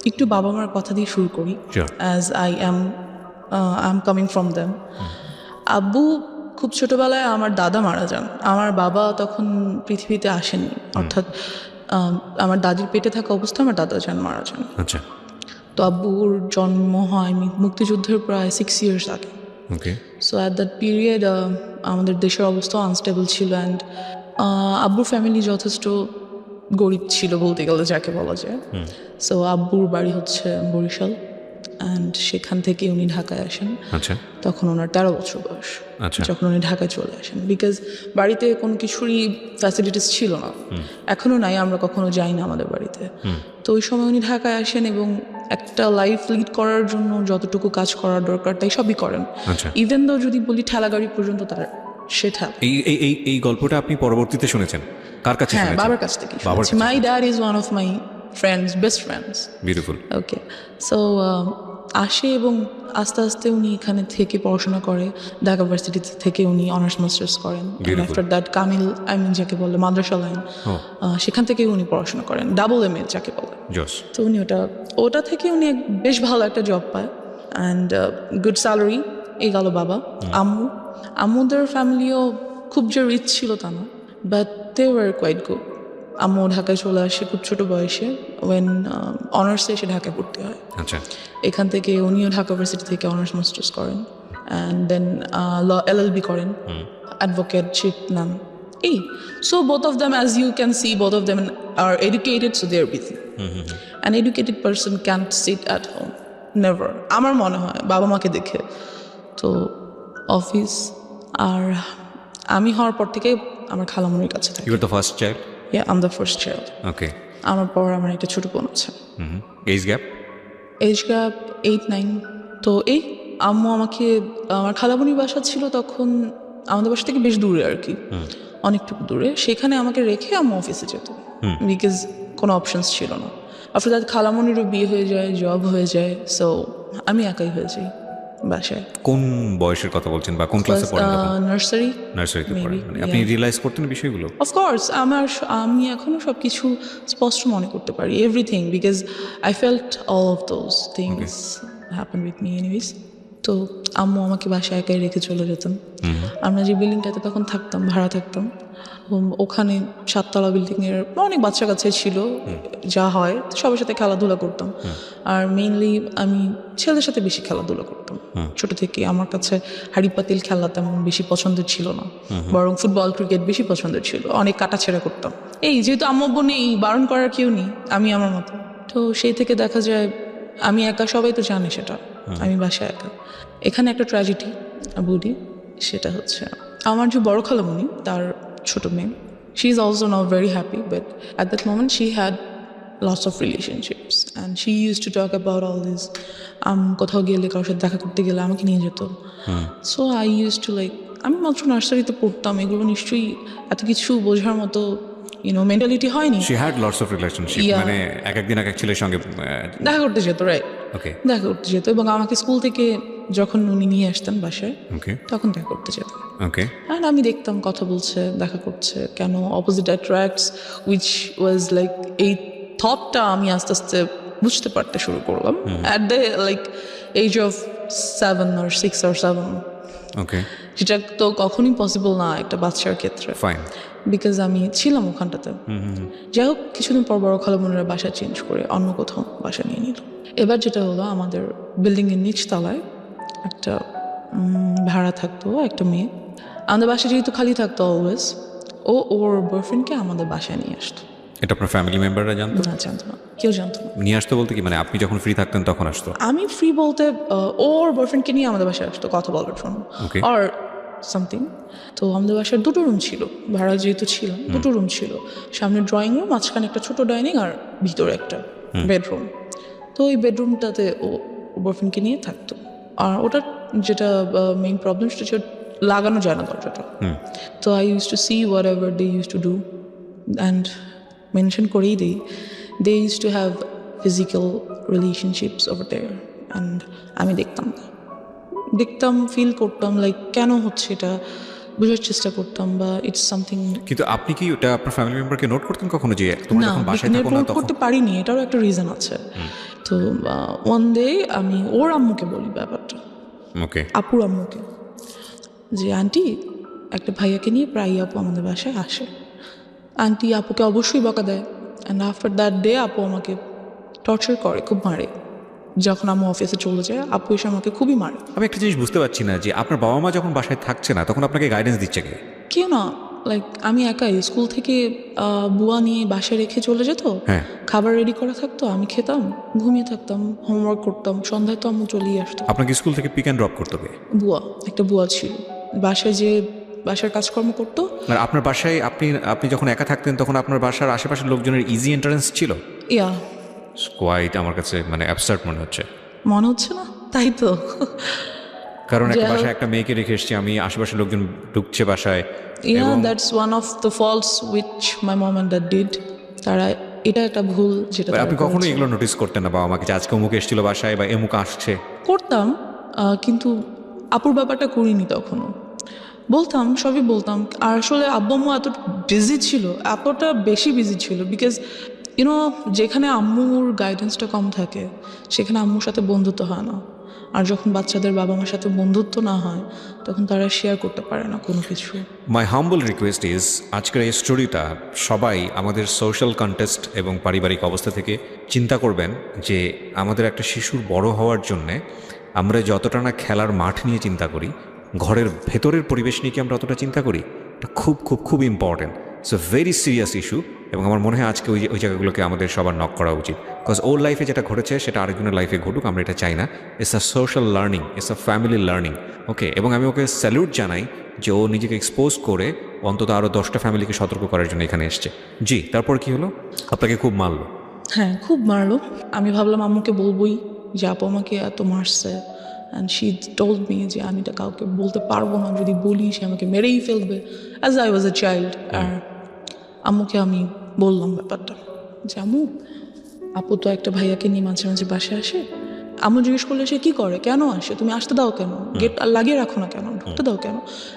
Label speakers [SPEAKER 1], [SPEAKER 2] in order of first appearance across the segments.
[SPEAKER 1] একটু বাবা মার কথা দিয়ে শুরু করি, as I am coming from them. আব্বু খুব ছোটোবেলায় আমার দাদা মারা যান। আমার বাবা তখন পৃথিবীতে আসেননি, অর্থাৎ আমার দাদির পেটে থাকা অবস্থায় আমার দাদা মারা যান।
[SPEAKER 2] আচ্ছা।
[SPEAKER 1] তো আব্বুর জন্ম হয় মুক্তিযুদ্ধের প্রায় 6 years আগে।
[SPEAKER 2] ওকে।
[SPEAKER 1] সো অ্যাট দ্যাট পিরিয়ড আমাদের দেশের অবস্থা আনস্টেবল ছিল, অ্যান্ড আব্বুর ফ্যামিলি যথেষ্ট গরিব ছিল বলতে গেলে, যাকে বলা যায়। সো আব্বুর বাড়ি হচ্ছে বরিশাল, অ্যান্ড সেখান থেকে উনি ঢাকায় আসেন।
[SPEAKER 2] আচ্ছা।
[SPEAKER 1] তখন ওনার 13 বছর বয়স
[SPEAKER 2] আচ্ছা।
[SPEAKER 1] যখন উনি ঢাকায় চলে আসেন, বিকজ বাড়িতে কোনো কিছুরই ফ্যাসিলিটিস ছিল না, এখনও নাই, আমরা কখনো যাই না আমাদের বাড়িতে। তো ওই সময় উনি ঢাকায় আসেন এবং একটা লাইফ লিড করার জন্য যতটুকু কাজ করার দরকার তাই সবই করেন।
[SPEAKER 2] আচ্ছা।
[SPEAKER 1] ইভেন দো যদি বলি ঠেলাগাড়ি পর্যন্ত তার সেটা।
[SPEAKER 2] এই গল্পটা আপনি পরবর্তীতে শুনেছেন কার কাছে?
[SPEAKER 1] হ্যাঁ,
[SPEAKER 2] শুনেছেন?
[SPEAKER 1] বাবার কাছ থেকে।
[SPEAKER 2] বাবার কাছে।
[SPEAKER 1] My dad is one of my friends, best friends.
[SPEAKER 2] Beautiful.
[SPEAKER 1] Okay, so আসে এবং আস্তে আস্তে উনি এখানে থেকে পড়াশোনা করে। ঢাকা ভার্সিটি থেকে উনি অনার্স মাস্টার্স করেন। আফটার দ্যাট কামিল, যাকে বলে মাদ্রাসা লাইন, সেখান থেকে উনি পড়াশোনা করেন, ডাবল MA যাকে বলে। তো উনি ওটা থেকে উনি বেশ ভালো একটা জব পায়, অ্যান্ড গুড স্যালারি। এই গেল বাবা। আম্মুদের ফ্যামিলিও খুব যে রিচ ছিল তা না, but they were quite good. আম্মু ঢাকায় চলে আসে খুব ছোট বয়সে, ওয়েন অনার্সে এসে ঢাকায় পড়তে হয়।
[SPEAKER 2] আচ্ছা।
[SPEAKER 1] এখান থেকে উনিও ঢাকা ভার্সিটি থেকে অনার্স মাস্টার্স করেন, অ্যান্ড দেন LLB করেন, অ্যাডভোকেটশিপ নেন। So both of them, as you can see, both of them are educated, so they are busy. An educated person can't sit at home, never, আমার মনে হয় বাবা মাকে দেখে। তো অফিস, আর আমি হওয়ার পর থেকে আমার খালামণির কাছে থাকি।
[SPEAKER 2] You are the first child?
[SPEAKER 1] Yeah, I'm the first child.
[SPEAKER 2] Okay.
[SPEAKER 1] আমার পর আমার একটা ছোট বোন আছে।
[SPEAKER 2] Age gap?
[SPEAKER 1] Age gap 8-9। তো আম্মু আমাকে, আমার খালামণির বাসা ছিল তখন আমাদের বাসা থেকে বেশ দূরে আর কি, অনেকটুকু দূরে। সেখানে আমাকে রেখে আম্মু অফিসে যেত, বিকজ কোনো অপশনস ছিল না। আফটার দ্যাট খালামণিরও বিয়ে হয়ে যায়, জব হয়ে যায়, সো আমি একাই হয়ে যাই বাসায়।
[SPEAKER 2] কোন বয়সের কথা বলছেন বা কোন ক্লাসে পড়েন তখন?
[SPEAKER 1] নার্সারিতে
[SPEAKER 2] পড়েন। মানে আপনি রিয়েলাইজ করতেন বিষয়গুলো?
[SPEAKER 1] অফকোর্স, আমি এখনো সব কিছু স্পষ্ট মনে করতে পারি, everything, because I felt all of those things happen with me anyways. তো আম্মু আমাকে বাসায় একাই রেখে চলে যেতেন। আমরা যে বিল্ডিংটাতে তখন থাকতাম, ভাড়া থাকতাম, ওখানে 7তলা বিল্ডিংয়ের অনেক বাচ্চা কাচ্চাই ছিল, যা হয় সবার সাথে খেলাধুলা করতাম। আর মেইনলি আমি ছেলেদের সাথে বেশি খেলাধুলা করতাম ছোট থেকে। আমার কাছে হাড়ি পাতিল খেলা তেমন বেশি পছন্দের ছিল না, বরং ফুটবল ক্রিকেট বেশি পছন্দের ছিল। অনেক কাটাছেড়া করতাম। যেহেতু আম্মু নেই, বারণ করার কেউ নেই, আমি আমার মতো। তো সেই থেকে দেখা যায় আমি একা, সবাই তো জানে সেটা, আমি বাসায় একা। এখানে একটা ট্র্যাজেডি বলি, সেটা হচ্ছে আমার যে বড় খালামণি, তার ছোট মেয়ে, she is also not very happy, but at that moment she had lots of relationships, and she use to talk about all this. কোথাও গেলে, কারোর সাথে দেখা করতে গেলে আমাকে নিয়ে যেত। So I use to like, আমি মাত্র নার্সারিতে পড়তাম, এগুলো নিশ্চয়ই এত কিছু বোঝার মতো মেন্টালিটি হয়নি।
[SPEAKER 2] She had lots of relationship, মানে এক একদিন এক এক ছেলের সঙ্গে
[SPEAKER 1] দেখা করতে যেত, রাইট?
[SPEAKER 2] ওকে।
[SPEAKER 1] দেখা করতে যেত, এবং আমাকে স্কুল থেকে যখন উনি নিয়ে আসতেন বাসায়, তখন দেখা করতে যেত।
[SPEAKER 2] ওকে।
[SPEAKER 1] অ্যান্ড আমি দেখতাম কথা বলছে, দেখা করছে, কেন opposite attracts, which was like, এই থটটা আমি আস্তে আস্তে বুঝতে পারতে শুরু করলাম at the like age of 7 or 6 or 7।
[SPEAKER 2] Okay.
[SPEAKER 1] যেটা তো কখনই পসিবল না একটা বাচ্চার ক্ষেত্রে,
[SPEAKER 2] ফাইন,
[SPEAKER 1] বিকজ আমি ছিলাম ওখানটাতে। যাই হোক, কিছুদিন পর বড় খালামণিরা বাসা চেঞ্জ করে অন্য কোথাও বাসা নিয়ে নিল। এবার যেটা হলো, আমাদের বিল্ডিংয়ের নিচতলায় একটা ভাড়া থাকতো একটা মেয়ে। আমাদের বাসা যেহেতু খালি থাকতো অলওয়েজ, ওর বয়ফ্রেন্ডকে আমাদের বাসায় নিয়ে আসতো।
[SPEAKER 2] এটা আপনার ফ্যামিলি মেম্বাররা জানতো?
[SPEAKER 1] না, জানতো না, কেউ জানতো না।
[SPEAKER 2] নিয়ে আসতো বলতে কি, মানে আপনি যখন ফ্রি থাকতেন তখন আসতো?
[SPEAKER 1] আমি ফ্রি বলতে ওর বয়ফ্রেন্ডকে নিয়ে আমাদের বাসায় আসতো কথা বলার জন্য, আর সামথিং। তো আমাদের বাসার 2টো রুম ছিল, ভাড়া যেহেতু ছিল 2টো রুম ছিল। সামনে ড্রয়িং রুম, মাঝখানে একটা ছোট ডাইনিং, আর ভিতরে একটা বেডরুম। তো ওই বেডরুমটাতে ও বয়ফ্রেন্ডকে নিয়ে থাকতো। আর ওটার যেটা মেইন প্রবলেম, সেটা হচ্ছে লাগানো যায় না দরজাটা। তো I use to see whatever they use to do, and mention করেই দিই, they use to have physical relationships over there, and আমি দেখতাম, ফিল করতাম লাইক কেন হচ্ছে এটা, বোঝার চেষ্টা করতাম বা ইটস সামথিং।
[SPEAKER 2] কিন্তু আপনি কি ওটা আপনার ফ্যামিলি মেম্বারকে নোট করতেন কখনো যে তোমরা
[SPEAKER 1] না,
[SPEAKER 2] যখন বাসায় থাকো না
[SPEAKER 1] নোট
[SPEAKER 2] তখন?
[SPEAKER 1] করতে পারিনি, এটারও একটা রিজন আছে। তো ওয়ান ডে আমি ওর আম্মুকে বলি ব্যাপারটা,
[SPEAKER 2] ওকে,
[SPEAKER 1] আপুর আম্মুকে, যে আন্টি একটা ভাইয়াকে নিয়ে প্রায়ই আপু আমাদের বাসায় আসে। আন্টি আপুকে অবশ্যই বকা দেয়, অ্যান্ড আফটার দ্যাট ডে আপু আমাকে টর্চার করে, খুব মারে। যখন আম্মু অফিসে চলে যায় আপু এসে আমাকে খুবই মারে।
[SPEAKER 2] আমি একটা জিনিস বুঝতে পারছি না যে আপনার বাবা মা যখন বাসায় থাকছে না তখন আপনাকে গাইডেন্স দিচ্ছে কে?
[SPEAKER 1] কেউ না, লাইক আমি একাই স্কুল থেকে বুয়া নিয়ে বাসায় রেখে চলে যেত,
[SPEAKER 2] হ্যাঁ।
[SPEAKER 1] খাবার রেডি করা থাকতো, আমি খেতাম, ঘুমিয়ে থাকতাম, হোমওয়ার্ক করতাম, সন্ধ্যায় তো আম্মু চলেই আসতো।
[SPEAKER 2] আপনাকে স্কুল থেকে পিক অ্যান্ড ড্রপ করতে হবে?
[SPEAKER 1] বুয়া, একটা বুয়া ছিল বাসায়, যে বাসার কাজকর্ম করতো।
[SPEAKER 2] আর আপনার বাসায় আপনি যখন একা থাকতেন তখন আপনার বাসার আশেপাশের লোকজনের ইজি এন্ট্রান্স ছিল?
[SPEAKER 1] ইয়া,
[SPEAKER 2] কোয়াইট আমার কাছে মানে অ্যাবসার্ড মনে হচ্ছে।
[SPEAKER 1] মনে হচ্ছে না? তাই তো।
[SPEAKER 2] কারণ একটা
[SPEAKER 1] যাই হোক।
[SPEAKER 2] বাসায় একটা মেয়েকে রেখে এসেছি আমি, আশেপাশের লোকজন ঢুকছে বাসায়।
[SPEAKER 1] Yeah, that's one of the faults which my mom and dad did. তারা, এটা একটা ভুল যেটা তারা
[SPEAKER 2] আপনি কখনো
[SPEAKER 1] করেছে।
[SPEAKER 2] এগুলো নোটিস করতেন না বাবা মাকে যে আজকে অমুক এসেছিল বাসায় বা এমুক আসছে?
[SPEAKER 1] করতাম, কিন্তু আপুর ব্যাপারটা করিনি তখনও। বলতাম, সবই বলতাম। আর আসলে আব্বু আম্মু এত বিজি ছিল, এতটা বেশি বিজি ছিল, বিকজ ইউনো যেখানে আম্মুর গাইডেন্সটা কম থাকে সেখানে আম্মুর সাথে বন্ধুত্ব হয় না। আর যখন বাচ্চাদের বাবা মার সাথে বন্ধুত্ব না হয় তখন তারা শেয়ার করতে পারে না কোনো কিছু।
[SPEAKER 2] মাই হাম্বল রিকোয়েস্ট ইজ, আজকের এই স্টোরিটা সবাই আমাদের সোশ্যাল কন্টেক্সট এবং পারিবারিক অবস্থা থেকে চিন্তা করবেন যে আমাদের একটা শিশুর বড় হওয়ার জন্যে আমরা যতটা না খেলার মাঠ নিয়ে চিন্তা করি, ঘরের ভেতরের পরিবেশ নিয়ে কি আমরা অতটা চিন্তা করি? এটা খুব খুব খুব important. It's a very serious issue এবং আমার মনে হয় আজকে ওই জায়গাগুলোকে আমাদের সবার নক করা উচিত। বিকজ ওর লাইফে যেটা ঘটেছে সেটা আরেকজনের লাইফে ঘটুক, আমরা এটা চাই না। It's a social learning, it's a family learning. Okay, এবং আমি ওকে স্যালুট জানাই যে ও নিজেকে এক্সপোজ করে অন্তত আরও 10টা ফ্যামিলিকে সতর্ক করার জন্য এখানে এসছে। জি, তারপর কি হলো? আপনাকে খুব মারলো?
[SPEAKER 1] হ্যাঁ, খুব মারলো। আমি ভাবলাম আম্মুকে বলবোই যে আপু আমাকে এত মারছে, অ্যান্ড শি টোল্ড মি যে আমি এটা কাউকে বলতে পারবো না, যদি বলি সে আমাকে মেরেই ফেলবে, as I was a child. আর আম্মুকে আমি বললাম ব্যাপারটা যে আম্মু, আপু তো একটা ভাইয়াকে নিয়ে মাঝে মাঝে বাসায় আসে। আম্মু জিজ্ঞেস করলে সে কী করে, কেন আসে, তুমি আসতে দাও কেন, গেট লাগিয়ে রাখো না কেন, ঢুকতে দাও কেন?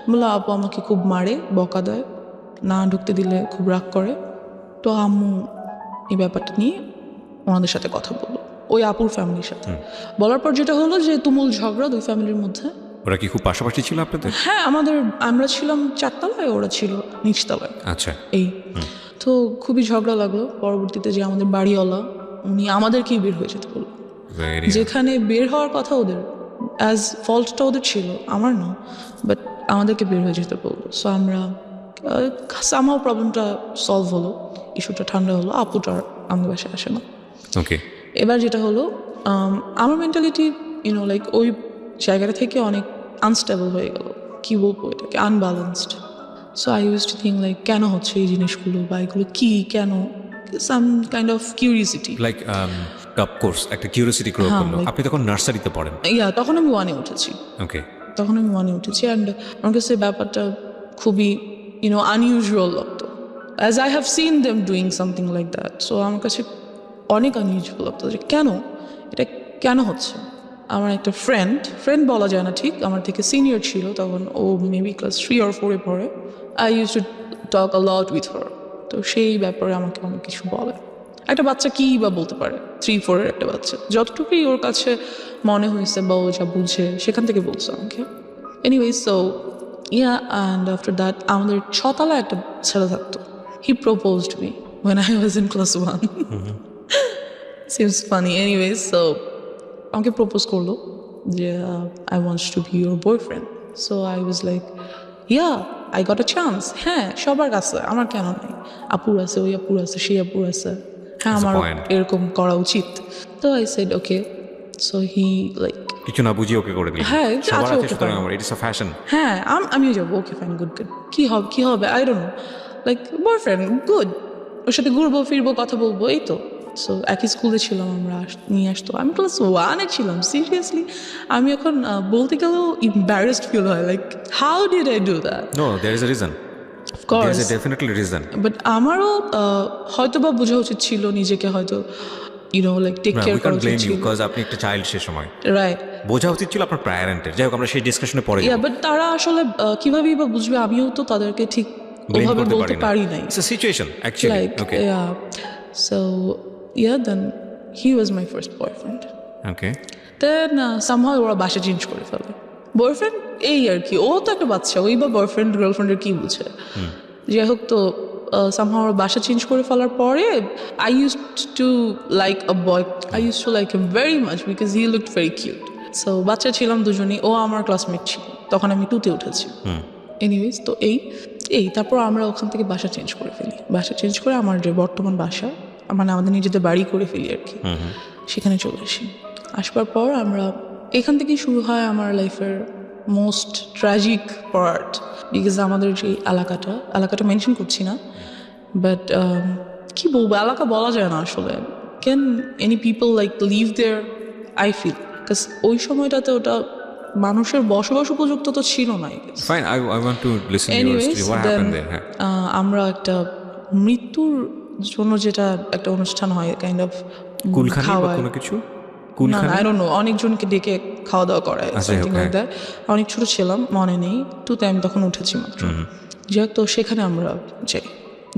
[SPEAKER 1] বললো আপু আমাকে খুব মারে, বকা দেয়, না ঢুকতে দিলে খুব রাগ করে। তো আম্মু এই ব্যাপারটা নিয়ে ওনাদের সাথে কথা বললো, ওই আপুর ফ্যামিলির সাথে। বলার পর যেটা হলো যে তুমুল ঝগড়া দুই ফ্যামিলির মধ্যে।
[SPEAKER 2] ওরা কি খুব পাশাপাশি ছিল আপনাদের?
[SPEAKER 1] হ্যাঁ, আমরা ছিলাম 4 তলায়, ওরা ছিল নিচতলায়।
[SPEAKER 2] আচ্ছা।
[SPEAKER 1] এই তো খুবই ঝগড়া লাগলো। পরবর্তীতে যে আমাদের বাড়িওয়ালা, উনি আমাদেরকেই বের হয়ে যেতে বললো,
[SPEAKER 2] ভেরি
[SPEAKER 1] যেখানে বের হওয়ার কথা ওদের, অ্যাজ ফল্টটা ওদের ছিল, আমার না, বাট আমাদেরকে বের হয়ে যেতে বললো। সো আমরা সামহাও প্রবলেমটা সলভ হলো, ইস্যুটা ঠান্ডা হলো, আপুটা আর আমাদের বাসায় আসে না।
[SPEAKER 2] ওকে।
[SPEAKER 1] এবার যেটা হলো, আমার মেন্টালিটি লাইক ওই জায়গাটা থেকে অনেক আনস্টেবল হয়ে গেল, কী বলবো এটাকে, unbalanced. So I use to think like কেন হচ্ছে এই জিনিসগুলো, বা এগুলো কী, কেন, some kind of curiosity.
[SPEAKER 2] Like of course একটা কিউরিয়াসিটি গ্রো
[SPEAKER 1] হ্যাঁ,
[SPEAKER 2] করলো।
[SPEAKER 1] like-
[SPEAKER 2] আপনি তখন নার্সারিতে পড়েন?
[SPEAKER 1] তখন আমি 1-এ উঠেছি।
[SPEAKER 2] ওকে।
[SPEAKER 1] অ্যান্ড আমার কাছে ব্যাপারটা খুবই আনইউজুয়াল লাগতো, as I have seen them doing something like that. So আমার কাছে অনেক আনইউজুয়াল লাগতো যে এটা কেন হচ্ছে। আমার একটা ফ্রেন্ড বলা যায় না ঠিক, আমার থেকে সিনিয়র ছিল তখন, ও মেবি ক্লাস 3 or 4-এ পড়ে। I use to talk a lot with her. তো সেই ব্যাপারে আমাকে অনেক কিছু বলে। একটা বাচ্চা কী বা বলতে পারে, 3-4-এর একটা বাচ্চা, যতটুকুই ওর কাছে মনে হয়েছে বা ও যা বুঝে সেখান থেকে বলছে আমাকে। Anyway, so and after that আমাদের 6 তলায় একটা ছেলে থাকতো। He proposed me when I was in class 1. Seems funny. Anyway, so আমাকে প্রপোজ করলো যে I want to be your boyfriend. So I was like, yeah, I got a chance. হ্যাঁ, সবার কাছে, আমার কেন নেই? আপুর আছে, ওই আপুর আছে, সেই আপুর আছে, হ্যাঁ আমার এরকম করা উচিত। তো I said okay. So he like
[SPEAKER 2] কিছু না বুঝিয়ে ওকে করে দিল।
[SPEAKER 1] হ্যাঁ,
[SPEAKER 2] সবার
[SPEAKER 1] আচ্ছা,
[SPEAKER 2] আছে,
[SPEAKER 1] okay,
[SPEAKER 2] সুতরাং
[SPEAKER 1] fine.
[SPEAKER 2] আমার ইটস আ ফ্যাশন।
[SPEAKER 1] হ্যাঁ, আমিও যাবো, ওকে ফাইন, গুড, কি হবে I don't know, like boyfriend, good, ওর সাথে ঘুরবো ফিরবো, কথা বলবো, এই তো। সো একই স্কুলে ছিলাম আমরা, নিয়ে আসতো। আমি ক্লাস 1-এ ছিলাম, সিরিয়াসলি। আমি এখন বলতে গেলেও embarrassed ফিল হয়, like how did I do that?
[SPEAKER 2] No, there is a reason, there is a definitely reason.
[SPEAKER 1] But আমারও হয়তো বা বোঝা উচিত ছিল নিজেকে, হয়তো লাইক টেক কেয়ার
[SPEAKER 2] উই
[SPEAKER 1] করা
[SPEAKER 2] ক্যান ব্লেম
[SPEAKER 1] উচিত
[SPEAKER 2] ইউ
[SPEAKER 1] ছিল,
[SPEAKER 2] বিকজ আপনি একটা চাইল্ড সে সময়
[SPEAKER 1] রাইট।
[SPEAKER 2] বোঝা উচিত ছিল আপনার প্যারেন্টের। যাই হোক আমরা সেই ডিসকাশনে পরে
[SPEAKER 1] ইয়া বাট তারা আসলে কিভাবেই বা বুঝবে, আমিও তো তাদেরকে ঠিক
[SPEAKER 2] ব্লেম
[SPEAKER 1] ওভাবে
[SPEAKER 2] করতে
[SPEAKER 1] বলতে পারি নাই,
[SPEAKER 2] it's a situation actually.
[SPEAKER 1] like
[SPEAKER 2] okay
[SPEAKER 1] yeah. So yeah, then he was my first boyfriend.
[SPEAKER 2] Okay
[SPEAKER 1] Then somehow ওরা বাসা চেঞ্জ করে ফেলে। বয়ফ্রেন্ড এই আর কি, ও তো একটা বাচ্চা, ওই বা বয়ফ্রেন্ড গার্লফ্রেন্ডের কি বুঝে। যাই হোক, তো সামহাও ওরা বাসা চেঞ্জ করে ফেলার পরে I use to like a boy, I use to like him very much because he looked very cute. So বাচ্চা ছিলাম দুজনেই, ও আমার ক্লাসমেট ছিল, তখন আমি 2তে উঠেছি। এনিওয়েজ, তো এই তারপর আমরা ওখান থেকে বাসা চেঞ্জ করে ফেলি। বাসা চেঞ্জ করে আমার যে বর্তমান বাসা, মানে আমাদের নিজেদের বাড়ি করে ফেলি আর কি, সেখানে চলে আসি। আসবার পর আমরা এখান থেকেই শুরু হয় আমার লাইফের মোস্ট ট্র্যাজিক পার্ট, বিকজ আমাদের যে এলাকাটা মেনশন করছি না, বাট কি বলবো, এলাকা বলা যায় না আসলে। Can any people like live there, I feel, because ওই সময়টাতে ওটা মানুষের বসবাস উপযুক্ত তো ছিল না।
[SPEAKER 2] Fine, I want to listen your story, what happened there. হ্যাঁ,
[SPEAKER 1] আমরা একটা মৃত্যুর জন্য যেটা একটা অনুষ্ঠান হয়, কাইন্ড অফ
[SPEAKER 2] কুলখানি বা কোনো কিছু, কুলখানি,
[SPEAKER 1] আই ডোন্ট নো, অনেকজনকে ডেকে খাওয়া দাওয়া করায়, সামথিং লাইক দ্যাট। অনেক ছোট ছিলাম, মনে নেই, 2তে আমি তখন উঠেছি মাত্র। যাই হোক, তো সেখানে আমরা যাই।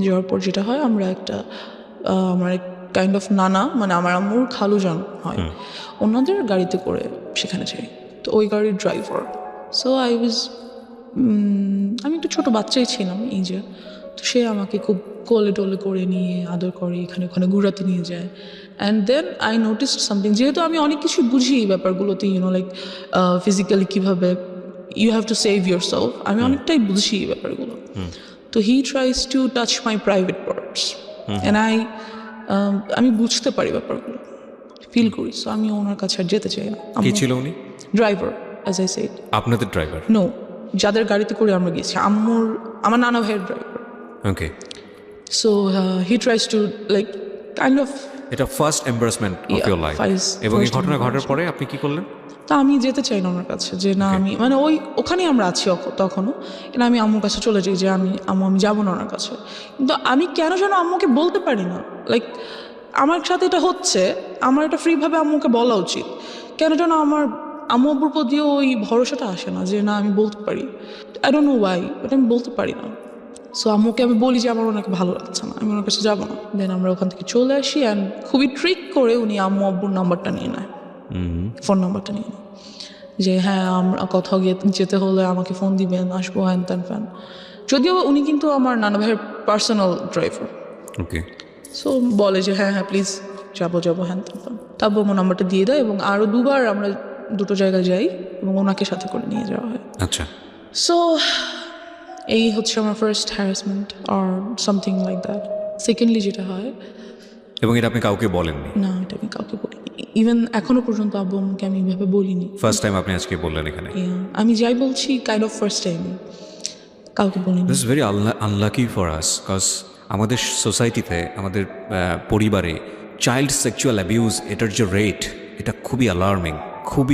[SPEAKER 1] যাওয়ার পর যেটা হয়, আমরা একটা আমার কাইন্ড অফ নানা, মানে আমার আম্মুর খালু যান হয়, ওনাদের গাড়িতে করে সেখানে যাই। তো ওই গাড়ির ড্রাইভার, সো আই ওয়াজ, আমি একটু ছোটো বাচ্চাই ছিলাম এই যে, তো সে আমাকে খুব কোলে টোলে করে নিয়ে আদর করে, এখানে ওখানে ঘুরাতে নিয়ে যায়। And then I noticed something, যেহেতু আমি অনেক কিছু বুঝি এই ব্যাপারগুলোতে, লাইক ফিজিক্যালি কীভাবে you have to save yourself, আমি অনেকটাই বুঝি এই ব্যাপারগুলো। তো he tries to touch my private parts, and আমি বুঝতে পারি ব্যাপারগুলো, ফিল করি। সো আমি ওনার কাছে আর যেতে চাই না।
[SPEAKER 2] কি ছিল উনি?
[SPEAKER 1] Driver, as I said.
[SPEAKER 2] আপনাদের ড্রাইভার?
[SPEAKER 1] নো, যাদের গাড়িতে করে আমরা গেছি, আমার নানা ভাইয়ের driver.
[SPEAKER 2] Okay.
[SPEAKER 1] So he tries to like kind of,
[SPEAKER 2] এটা first embarrassment of your life, এবং এই ঘটনা ঘটার পরে আপনি কি করলেন?
[SPEAKER 1] তা আমি যেতে চাই না ওনার কাছে, যে না আমি, মানে ওখানেই আমরা আছি তখনও, কিন্তু আমি আম্মুর কাছে চলে যাই, যে আমি যাবো না ওনার কাছে। কিন্তু আমি কেন যেন আম্মুকে বলতে পারি না, লাইক আমার সাথে এটা হচ্ছে, আমার এটা ফ্রিভাবে আম্মুকে বলা উচিত, কেন যেন আমার আম্মু আব্বুর প্রতিও ওই ভরসাটা আসে না, যে না আমি বলতে পারি। I don't no Y, but আমি বলতে পারি না। সো আম্মুকে আমি বলি যে আমার ওনাকে ভালো লাগছে না, আমি ওনার কাছে যাবো না। দেন আমরা ওখান থেকে চলে আসি, অ্যান্ড খুবই ট্রিক করে উনি আম্মু আব্বুর নাম্বারটা নিয়ে নেয়, ফোন নাম্বারটা নিয়ে নেয়, যে হ্যাঁ আমরা কোথাও যেতে হলে আমাকে ফোন দিবেন, আসবো, হ্যান ত্যান ফ্যান। যদিও উনি কিন্তু আমার নানা ভাইয়ের পার্সোনাল ড্রাইভার।
[SPEAKER 2] ওকে।
[SPEAKER 1] সো বলে যে হ্যাঁ প্লিজ যাবো হ্যান ত্যান ফ্যান। তারপর আমার নাম্বারটা দিয়ে দেয়, এবং আরও 2বার আমরা 2টো জায়গায় যাই, এবং ওনাকে সাথে করে নিয়ে যাওয়া হয়।
[SPEAKER 2] আচ্ছা।
[SPEAKER 1] সো এই হচ্ছে আমার first harassment or something like that. Secondly যেটা হয়,
[SPEAKER 2] এবং এটা আপনি কাউকে বলেননি?
[SPEAKER 1] না, এটা আমি কাউকে বলিনি, ইভেন এখনো পর্যন্ত আব্বু আম্মুকে আমি এইভাবে বলিনি।
[SPEAKER 2] ফার্স্ট টাইম আপনি আজকে বললেন এখানে?
[SPEAKER 1] আমি যাই বলছি কাইন্ড অফ ফার্স্ট টাইম, কাউকে বলিনি।
[SPEAKER 2] This is very unlucky for us, because আমাদের সোসাইটিতে, আমাদের পরিবারে চাইল্ড সেক্সুয়াল অ্যাবিউজ, এটার যে রেট, এটা খুবই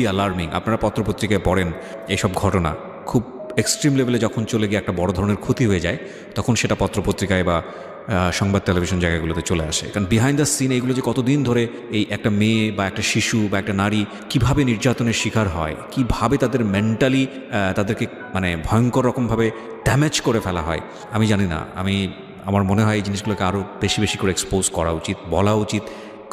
[SPEAKER 2] অ্যালার্মিং। আপনারা পত্রপত্রিকায় পড়েন এইসব ঘটনা, খুব এক্সট্রিম লেভেলে যখন চলে গিয়ে একটা বড় ধরনের ক্ষতি হয়ে যায়, তখন সেটা পত্রপত্রিকায় বা সংবাদ টেলিভিশন জায়গাগুলোতে চলে আসে। কারণ বিহাইন্ড দ্য সিন এইগুলো যে কতদিন ধরে এই একটা মেয়ে বা একটা শিশু বা একটা নারী কিভাবে নির্যাতনের শিকার হয়, কিভাবে তাদের মেন্টালি তাদেরকে মানে ভয়ঙ্কর রকমভাবে ড্যামেজ করে ফেলা হয়, আমি জানি না। আমার মনে হয় এই জিনিসগুলোকে আরও বেশি করে এক্সপোজ করা উচিত, বলা উচিত।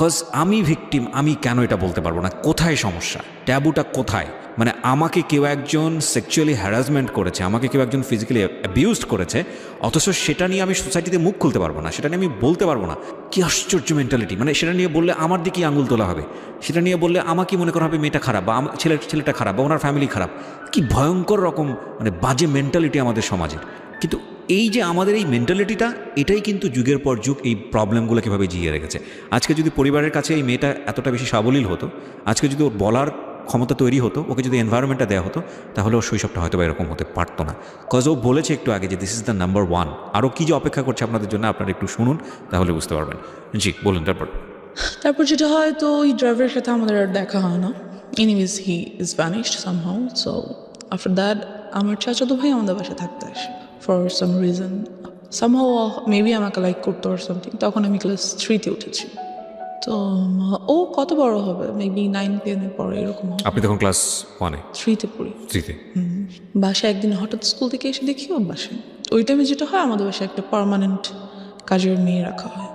[SPEAKER 2] বিকজ আমি ভিকটিম, আমি কেন এটা বলতে পারবো না? কোথায় সমস্যা? ট্যাবুটা কোথায়? মানে আমাকে কেউ একজন সেক্সুয়ালি হ্যারাসমেন্ট করেছে, আমাকে কেউ একজন ফিজিক্যালি অ্যাবিউজড করেছে, অথচ সেটা নিয়ে আমি সোসাইটিতে মুখ খুলতে পারবো না, সেটা নিয়ে আমি বলতে পারবো না। কি আশ্চর্য মেন্টালিটি! মানে সেটা নিয়ে বললে আমার দিকেই আঙুল তোলা হবে, সেটা নিয়ে বললে আমাকে মনে করা হবে মেয়েটা খারাপ, বা ছেলেটা খারাপ, বা ওনার ফ্যামিলি খারাপ। কি ভয়ঙ্কর রকম মানে বাজে মেন্টালিটি আমাদের সমাজের। কিন্তু এই যে আমাদের এই মেন্টালিটিটা, এটাই কিন্তু যুগের পর যুগ এই প্রবলেমগুলো কীভাবে জিয়ে রেখেছে। আজকে যদি পরিবারের কাছে এই মেয়েটা এতটা বেশি সাবলীল হতো, আজকে যদি ওর বলার ক্ষমতা তৈরি হতো, ওকে যদি এনভায়রনমেন্টটা দেওয়া হতো, তাহলে ওর শৈশবটা হয়তো বা এরকম হতে পারতো না। কজ ও বলেছে একটু আগে যে দিস ইজ দ্য নাম্বার 1। আরও কী যে অপেক্ষা করছে আপনাদের জন্য, আপনারা একটু শুনুন, তাহলে বুঝতে পারবেন। জি বলুন। তারপর
[SPEAKER 1] যেটা হয়, তো ওই ড্রাইভারের সাথে আমাদের আর দেখা হয় না। Anyways he is vanished somehow. So after that আমার চাচাতো ভাই আমাদের বাসায় থাকতে আসে for some reason. Somehow maybe আমাকে লাইক করতো আর সামথিং। তখন আমি ক্লাস 3তে উঠেছি। তো ও কত বড় হবে, মেবি 9-10 পরে এরকম হবে।
[SPEAKER 2] আপনি তখন ক্লাস 1-এ
[SPEAKER 1] 3-তে পড়ি।
[SPEAKER 2] 3-তে?
[SPEAKER 1] বাসায় একদিন হঠাৎ স্কুল থেকে এসে দেখি ও বাসায়। ওই টাইমে যেটা হয়, আমাদের বাসায় একটা পার্মানেন্ট কাজের মেয়ে রাখা হয়।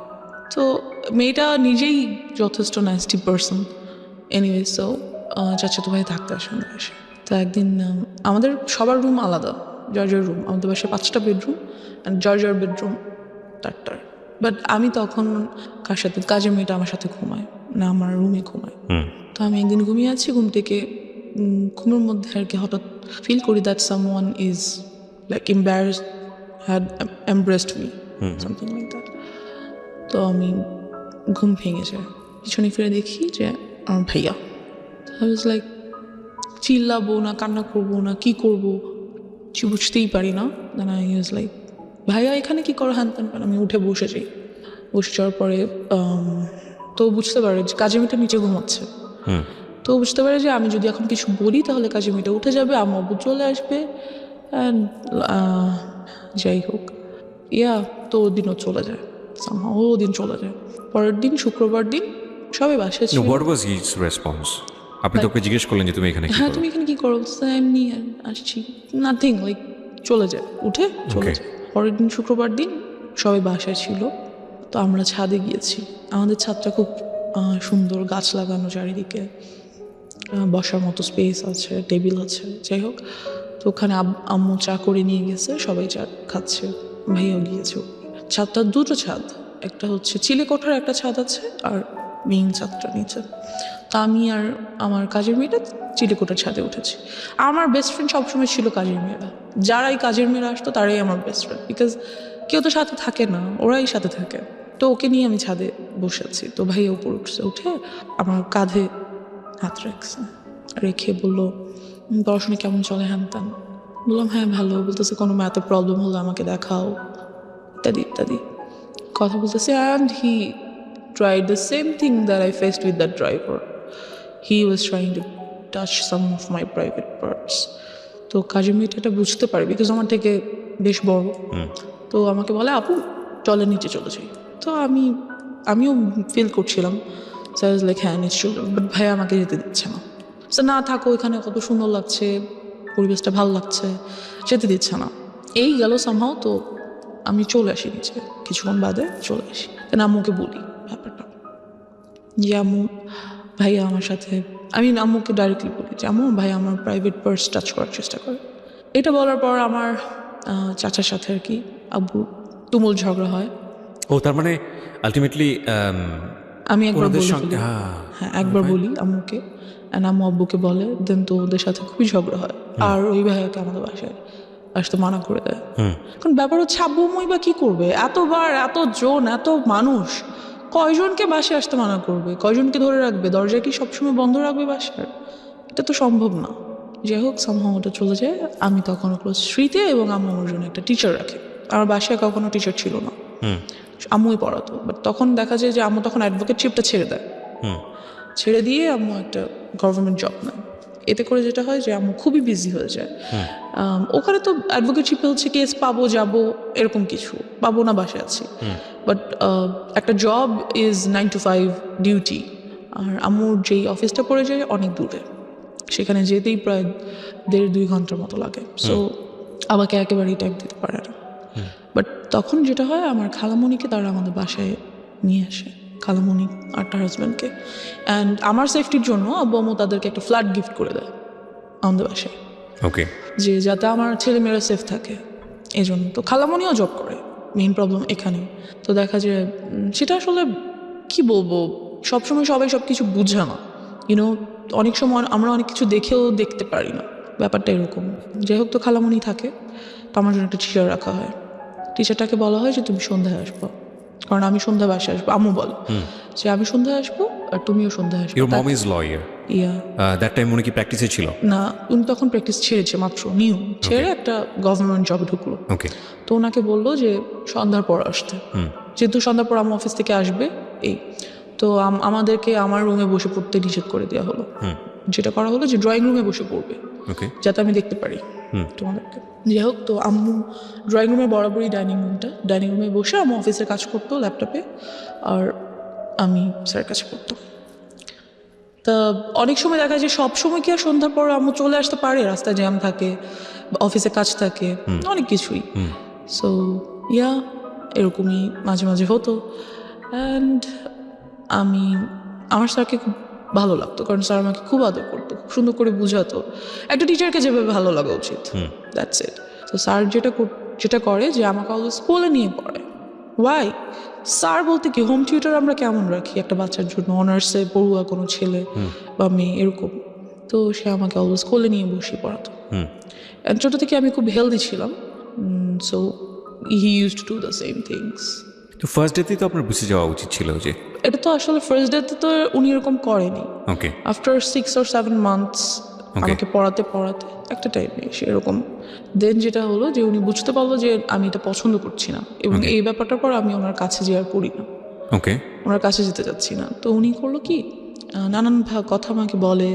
[SPEAKER 1] তো মেয়েটা নিজেই যথেষ্ট নাইসটি পার্সন। এনিওয়ে, সো চাচাতো ভাই থাকতে আসে আমাদের বাসায়। তো একদিন আমাদের সবার রুম আলাদা, জর্জের রুম। আমাদের বাসায় 5টা বেডরুম অ্যান্ড জর্জের বেডরুম 4টার। বাট আমি তখন কার সাথে, কাজের মেয়েটা আমার সাথে ঘুমায় না, আমার রুমে ঘুমায়। তো আমি একদিন ঘুমিয়ে আছি, ঘুম থেকে ঘুমের মধ্যে আর কি হঠাৎ ফিল করি that someone is like embarrassed, had embraced me, something like that. তো আমি ঘুম ভেঙে যায়, পিছনে ফিরে দেখি যে আমার ভাইয়া। আই ওয়াজ লাইক, চিল্লাবো না কান্না করবো না কি করবো কিছু বুঝতেই পারি না। দেন আই ওয়াজ লাইক, ভাইয়া এখানে কি করো, হ্যান ত্যান। আমি উঠে বসে যাই। বসে যাওয়ার পরে তো বুঝতে পারে যে কাজের মেয়েটা নিচে ঘুমাচ্ছে। তো বুঝতে পারে যে আমি যদি এখন কিছু বলি তাহলে কাজের মেয়েটা উঠে যাবে, আমার আব্বু চলে আসবে, অ্যান্ড যাই হোক তো ওদিনও চলে যায়, ও দিন চলে যায়। পরের দিন শুক্রবার দিন সবাই বাসায় ছিল।
[SPEAKER 2] What was his response? আপনি তো ওকে জিজ্ঞেস করলেন যে তুমি এখানে কি
[SPEAKER 1] হ্যাঁ,
[SPEAKER 2] করো?
[SPEAKER 1] তুমি এখানে কি করো? এমনি আসছি, নাথিং, লাইক চলে যায়, উঠে চলে
[SPEAKER 2] Okay.
[SPEAKER 1] যায়। পরের দিন শুক্রবার দিন সবাই বাসায় ছিল, তো আমরা ছাদে গিয়েছি। আমাদের ছাদটা খুব সুন্দর, গাছ লাগানো চারিদিকে, বসার মতো স্পেস আছে, টেবিল আছে, যাই হোক। তো ওখানে আম্মু চা করে নিয়ে গেছে, সবাই চা খাচ্ছে, ভাইয়াও গিয়েছে। ছাদটা দুটো ছাদ, একটা হচ্ছে চিলে কোঠার একটা ছাদ আছে, আর মেইন ছাদটা নিচে। তা আমি আর আমার কাজের মেয়েটা চিলেকোঠার ছাদে উঠেছি। আমার বেস্ট ফ্রেন্ড সবসময় ছিল কাজের মেয়েরা। যারাই কাজের মেয়েরা আসতো তারাই আমার বেস্ট ফ্রেন্ড, বিকজ কেউ তো সাথে থাকে না, ওরাই সাথে থাকে। তো ওকে নিয়ে আমি ছাদে বসে আছি। তো ভাইয়া উপরে উঠছে, উঠে আমার কাঁধে হাত রাখছে, রেখে বললো, পড়াশোনা কেমন চলে, হ্যান ত্যান। বললাম হ্যাঁ ভালো। বলতেছে কোনো ম্যাথে প্রবলেম হলে আমাকে দেখাও, ইত্যাদি ইত্যাদি কথা বলতেছে। And he tried the same thing that I faced with that driver. He was trying to touch some of my private parts. তো কাজের মেয়েটা এটা বুঝতে পারে, বিকজ আমার থেকে বেশ বড়। তো আমাকে বলে, আপু চলে নিচে চলে যাই। তো আমিও ফিল করছিলাম, সো আই ওয়াজ লাইক হ্যাঁ নিচে চলে, বাট ভাই আমাকে যেতে দিচ্ছে না। সো না থাকো, এখানে কত সুন্দর লাগছে, পরিবেশটা ভালো লাগছে, যেতে দিচ্ছে না। এই গেল সামহাও। তো আমি চলে আসি নিচে, কিছুক্ষণ বাদে চলে আসি। দেন আম্মুকে বলি ব্যাপারটা, যে আম্মু ভাইয়া আমার সাথে, আমি আম্মুকে ডাইরেক্টলি বলি যে আম্মু ভাইয়া আমার প্রাইভেট পার্স টাচ করার চেষ্টা করে। এটা বলার পর আমার চাচার সাথে আর কি আব্বু তুমুল ঝগড়া হয়।
[SPEAKER 2] ও তার মানে আলটিমেটলি
[SPEAKER 1] আমি একবার
[SPEAKER 2] ওনাদের
[SPEAKER 1] বলে
[SPEAKER 2] সঙ্গে-
[SPEAKER 1] ফেলি, হ্যাঁ একবার বলি আম্মুকে, অ্যান্ড আম্মু আব্বুকে বলে। দেন তো ওদের সাথে খুবই ঝগড়া হয়, আর ওই ভাইয়াকে আমাদের বাসায় আসতে মানা করে দেয়। এখন ব্যাপার হচ্ছে আব্বু আম্মুই বা কি করবে, এতবার, এত জন, এত মানুষ, কয়জনকে বাসায় আসতে মানা করবে, কয়জনকে ধরে রাখবে, দরজা কি সবসময় বন্ধ রাখবে বাসার? এটা তো সম্ভব না। যাই হোক সামহাও ওটা চলে যায়। আমি তখন ক্লাস 3-তে, এবং আম্মু আমার জন্য একটা টিচার রাখে। আমার বাসায় কখনো টিচার ছিল না, আম্মুই পড়াতো। বাট তখন দেখা যায় যে আম্মু তখন অ্যাডভোকেটশিপটা ছেড়ে দেয়, ছেড়ে দিয়ে আম্মু একটা গভর্নমেন্ট জব নেয়। এতে করে যেটা হয় যে আম্মু খুবই বিজি হয়ে যায়। ওখানে তো অ্যাডভোকেটশিপে হচ্ছে কেস পাবো যাবো এরকম কিছু, পাবো না বাসায় আছি। বাট একটা জব ইজ 9 to 5 ডিউটি, আর আম্মুর যেই অফিসটা পড়ে যায় অনেক দূরে, সেখানে যেতেই প্রায় 1.5-2 ঘন্টার মতো লাগে। সো আমাকে একেবারেই টাইম দিতে পারে না। বাট তখন যেটা হয়, আমার খালামণিকে তারা আমাদের বাসায় নিয়ে আসে, খালামণি আর তার হাজব্যান্ডকে। অ্যান্ড আমার সেফটির জন্য আব্বু আম্মু তাদেরকে একটা ফ্ল্যাট গিফট করে দেয় আমাদের বাসায়,
[SPEAKER 2] ওকে,
[SPEAKER 1] যে যাতে আমার ছেলেমেয়েরা সেফ থাকে এই জন্য। তো খালামণিও জব করে, মেইন প্রবলেম এখানেই। তো দেখা যায় সেটা আসলে কি বলবো, সবসময় সবাই সব কিছু বুঝে না, ইউনো। অনেক সময় আমরা অনেক কিছু দেখেও দেখতে পারি না, ব্যাপারটা এরকম। যাই হোক, তো খালামণি থাকে, তো আমার জন্য একটা টিচার রাখা হয়। টিচারটাকে বলা হয় যে তুমি সন্ধ্যায় আসবো, কারণ আমি সন্ধ্যা বাসায় আসবো। আম্মু বলে যে আমি সন্ধ্যায় আসবো আর তুমিও সন্ধ্যায় আসবো।
[SPEAKER 2] Your mom is lawyer,
[SPEAKER 1] yeah
[SPEAKER 2] that time উনি কি প্র্যাকটিসে ছিল?
[SPEAKER 1] না, উনি তখন প্র্যাকটিস ছেড়েছে, মাত্র নিউ ছেড়ে একটা গভর্নমেন্ট জবে ঢুকলো।
[SPEAKER 2] ওকে,
[SPEAKER 1] তো ওনাকে বললো যে সন্ধ্যার পর আসতে, যেহেতু সন্ধ্যার পর আমার অফিস থেকে আসবে। এই তো আমাদেরকে আমার রুমে বসে পড়তে নিষেধ করে দেওয়া হলো। যেটা করা হলো যে ড্রয়িং রুমে বসে পড়বে,
[SPEAKER 2] ওকে,
[SPEAKER 1] যাতে আমি দেখতে পারি তোমাদেরকে। যাই হোক, তো আম্মু ড্রয়িং রুমে বরাবরই ডাইনিং রুমে বসে আম্মু অফিসের কাজ করতো ল্যাপটপে। আর আমি স্যারের কাছে পড়তাম। তা অনেক সময় দেখা যায় সব সময় কি আর সন্ধ্যার পর আম্মু চলে আসতে পারে, রাস্তায় জ্যাম থাকে, অফিসে কাজ থাকে, অনেক কিছুই। সো ইয়া, এরকমই মাঝে মাঝে হতো। অ্যান্ড আমার স্যারকে খুব ভালো লাগতো, কারণ স্যার আমাকে খুব আদর করতো, খুব সুন্দর করে বুঝাতো, একটা টিচারকে যেভাবে ভালো লাগা উচিত। That's it. তো স্যার যেটা করে যে আমাকে অলওয়েজ স্কুলে নিয়ে পড়ে। ওয়াই? স্যার বলতে কি, হোম টিউটর আমরা কেমন রাখি একটা বাচ্চার জন্য, অনার্সে পড়ুয়া কোনো ছেলে বা মেয়ে এরকম, তো সে আমাকে অলওয়েজ স্কুলে নিয়ে বসে পড়াতো। অ্যান্ড ছোটো থেকে আমি খুব হেলদি ছিলাম, so he use to do the same things.
[SPEAKER 2] তো ফার্স্ট ডেতেই তো আপনার বুঝে যাওয়া উচিত ছিল যে
[SPEAKER 1] এটা তো আসলে ফার্স্ট ডেতে তো উনি এরকম করেনি।
[SPEAKER 2] ওকে
[SPEAKER 1] আফটার 6 or 7 months আমাকে পড়াতে একটা টাইমে এসে এরকম দেন যেটা হলো যে উনি বুঝতে পারলো যে আমি এটা পছন্দ করছি না, এবং এই ব্যাপারটার পর আমি ওনার কাছে যে আর পড়ি না,
[SPEAKER 2] ওকে
[SPEAKER 1] ওনার কাছে যেতে যাচ্ছি না। তো উনি করলো কি, নানান কথা আমাকে বলে,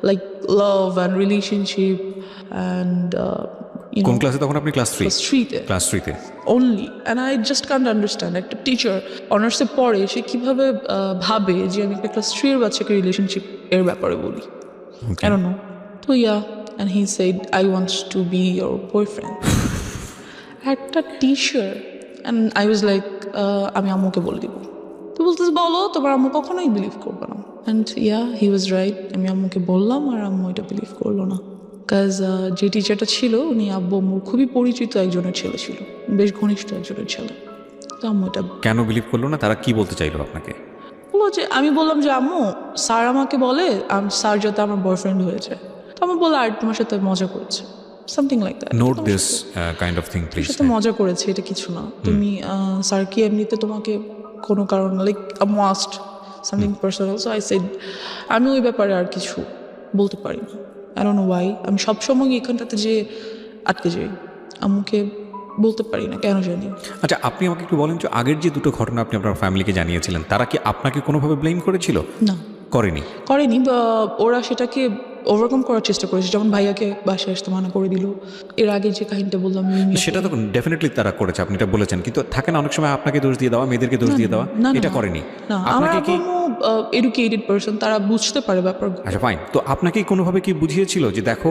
[SPEAKER 1] like love and relationship and
[SPEAKER 2] কোন ক্লাসে তখন আপনি? ক্লাস 3 ক্লাস 3-তে
[SPEAKER 1] only, and I just can't understand একটা টিচার অনার্সে পড়ে সে কিভাবে ভাবে যে আমি একটা ক্লাস 3 এর বাচ্চাকে রিলেশনশিপ এর ব্যাপারে বলি। I don't know. তো and he said I want to be your boyfriend. একটা teacher, and I was like আমি আম্মুকে বলে দিব। তো বলতেছে বলো, তোমার আম্মু কখনোই বিলিভ করবে না। অ্যান্ড he was right, আমি আম্মুকে বললাম আর আম্মু এটা বিলিভ করলো না। কাজ যে টিচারটা ছিল উনি আব্বু আম্মুর খুবই পরিচিত একজনের ছেলে ছিল, বেশ ঘনিষ্ঠ একজনের ছেলে। তো আম্মু এটা
[SPEAKER 2] কেন বিলিভ করলো না? তারা কি বলতে চাইলো আপনাকে?
[SPEAKER 1] বললো যে, আমি বললাম যে আম্মু স্যার আমাকে বলে স্যার যাতে আমার বয়ফ্রেন্ড হয়ে যায়। তো আমি বললাম আর তোমার সাথে মজা করেছে, something like that.
[SPEAKER 2] Note this kind of thing please.
[SPEAKER 1] সাথে মজা করেছে, এটা কিছু না। তুমি স্যার কি এমনিতে তোমাকে কোনো কারণ like must something personal. So I said আমি ওই ব্যাপারে আর কিছু বলতে পারি না। আই ডোন্ট নো ওয়াই, আমি সবসময় এখানটাতে যে আটকে যাই, আম্মুকে বলতে পারি না কেন জানি।
[SPEAKER 2] আচ্ছা, আপনি আমাকে একটু বলেন যে আগের যে দুটো ঘটনা আপনি আপনার ফ্যামিলিকে জানিয়েছিলেন, তারা কি আপনাকে কোনোভাবে ব্লেম করেছিল?
[SPEAKER 1] না, করেনি। বা ওরা সেটাকে ওভারকাম করার চেষ্টা করেছে, যেমন ভাইয়াকে বাসায় আসতে মানা করে দিল। এর আগে যে কাহিনীটা বললাম
[SPEAKER 2] সেটা তো ডেফিনেটলি তারা করেছে, আপনি এটা বলেছেন, কিন্তু থাকে না অনেক সময় আপনাকে দোষ দিয়ে দেওয়া, মেয়েদেরকে দোষ দিয়ে দেওয়া, এটা করেনি?
[SPEAKER 1] না, আমার আম্মু এডুকেটেড পারসন, তারা বুঝতে পারে ব্যাপার।
[SPEAKER 2] আচ্ছা ফাইন, তো আপনাকে কোনোভাবে কি বুঝিয়েছিল যে দেখো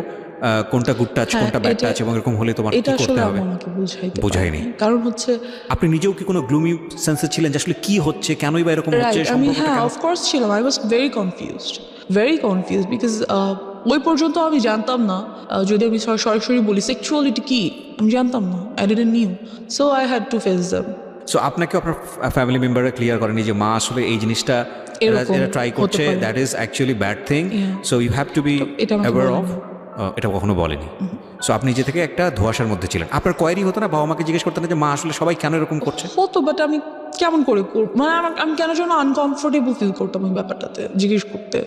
[SPEAKER 2] কোনটা গুড টাচ কোনটা ব্যাড টাচ, এবং এরকম হলে তোমার কি করতে হবে?
[SPEAKER 1] আমাকে
[SPEAKER 2] বুঝায়নি।
[SPEAKER 1] কারণ হচ্ছে
[SPEAKER 2] আপনি নিজেও কি কোনো গ্লুমি সেন্সে ছিলেন যে আসলে কি হচ্ছে, কেনই বা এরকম হচ্ছে?
[SPEAKER 1] আমি অফকোর্স ছিলাম। I was very confused because ওই পর্যন্ত আমি জানতাম না, যদি আমি সরাসরি বলি সেক্সুয়ালিটি কি, আমি জানতাম না, I didn't new. So I had to face them.
[SPEAKER 2] So আপনাকে আপনার ফ্যামিলি মেম্বাররা ক্লিয়ার করেনি যে মা আসলে এই জিনিসটা এরা ট্রাই করছে, that is actually bad thing, so you have to be aware of? এটা কখনো বলেনি। সো আপনি নিজে থেকে একটা ধোঁয়াশার মধ্যে ছিলেন, আপনার কোয়ারি হতো না বাবা মাকে জিজ্ঞেস করতেন না যে মা আসলে সবাই কেন এরকম করছে?
[SPEAKER 1] হতো, বাট আমি কেমন করে মানে আমি কেন যেন আনকমফোর্টেবল ফিল করতাম ওই ব্যাপারটাতে জিজ্ঞেস করতে।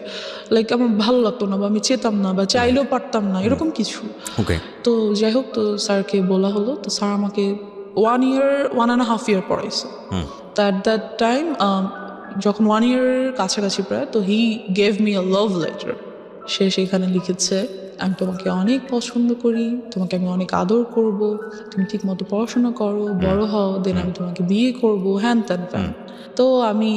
[SPEAKER 1] লাইক আমার ভালো লাগতো না, বা আমি চেতাম না, বা চাইলেও পারতাম না, এরকম কিছু।
[SPEAKER 2] ওকে,
[SPEAKER 1] তো যাই হোক, তো স্যারকে বলা হলো। তো স্যার আমাকে 1.5 year পড়াইছে। তো অ্যাট দ্যাট টাইম যখন 1 year কাছাকাছি প্রায়, তো he gave me a love letter. সে সেখানে লিখেছে, আমি তোমাকে অনেক পছন্দ করি, তোমাকে আমি অনেক আদর করব, তুমি ঠিক মতো পড়াশোনা করো, বড় হও, দেন আমি তোমাকে বিয়ে করব, হ্যান ত্যান ফ্যান। তো আমি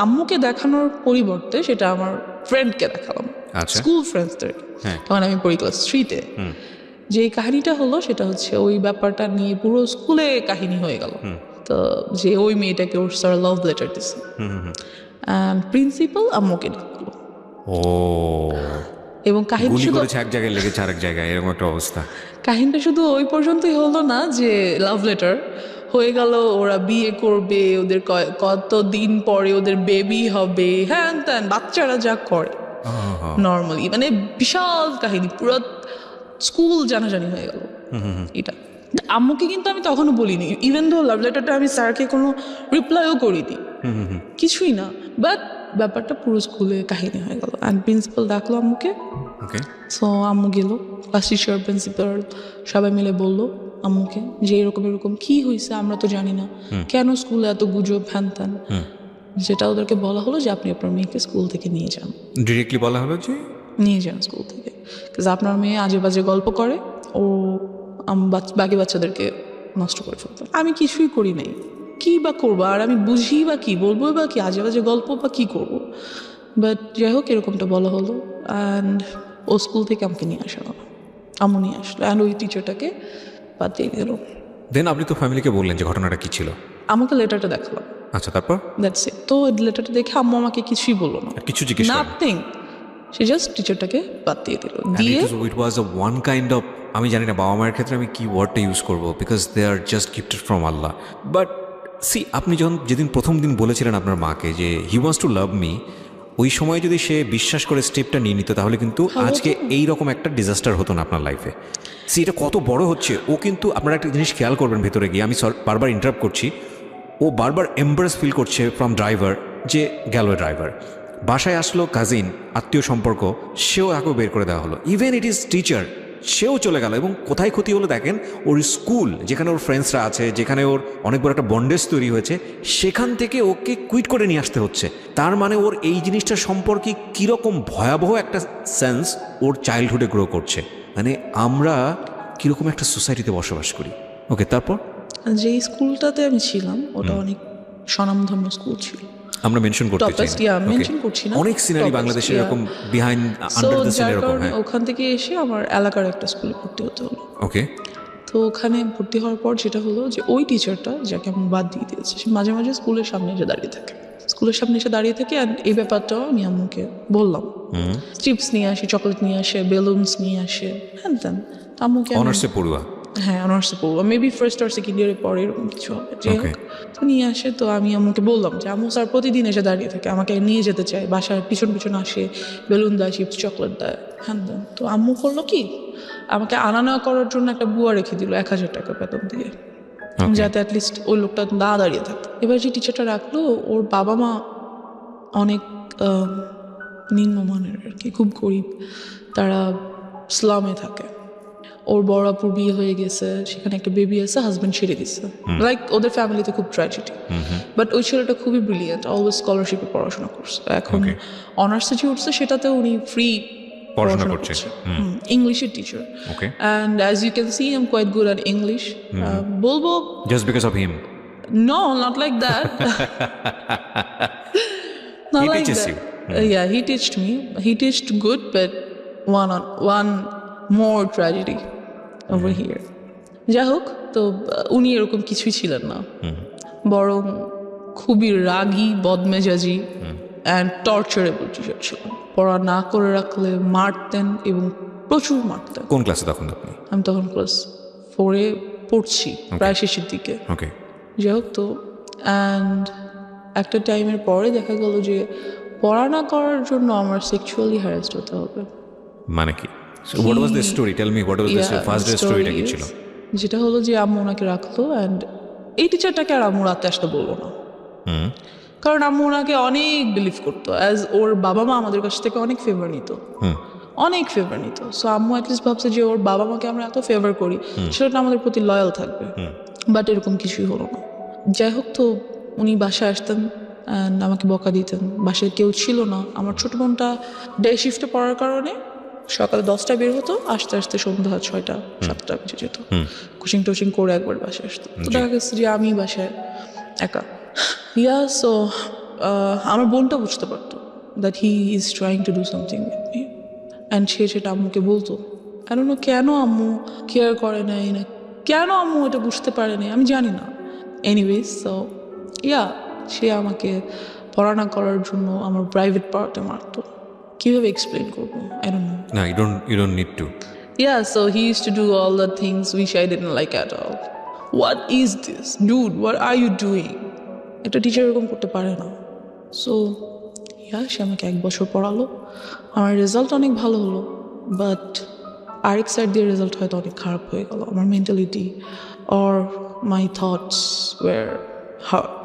[SPEAKER 1] আম্মুকে দেখানোর পরিবর্তে সেটা আমার ফ্রেন্ডকে দেখালাম, স্কুল ফ্রেন্ডসদেরকে, তখন আমি পড়ি ক্লাস 3-তে। যে কাহিনীটা হলো সেটা হচ্ছে ওই ব্যাপারটা নিয়ে পুরো স্কুলে কাহিনী হয়ে গেল। তো যে ওই মেয়েটাকে ওর স্যার লাভ লেটার দিছে, প্রিন্সিপাল আম্মুকে ডাকলো। এবং কাহিনী শুধু
[SPEAKER 2] এক জায়গায় লেগেছে আরেক জায়গায়, এরকম একটা অবস্থা।
[SPEAKER 1] কাহিনীটা শুধু ওই পর্যন্তই হলো না যে লাভ লেটার হয়ে গেল, ওরা বিয়ে করবে, ওদের কতদিন পরে ওদের বেবি হবে, হ্যান ত্যান, বাচ্চারা যা করে নর্মালি, মানে বিশাল কাহিনী, পুরো স্কুল জানাজানি হয়ে গেল এটা। আম্মুকে কিন্তু আমি তখনও বলিনি, ইভেন দো লাভ লেটারটা আমি স্যারকে কোনো রিপ্লাইও করিনি, কিছুই না, বাট ব্যাপারটা পুরো স্কুলে কাহিনী হয়ে গেল। অ্যান্ড প্রিন্সিপাল ডাকলো আম্মুকে। সো আম্মু গেল, ক্লাস টিচার, প্রিন্সিপাল সবাই মিলে বললো আম্মুকে যে এরকম কি হয়েছে, আমরা তো জানি না, কেন স্কুলে এত গুজব, হ্যান ত্যান। যেটা ওদেরকে বলা হলো যে আপনি আপনার মেয়েকে স্কুল থেকে নিয়ে যান।
[SPEAKER 2] ডিরেক্টলি বলা হলো যে
[SPEAKER 1] নিয়ে যান স্কুল থেকে, বিকজ আপনার মেয়ে আজে বাজে গল্প করে, ও বাকি বাচ্চাদেরকে নষ্ট করে ফেলতো। আমি কিছুই করি নাই, কী বা করবো, আর আমি বুঝি বা কী বলবো বা কি আজে বাজে গল্প বা কী করবো। বাট যাই হোক এরকমটা বলা হলো, অ্যান্ড ও স্কুল থেকে আমাকে নিয়ে আসা হলো, আম্মু নিয়ে আসলো, অ্যান্ড ওই টিচারটাকে বাদ দিয়ে দিল।
[SPEAKER 2] দেন আপনি তো ফ্যামিলিকে বললেন যে ঘটনাটা কী ছিল।
[SPEAKER 1] আমাকে লেটারটা দেখালাম,
[SPEAKER 2] আচ্ছা, তারপর
[SPEAKER 1] দ্যাটস ইট। তো লেটারটা দেখে আম্মু আমাকে কিছুই বললো না,
[SPEAKER 2] আর কিছু জিজ্ঞেস করেন?
[SPEAKER 1] নাথিং। সে জাস্ট টিচারটাকে বাদ দিয়ে দিল, দিয়ে
[SPEAKER 2] ইট ওয়াজ আ ওয়ান কাইন্ড অফ, আমি জানি না বাবা মায়ের ক্ষেত্রে আমি কি ওয়ার্ডটা ইউজ করবো, because they are just gifted from Allah. But see, আপনি যেদিন প্রথম দিন বলেছিলেন আপনার মাকে যে he wants to love me, ওই সময় যদি সে বিশ্বাস করে স্টেপটা নিয়ে নিত তাহলে কিন্তু আজকে এই রকম একটা ডিজাস্টার হতো না আপনার লাইফে। সি, এটা কত বড় হচ্ছে। ও কিন্তু আপনারা একটা জিনিস খেয়াল করবেন ভেতরে গিয়ে, আমি বারবার ইন্টারাপ্ট করছি, ও বারবার এম্বারেস ফিল করছে ফ্রম ড্রাইভার, যে গেল ড্রাইভার, বাসায় আসলো কাজিন, আত্মীয় সম্পর্ক, সেও একে বের করে দেওয়া হলো, ইভেন ইট ইজ টিচার, সেও চলে গেল। এবং কোথায় ক্ষতি হলো দেখেন, ওর স্কুল যেখানে ওর ফ্রেন্ডসরা আছে, যেখানে ওর অনেক বড় একটা বন্ডেজ তৈরি হয়েছে, সেখান থেকে ওকে কুইট করে নিয়ে আসতে হচ্ছে। তার মানে ওর এই জিনিসটা সম্পর্কে কীরকম ভয়াবহ একটা সেন্স ওর চাইল্ডহুডে গ্রো করছে। মানে আমরা কীরকম একটা সোসাইটিতে বসবাস করি। ওকে, তারপর
[SPEAKER 1] যেই স্কুলটাতে আমি ছিলাম ওটা অনেক স্বনামধন্য স্কুল ছিল।
[SPEAKER 2] আমরা মেনশন করতে চাই
[SPEAKER 1] Topest, yeah, mention করছি না।
[SPEAKER 2] অনেক সিনারি
[SPEAKER 1] Topest,
[SPEAKER 2] বাংলাদেশে
[SPEAKER 1] yeah.
[SPEAKER 2] এরকম behind
[SPEAKER 1] so
[SPEAKER 2] under the scene
[SPEAKER 1] যার
[SPEAKER 2] এরকম।
[SPEAKER 1] কারণে
[SPEAKER 2] হ্যাঁ,
[SPEAKER 1] ওখান থেকে এসে আমার এলাকার একটা স্কুলে ভর্তি হতে হলো।
[SPEAKER 2] ওকে।
[SPEAKER 1] তো ওখানে ভর্তি হওয়ার পর যেটা হলো যে ওই টিচারটা যাকে আমি বাদ দিয়ে দিয়েছি, সে মাঝে মাঝে স্কুলের সামনে এসে দাঁড়িয়ে থাকে, স্কুলের সামনে এসে দাঁড়িয়ে থাকে। অ্যান্ড এই ব্যাপারটাও আমি আম্মুকে বললাম, চিপস নিয়ে আসি, চকলেট নিয়ে আসে, বেলুনস নিয়ে আসে, হ্যাঁ দেন। তো আম্মুকে
[SPEAKER 2] অনার্সে পড়ুয়া।
[SPEAKER 1] হ্যাঁ, অনার্সে পড়বো, মেবি ফার্স্ট আর সেকেন্ড ইয়ারে পরে এরকম কিছু হবে। যাই হোক,
[SPEAKER 2] Okay.
[SPEAKER 1] তো নিয়ে আসে। তো আমি আম্মুকে বললাম যে আম্মু স্যার প্রতিদিন এসে দাঁড়িয়ে থাকে, আমাকে নিয়ে যেতে চায়, বাসার পিছন পিছন আসে, বেলুন দেয়, চিপস চকলেট দেয়, হ্যাঁ দেন। তো আম্মু করলো কি, আমাকে আনা নেওয়া করার জন্য একটা বুয়া রেখে দিল 1000 টাকা বেতন দিয়ে, যাতে অ্যাটলিস্ট ওই লোকটা না দাঁড়িয়ে থাকতো। এবার যে টিচারটা রাখলো, ওর বাবা মা অনেক নিম্নমানের আর কি, খুব গরিব, তারা স্লামে থাকে। ওর বড় আপুর বিয়ে হয়ে গেছে, সেখানে একটা বেবি আছে, হাজব্যান্ড ছেড়ে দিচ্ছে, লাইক ওদের ফ্যামিলিতে খুব ট্র্যাজেডি। বাট ওই ছেলেটা খুবই ব্রিলিয়েন্ট, অলওয়েজ স্কলারশিপে পড়াশোনা করছে। এখন অনার্সে যে উঠছে সেটাতে উনি ফ্রি
[SPEAKER 2] পড়াশোনা করছে।
[SPEAKER 1] ইংলিশের teacher.
[SPEAKER 2] Okay.
[SPEAKER 1] And as you can see I am quite good at English. বলবো
[SPEAKER 2] just because of him?
[SPEAKER 1] No, not like that. Not
[SPEAKER 2] He
[SPEAKER 1] like
[SPEAKER 2] teaches
[SPEAKER 1] that.
[SPEAKER 2] you.
[SPEAKER 1] Yeah, he teached me. He teached good, but one more tragedy over here. যাই হোক, তো উনি এরকম কিছুই ছিলেন না, বরং খুবই রাগী, বদমেজাজি অ্যান্ড টর্চারেবল টিচার ছিলেন। পড়া না করে রাখলে মারতেন, এবং প্রচুর মারতেন।
[SPEAKER 2] কোন ক্লাসে তখন আপনি?
[SPEAKER 1] আমি তখন ক্লাস 4-এ পড়ছি, প্রায় শেষের দিকে।
[SPEAKER 2] ওকে।
[SPEAKER 1] যাই হোক, তো অ্যান্ড একটা টাইমের পরে দেখা গেল যে পড়া না করার জন্য আমার সেক্সুয়ালি হ্যারাসড হতে হবে।
[SPEAKER 2] মানে কি? What was the story? Tell me, what was the first day স্টোরিটা কি ছিল?
[SPEAKER 1] যেটা হলো যে আম্মু ওনাকে রাখলো, অ্যান্ড এই টিচারটাকে আর আম্মু রাতে আসতে বললো না, কারণ আম্মু ওনাকে অনেক বিলিভ করতো, অ্যাজ ওর বাবা মা আমাদের কাছ থেকে অনেক ফেভার নিত, অনেক ফেভার নিত। সো আম্মু অ্যাটলিস্ট ভাবছে যে ওর বাবা মাকে আমরা এত ফেভার করি, সেটা আমাদের প্রতি লয়াল থাকবে। বাট এরকম কিছুই হলো না। যাই হোক, তো উনি বাসায় আসতেন অ্যান্ড আমাকে বকা দিতেন। বাসায় কেউ ছিল না, আমার ছোটো বোনটা ডে শিফটে পড়ার কারণে সকালে 10টায় বের হতো, আস্তে আস্তে সন্ধ্যা 6টা-7টা বেজে যেত। কোচিং টোচিং করে একবার বাসায় আসতো। তো দেখা গেছে যে আমি বাসায় একা। সো আমার বোনটা বুঝতে পারতো that he is trying to do something with me, and সে সেটা আম্মুকে বলতো। I don't know কেন আম্মু কেয়ার করে নাই, না কেন আম্মু এটা বুঝতে পারে নাই, আমি জানি না। এনিওয়েজ, সো সে আমাকে পড়া না করার জন্য আমার প্রাইভেট পার্টে মারতো। কীভাবে এক্সপ্লেন করবো, I don't know.
[SPEAKER 2] না, you don't need to.
[SPEAKER 1] So he used to do all the things which I didn't like at all. What is this? Dude, what are you doing? একটা teacher এরকম করতে পারে না। So সে আমাকে 1 বছর পড়ালো, আমার result অনেক ভালো হলো, বাট আরেক সাইড দিয়ে রেজাল্ট হয়তো অনেক খারাপ হয়ে গেল। আমার mentality or my thoughts were hurt.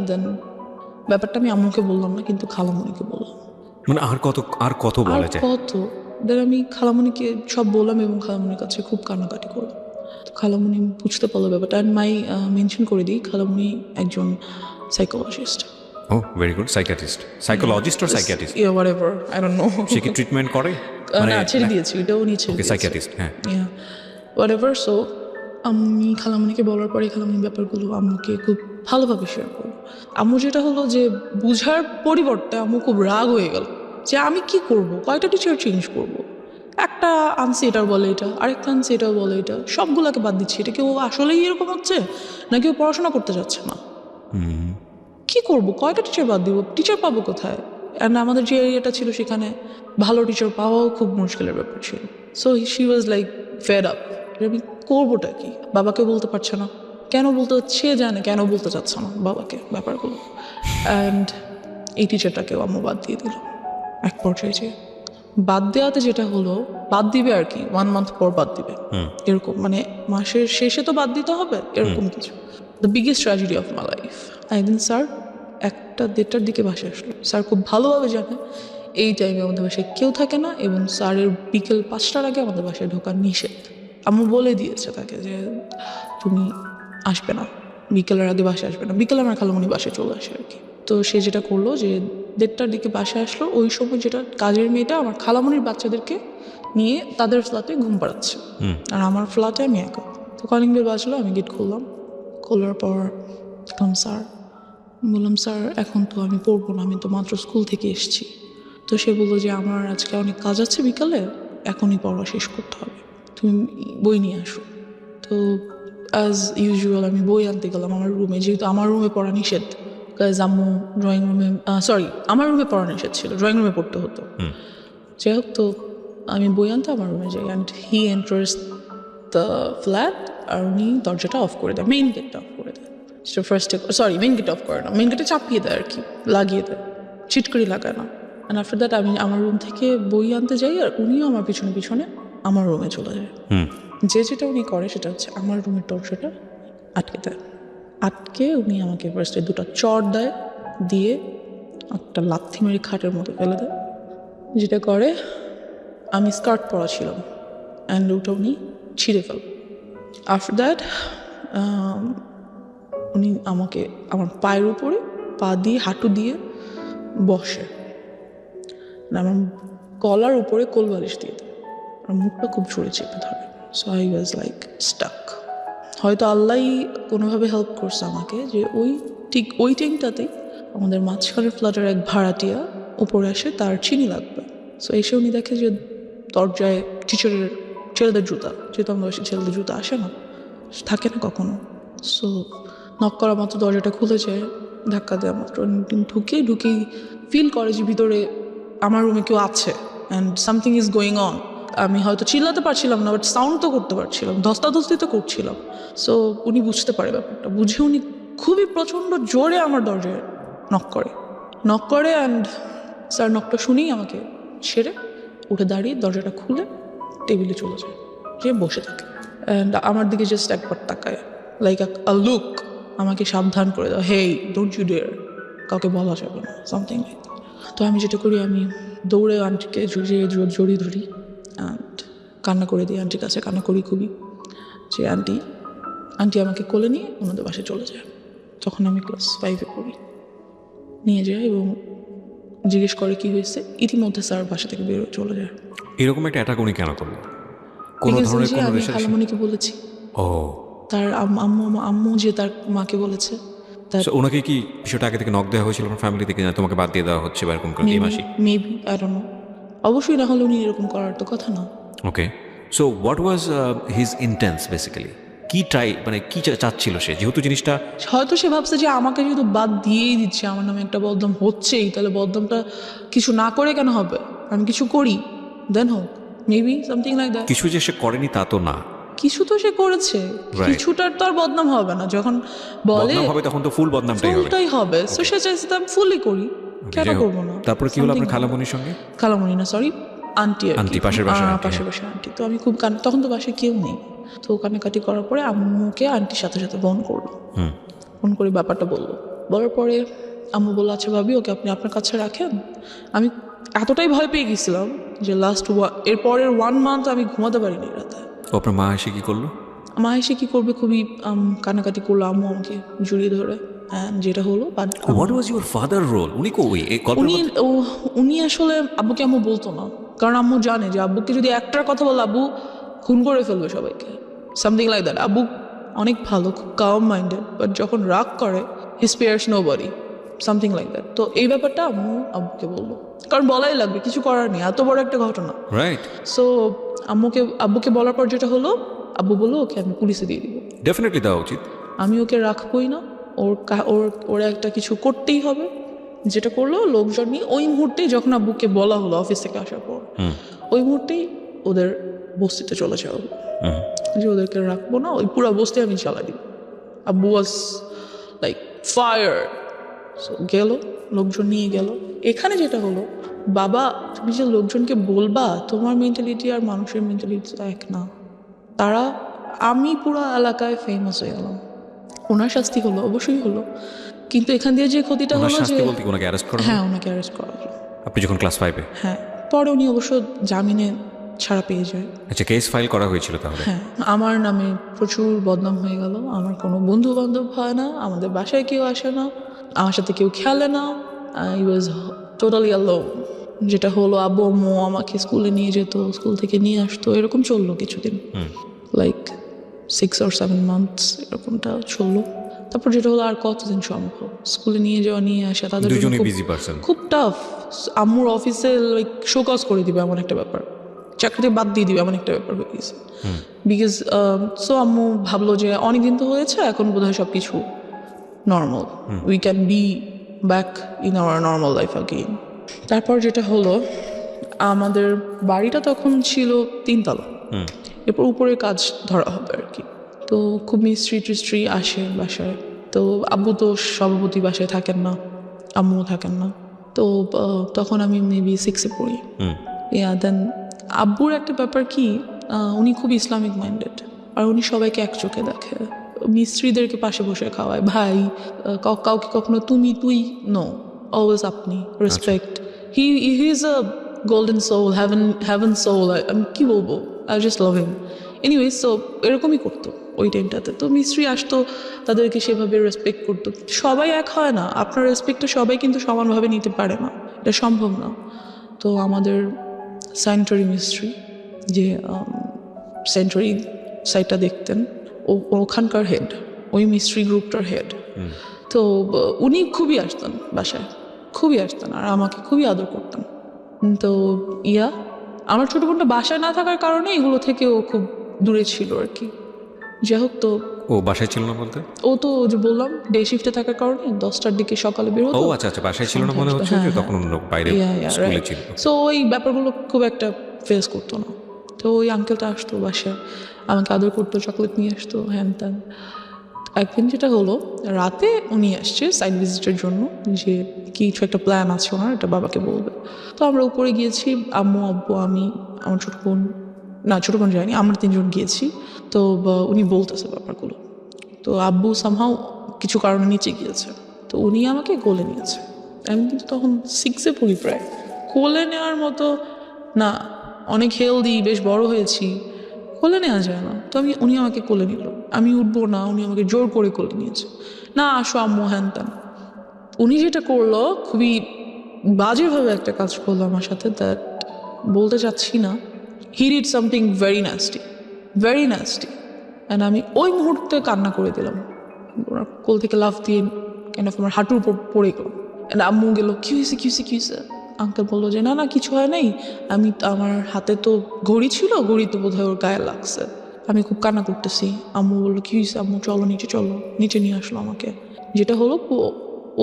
[SPEAKER 1] Then ব্যাপারটা আমি আম্মুকে বললাম না, কিন্তু খালামণিকে বললাম।
[SPEAKER 2] মানে আর কত বলা যায়?
[SPEAKER 1] দেন আমি খালামণিকে সব বললাম, এবং খালামণির কাছে খুব কান্নাকাটি করলাম। তো খালামণি বুঝতে পারলো ব্যাপারটা। অ্যান্ড মেনশন করে দিই, খালামণি একজন psychologist.
[SPEAKER 2] Oh, very good. Psychologist or psychiatrist?
[SPEAKER 1] Whatever, I don't know.
[SPEAKER 2] সে কি ট্রিটমেন্ট করে?
[SPEAKER 1] না, ছেড়ে দিয়েছি, ওটাও নিয়ে ছেড়ে দিয়েছি।
[SPEAKER 2] সাইকিয়াট্রিস্ট, হ্যাঁ।
[SPEAKER 1] হোয়াটএভার। সো আমি খালামণিকে বলার পরে খালামণি ব্যাপারগুলো আম্মুকে খুব ভালোভাবে শেয়ার করলো। আম্মু যেটা হলো যে বুঝার পরিবর্তে আম্মু খুব রাগ হয়ে গেল যে আমি কি করব, কয়টা টিচার চেঞ্জ করব, একটা আনছি এটার বলে এটা, আরেকটা আনছি এটাও বলে এটা, সবগুলোকে বাদ দিচ্ছি। এটা কেউ আসলেই এরকম হচ্ছে না কেউ পড়াশোনা করতে যাচ্ছে না? কি করব, কয়টা টিচার বাদ দিব, টিচার পাবো কোথায়? অ্যান্ড আমাদের যে এরিয়াটা ছিল সেখানে ভালো টিচার পাওয়াও খুব মুশকিলের ব্যাপার ছিল। So she was like fed up, আমি করবোটা কি? বাবাকে বলতে পারছে না, কেন বলতে, সে জানে কেন বলতে চাচ্ছে না বাবাকে ব্যাপারগুলো। অ্যান্ড এই টিচারটাকেও আম্মু বাদ দিয়ে দিল এক পর্যায়ে। যে বাদ দেওয়াতে যেটা হলো, বাদ দিবে আর কি 1 মান্থ পর বাদ দিবে এরকম, মানে মাসের শেষে তো বাদ দিতে হবে এরকম কিছু। The biggest tragedy of my life. একদিন স্যার 1টা-1:30টার দিকে বাসায় আসলো। স্যার খুব ভালোভাবে জানে এই টাইমে আমাদের বাসায় কেউ থাকে না এবং স্যারের বিকেল 5টার আগে আমাদের বাসায় ঢোকার নিষেধ। আম্মু বলে দিয়েছে তাকে যে তুমি আসবে না, বিকেলের আগে বাসায় আসবে না। বিকেলে আমার খালামণি বাসায় চলে আসে আর কি। তো সে যেটা করলো যে 1:30টার দিকে বাসায় আসলো। ওই সময় যেটা কাজের মেয়েটা আমার খালামণির বাচ্চাদেরকে নিয়ে তাদের ফ্ল্যাটে ঘুম পাড়াচ্ছে, আর আমার ফ্ল্যাটে আমি একা। তো কলিং বেল বাজলো, আমি গেট খুললাম। খোলার পর স্যার, বললাম স্যার এখন তো আমি পড়বো না, আমি তো মাত্র স্কুল থেকে এসেছি। তো সে বললো যে আমার আজকে অনেক কাজ আছে বিকালে, এখনই পড়া শেষ করতে হবে, তুমি বই নিয়ে আসো। তো অ্যাজ ইউজুয়াল আমি বই আনতে গেলাম আমার রুমে, যেহেতু আমার রুমে পড়া নিষেধ। কাজ আম্মু ড্রয়িং রুমে, আমার রুমে পড়া নিষেধ ছিল, ড্রয়িং রুমে পড়তে হতো। যাই হোক, তো আমি বই আনতে আমার রুমে যাই and he enters the flat. আর উনি দরজাটা অফ করে দেয়, মেইন গেটটা অফ করে দেয়। সেটা ফার্স্টে, মেইন গেট অফ করে না, মেইন গেটে চাপিয়ে দেয় আর কি, লাগিয়ে দেয়, চিটকরি লাগায় না। অ্যান্ড আফটার দ্যাট আমি আমার রুম থেকে বই আনতে যাই আর উনিও আমার পিছনে পিছনে আমার রুমে চলে যায়। যেটা উনি করে সেটা হচ্ছে আমার রুমের দরজাটা আটকে দেয়। আটকে উনি আমাকে ফার্স্টে 2টা চড় দেয়, দিয়ে একটা লাথি মেরে খাটের মতো ফেলে দেয়। যেটা করে, আমি স্কার্ট পরা ছিলাম অ্যান্ড ওটা উনি ছিঁড়ে ফেল। আফটার দ্যাট উনি আমাকে আমার পায়ের উপরে পা দিয়ে হাঁটু দিয়ে বসে, আমার গলার উপরে কোলবালিশ দিয়ে দেয়, আর মুখটা খুব জোরে চেপে ধরে। So I was like stuck. হয়তো আল্লাহই কোনোভাবে হেল্প করছে আমাকে যে ঠিক ওই টাইমটাতেই আমাদের মাঝখানের ফ্ল্যাটের এক ভাড়াটিয়া উপরে আসে, তার চিনি লাগবে। সো এসে উনি দেখে যে দরজায় টিচারের ছেলেদের জুতা, যেহেতু আমাদের বাসায় ছেলেদের জুতা আসে না, থাকে না কখনো। সো নক করা মাত্র দরজাটা খুলে যায়, ধাক্কা দেওয়া মাত্র ঢুকেই ফিল করে যে ভিতরে আমার রুমে কেউ আছে and something is going on. আমি হয়তো চিল্লাতে পারছিলাম না, বাট সাউন্ড তো করতে পারছিলাম, ধস্তাধস্তি তো করছিলাম। সো উনি বুঝতে পারে ব্যাপারটা, বুঝে উনি খুবই প্রচণ্ড জোরে আমার দরজায় নক করে অ্যান্ড স্যার নকটা শুনেই আমাকে ছেড়ে উঠে দাঁড়িয়ে দরজাটা খুলে টেবিলে চলে যায়, যে বসে থাকে অ্যান্ড আমার দিকে জাস্ট একবার তাকায়, লাইক আ লুক, আমাকে সাবধান করে দাও, হেই ডোন্ট ইউ ডেয়ার, কাউকে বলা যাবে না, সামথিং লাইক। তো আমি যেটা করি, আমি দৌড়ে আন্টিকে জড়িয়ে ধরি অ্যান্ড কান্না করে দিই, আন্টির কাছে কান্না করি খুবই, যে আন্টি আমাকে কোলে নিয়ে ওনাদের বাসায় চলে যায়। তখন আমি ক্লাস 5-এ পড়ি। নিয়ে যায় এবং জিজ্ঞেস করে কি হয়েছে। ইতিমধ্যে স্যার বাসা থেকে বেরোয় চলে যায়।
[SPEAKER 2] এরকম একটা অ্যাটাক উনি কেন করলো? কোনো ধরনের কোনো
[SPEAKER 1] আমি খালামণিকে বলেছি, তার আম্মু যে তার মাকে বলেছে।
[SPEAKER 2] ওনাকে কি বিষয়টা আগে থেকে নক দেওয়া হয়েছিল আপনার ফ্যামিলি থেকে, না তোমাকে বাদ দিয়ে দেওয়া হচ্ছে বা এরকম করে মাসি?
[SPEAKER 1] মেবি, আই ডোন্ট নো, অবশ্যই না হলে উনি এরকম করার তো কথা না।
[SPEAKER 2] Okay, so what was his intents basically? কি কি চাচ্ছিল সে, যেহেতু জিনিসটা
[SPEAKER 1] হয়তো সে ভাবছে যে আমাকে যেহেতু বাদ দিয়েই দিচ্ছে, আমার নামে একটা বদনাম হচ্ছেই, তাহলে বদনামটা কিছু না করে কেন হবে, আমি কিছু করি দেন হোক, মেবি সামথিং লাইক দ্যাট।
[SPEAKER 2] কিছু যে সে করেনি তা তো না,
[SPEAKER 1] কিছু তো সে করেছে, কিছুটার তো আর বদনাম হবে না, যখন বলে
[SPEAKER 2] হবে তখন তো ফুল বদনামটাই হবে।
[SPEAKER 1] সো সে চাইছে আমি ফুলই করি, কেন করবো না।
[SPEAKER 2] তারপর কি হলো আপনার খালামণির সঙ্গে?
[SPEAKER 1] খালামণি না, সরি, আন্টি পাশের বাসার আন্টি। তো আমি খুব তখন তো বাসায় কেউ নেই, তো কান্নাকাটি করার পরে আম্মুকে আন্টির সাথে সাথে ফোন করে ব্যাপারটা বলার পরে আম্মু বললো আচ্ছা ভাবি, ওকে আপনি আপনার কাছে রাখেন। আমি এতটাই ভয় পেয়ে গেছিলাম যে এরপরের 1 মান্থ আমি ঘুমাতে পারিনি রাতে।
[SPEAKER 2] আপনার মা এসে কি করলো?
[SPEAKER 1] মা এসে কি করবে, খুবই কান্নাকাটি করলো, আম্মু আমাকে জড়িয়ে ধরে। যেটা হলো,
[SPEAKER 2] what was your father role? উনি
[SPEAKER 1] আসলে আব্বুকে আম্মু বলতো না, কারণ আম্মু জানে যে আব্বুকে যদি একটার কথা বলে আব্বু খুন করে ফেলবে সবাইকে। Something like that. আব্বু অনেক ভালো, খুব কাম মাইন্ডেড, বাট যখন রাগ করে he spares nobody, something like that. তো এই ব্যাপারটা আব্বুকে বললো, কারণ বলাই লাগবে, কিছু করার নেই, এত বড় একটা ঘটনা।
[SPEAKER 2] রাইট।
[SPEAKER 1] সো আব্বুকে বলার পর যেটা হলো, আব্বু বললো ওকে আমি পুলিশে দিয়ে দিব।
[SPEAKER 2] ডেফিনেটলি দেওয়া উচিত।
[SPEAKER 1] আমি ওকে রাখবই না, ওর একটা কিছু করতেই হবে। যেটা করলো লোকজন নিয়ে ওই মুহূর্তেই, যখন আব্বুকে বলা হলো অফিস থেকে আসার পর, ওই মুহূর্তেই ওদের বস্তিতে চলে যাওয়া, যে ওদেরকে রাখবো না, ওই পুরো বস্তি আমি চালাই দিব। আব্বু ওয়াজ লাইক ফায়ার। সো গেল, লোকজন নিয়ে গেল। এখানে যেটা হলো, বাবা তুমি যে লোকজনকে বলবা, তোমার মেন্টালিটি আর মানুষের মেন্টালিটি এক না। আমি পুরো এলাকায় ফেমাস হয়ে গেলাম। ওনার শাস্তি হলো, অবশ্যই হলো, কিন্তু এখান দিয়ে যে ক্ষতিটা হলো যে
[SPEAKER 2] ওনাকে অ্যারেস্ট করা,
[SPEAKER 1] হ্যাঁ ওনাকে অ্যারেস্ট করা হলো।
[SPEAKER 2] আপনি যখন ক্লাস 5-এ?
[SPEAKER 1] হ্যাঁ, পরে উনি অবশ্য জামিনে ছাড়া পেয়ে যায়।
[SPEAKER 2] আচ্ছা, কেস ফাইল করা হয়েছিল তাহলে?
[SPEAKER 1] হ্যাঁ, আমার নামে প্রচুর বদনাম হয়ে গেল। আমার কোনো বন্ধু বান্ধব হয় না, আমাদের বাসায় কেউ আসে না, আমার সাথে কেউ খেলে না। I was totally alone. যেটা হলো, আব্বু আম্মু আমাকে স্কুলে নিয়ে যেত, স্কুল থেকে নিয়ে আসতো, এরকম চললো কিছুদিন, লাইক 6 or 7 months এরকমটা চললো। তারপর যেটা হলো, আর কতদিন সম্ভব স্কুলে নিয়ে যাওয়া নিয়ে আসা, তাদের খুব টাফ। আম্মুর অফিসে লাইক শোকজ করে দিবে এমন একটা ব্যাপার, চাকরিতে বাদ দিয়ে দিবে এমন একটা ব্যাপার হয়ে গেছে। বিকজ সো আম্মু ভাবলো যে অনেকদিন তো হয়েছে, এখন বোধহয় সব কিছু normal, we can be back in our normal life again. তারপর যেটা হলো, আমাদের বাড়িটা তখন ছিল 3 তলা, এরপর উপরে কাজ ধরা হবে আর কি। তো খুব মিস্ত্রি আসে বাসায়। তো আব্বু তো সভাপতি বাসায় থাকেন না, আম্মুও থাকেন না। তো তখন আমি মেবি 6-এ পড়ি। দেন আব্বুর একটা ব্যাপার কি, উনি খুব ইসলামিক মাইন্ডেড, আর উনি সবাইকে এক চোখে দেখে। মিস্ত্রিদেরকে পাশে বসে খাওয়ায়, ভাই, কাউকে কখনো তুই নো, অলওয়েজ আপনি, respect. He is a golden soul, heaven soul. আমি কি বলবো, I just love him. Anyways, so এরকমই করতো ওই টাইমটাতে। তো মিস্ত্রি আসতো, তাদেরকে সেভাবে রেসপেক্ট করতো। সবাই এক হয় না, আপনার রেসপেক্টটা সবাই কিন্তু সমানভাবে নিতে পারে না, এটা সম্ভব না। তো আমাদের স্যানিটারি মিস্ত্রি, যে স্যানিটারি সাইটটা দেখতেন, ওখানকার হেড, ওই মিস্ত্রি গ্রুপটার হেড। তো উনি খুবই আসতেন বাসায়, খুবই আসতেন, আর আমাকে খুবই আদর করতেন। তো আমার ছোটো বোনটা বাসায় না থাকার কারণে এগুলো থেকে ও খুব দূরে ছিল আর কি। যাই হোক, তো
[SPEAKER 2] ও বাসায় ছিল না বলতে,
[SPEAKER 1] ও তো যে বললাম ডে শিফটে থাকার কারণে 10টার দিকে সকালে বের হতো।
[SPEAKER 2] আচ্ছা, বাসায় ছিল না মনে হচ্ছে, যে তখন অন্য বাইরে স্কুলে ছিল।
[SPEAKER 1] সো ওই ব্যাপারগুলো খুব একটা ফেস করতো না। তো ওই আঙ্কেলটা আসতো বাসায়, আমাকে আদর করতো, চকলেট নিয়ে আসতো, হ্যান ত্যান। একদিন যেটা হলো, রাতে উনি আসছে সাইড ভিজিটের জন্য, যে কিছু একটা প্ল্যান আছে ওনার, এটা বাবাকে বলবে। তো আমরা উপরে গিয়েছি, আম্মু, আব্বু, আমি, আমার ছোটো বোন যায়নি, আমরা 3 জন গিয়েছি। তো উনি বলতেছে ব্যাপারগুলো। তো আব্বু সামহাও কিছু কারণে নিচে গিয়েছে, তো উনি আমাকে কোলে নিয়েছে। আমি কিন্তু তখন 6-এ পড়ি প্রায়। কোলে নেওয়ার মতো না, অনেক হেলদি, বেশ বড় হয়েছি, কোলে নেওয়া যায় না। তো উনি আমাকে কোলে নিল, আমি উঠবো না, উনি আমাকে জোর করে কোলে নিয়েছে, না আসো আম্মু, হ্যান ত্যান। উনি যেটা করলো, খুবই বাজেভাবে একটা কাজ করলো আমার সাথে, দ্যাট বলতে চাচ্ছি না। He did something very nasty, very nasty. And আমি ওই মুহূর্তে কান্না করে দিলাম, ওনার কোল থেকে লাফ দিয়ে আমার হাঁটুর উপর পড়ে গেলাম। অ্যান্ড আম্মু গেলো, কি হয়েছে? আঙ্কেল বললো যে না কিছু হয় নাই, আমার হাতে তো ঘড়ি ছিল, ঘড়ি তো বোধহয় ওর গায়ে লাগছে। আমি খুব কান্না করতেছি। আম্মু বললো, কি হয়েছে আম্মু, চলো নিচে নিয়ে আসলো আমাকে। যেটা হলো,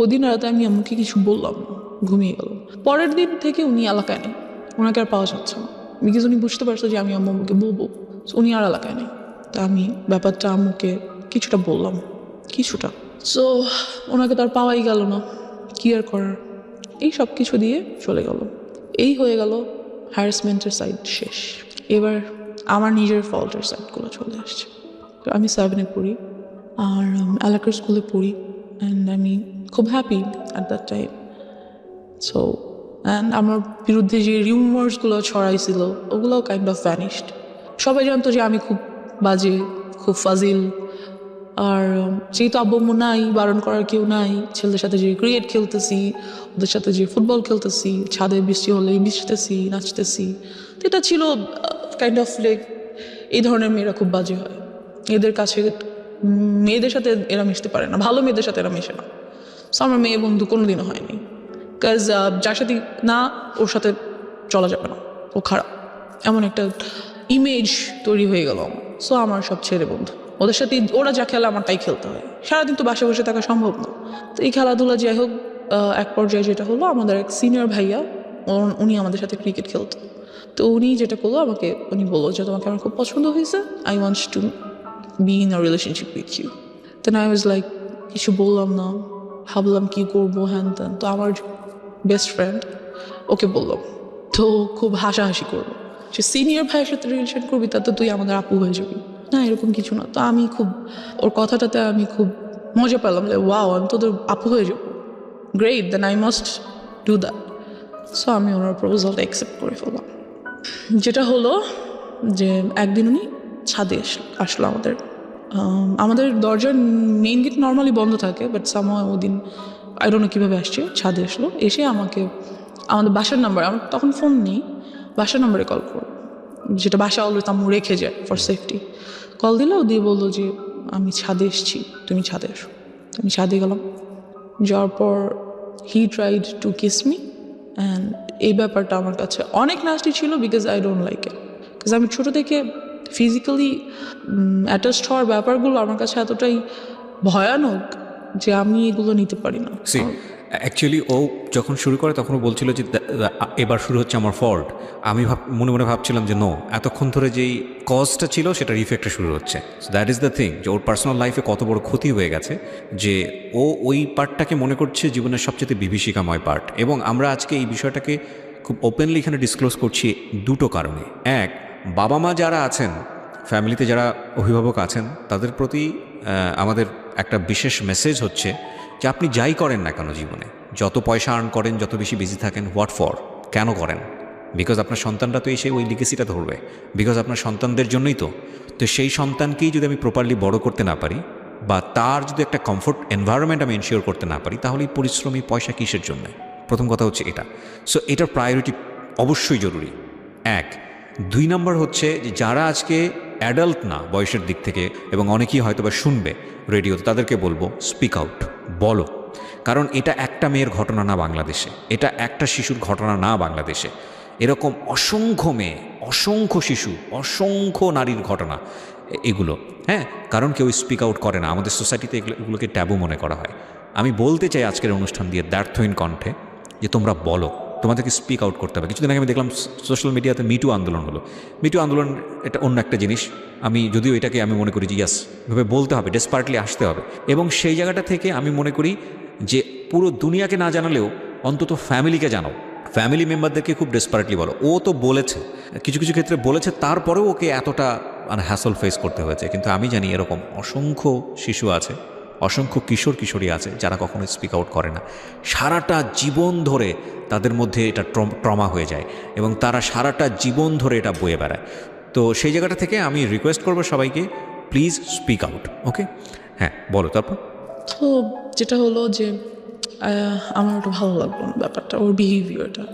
[SPEAKER 1] ওদিন রাতে আমি আম্মুকে কিছু বললাম না, ঘুমিয়ে গেল। পরের দিন থেকে উনি এলাকায় নেই, ওনাকে আর পাওয়া যাচ্ছে না, বিকজ উনি বুঝতে পারছে যে আমি আম্মুকে বলবো, উনি আর এলাকায় নেই। তা আমি ব্যাপারটা আম্মুকে কিছুটা বললাম, কিছুটা। সো ওনাকে তো আর পাওয়াই গেল না, কি আর করার। এই সব কিছু দিয়ে চলে গেল, এই হয়ে গেল হ্যারাসমেন্টের সাইড শেষ। এবার আমার নিজের ফল্টের সাইডগুলো চলে আসছে। তো আমি 7-এ পড়ি, আর এলাকার স্কুলে পড়ি, অ্যান্ড আমি খুব happy at that time. So and আমার বিরুদ্ধে যে রিউমার্সগুলো ছড়াইছিল, ওগুলো কাইন্ড অফ ভ্যানিশড। সবাই জানতো যে আমি খুব বাজে, খুব ফাজিল। আর যেহেতু আব্বু আম্মু নাই, বারণ করার কেউ নাই, ছেলেদের সাথে যে ক্রিকেট খেলতেছি, ওদের সাথে যে ফুটবল খেলতেছি, ছাদে বৃষ্টি হলে নাচতেছি, তো এটা ছিল কাইন্ড অফ লাইক, এই ধরনের মেয়েরা খুব বাজে হয়। এদের কাছে মেয়েদের সাথে এরা মিশতে পারে না, ভালো মেয়েদের সাথে এরা মেশে না। সো আমার মেয়ে বন্ধু কোনোদিনও হয়নি, কাজ যার সাথে না ওর সাথে চলা যাবে না, ও খারাপ, এমন একটা ইমেজ তৈরি হয়ে গেল আমার। সো আমার সব ছেলে বন্ধু, ওদের সাথে ওরা যা খেলে আমার তাই খেলতে হয়, সারাদিন তো বাসে বসে থাকা সম্ভব না। তো এই খেলাধুলা যাই হোক, এক পর্যায়ে যেটা হলো, আমাদের এক সিনিয়র ভাইয়া উনি আমাদের সাথে ক্রিকেট খেলতো। তো উনি যেটা করলো, উনি বললো যে তোমাকে আমার খুব পছন্দ হয়েছে, I wants to be in a relationship with you. Then I was like, কিছু বললাম না, ভাবলাম কি করবো হ্যান ত্যান। তো আমার বেস্ট ফ্রেন্ড ওকে বললাম, তো খুব হাসাহাসি করলো, সে সিনিয়র ভাইয়ের সাথে রিলেশন করবি তা তো তুই আমাদের আপু হয়ে যাবি না, এরকম কিছু না। তো আমি খুব ওর কথাটাতে আমি খুব মজা পেলাম যে ওয়াও, আমি তোদের আপু হয়ে যাবো, great, then I must do that. So আমি ওনার প্রপোজালটা অ্যাকসেপ্ট করে ফেললাম। যেটা হলো যে একদিন উনি ছাদে আসলো আমাদের দরজার মেইন গেট নর্মালি বন্ধ থাকে, বাট সামহাও ওদিন আই ডোন্ট নো কীভাবে আসছে, ছাদে আসলো, এসে আমাকে আমাদের বাসার নাম্বার, আমার তখন ফোন নেই, বাসার নাম্বারে কল করো, যেটা বাসা অলওয়েজ আম্মু রেখে যায় ফর সেফটি। কল দিল, দিয়ে বললো যে আমি ছাদে এসেছি, তুমি ছাদে এসো। আমি ছাদে গেলাম, যাওয়ার পর he tried to kiss me, and এই ব্যাপারটা আমার কাছে অনেক নাস্টি ছিল, because I don't like it. Because আমি ছোটো থেকে ফিজিক্যালি অ্যাটাচড হওয়ার ব্যাপারগুলো আমার কাছে এতটাই ভয়ানক যে আমি এগুলো নিতে পারি না।
[SPEAKER 2] অ্যাকচুয়ালি ও যখন শুরু করে তখন ও বলছিল যে এবার শুরু হচ্ছে আমার ফল্ট। আমি মনে মনে ভাবছিলাম যে নো, এতক্ষণ ধরে যেই কজটা ছিল সেটার ইফেক্টটা শুরু হচ্ছে। So that is the thing, যে ওর পার্সোনাল লাইফে কত বড় ক্ষতি হয়ে গেছে যে ও ওই পার্টটাকে মনে করছে জীবনের সবচেয়ে বিভীষিকাময় পার্ট। এবং আমরা আজকে এই বিষয়টাকে খুব ওপেনলি এখানে ডিসক্লোজ করছি দুটো কারণে। এক, বাবা মা যারা আছেন, ফ্যামিলিতে যারা অভিভাবক আছেন, তাদের প্রতি আমাদের একটা বিশেষ মেসেজ হচ্ছে যে আপনি যাই করেন না কেন জীবনে, যত পয়সা আর্ন করেন, যত বেশি বিজি থাকেন, হোয়াট ফর, কেন করেন? বিকজ আপনার সন্তানরা তো এসে ওই লিগেসিটা ধরবে, বিকজ আপনার সন্তানদের জন্যই তো সেই সন্তানকেই যদি আমি প্রপারলি বড় করতে না পারি, বা তার যদি একটা কমফোর্ট এনভায়রনমেন্ট আমি এনশিওর করতে না পারি, তাহলে এই পরিশ্রমী পয়সা কিসের জন্য? প্রথম কথা হচ্ছে এটা। সো এটার প্রায়োরিটি অবশ্যই জরুরি, এক। দুই নম্বর হচ্ছে যে যারা আজকে অ্যাডাল্ট না বয়সের দিক থেকে, এবং অনেকেই হয়তো বা শুনবে রেডিওতে, তাদেরকে বলবো স্পিক আউট, বলো। কারণ এটা একটা মেয়ের ঘটনা না বাংলাদেশে, এটা একটা শিশুর ঘটনা না বাংলাদেশে, এরকম অসংখ্য মেয়ে, অসংখ্য শিশু, অসংখ্য নারীর ঘটনা এগুলো। হ্যাঁ, কারণ কেউ স্পিক আউট করে না, আমাদের সোসাইটিতে এগুলোকে ট্যাবু মনে করা হয়। আমি বলতে চাই আজকের অনুষ্ঠান দিয়ে দ্ব্যর্থহীন কণ্ঠে যে তোমরা বলো, তোমাদেরকে স্পিক আউট করতে হবে। কিছুদিন আগে আমি দেখলাম সোশ্যাল মিডিয়াতে মিটু আন্দোলন হলো। মিটু আন্দোলন এটা অন্য একটা জিনিস, আমি যদিও এটাকে আমি মনে করি যে ইয়াস, এভাবে বলতে হবে, ডেসপার্টলি আসতে হবে। এবং সেই জায়গাটা থেকে আমি মনে করি যে পুরো দুনিয়াকে না জানালেও অন্তত ফ্যামিলিকে জানাও, ফ্যামিলি মেম্বারদেরকে খুব ডেসপারেটলি বলো। ও তো বলেছে, কিছু কিছু ক্ষেত্রে বলেছে, তারপরেও ওকে এতটা হ্যাসল ফেস করতে হয়েছে। কিন্তু আমি জানি এরকম অসংখ্য শিশু আছে, অসংখ্য কিশোর কিশোরী আছে যারা কখনো স্পিক আউট করে না, সারাটা জীবন ধরে তাদের মধ্যে এটা ট্রমা হয়ে যায় এবং তারা সারাটা জীবন ধরে এটা বয়ে বেড়ায়। তো সেই জায়গাটা থেকে আমি রিকোয়েস্ট করবো সবাইকে, প্লিজ স্পিক আউট। ওকে, হ্যাঁ বলো তারপর।
[SPEAKER 1] তো যেটা হলো যে আমার ওটা ভালো লাগলো না ব্যাপারটা, ওর বিহেভিয়ারটা।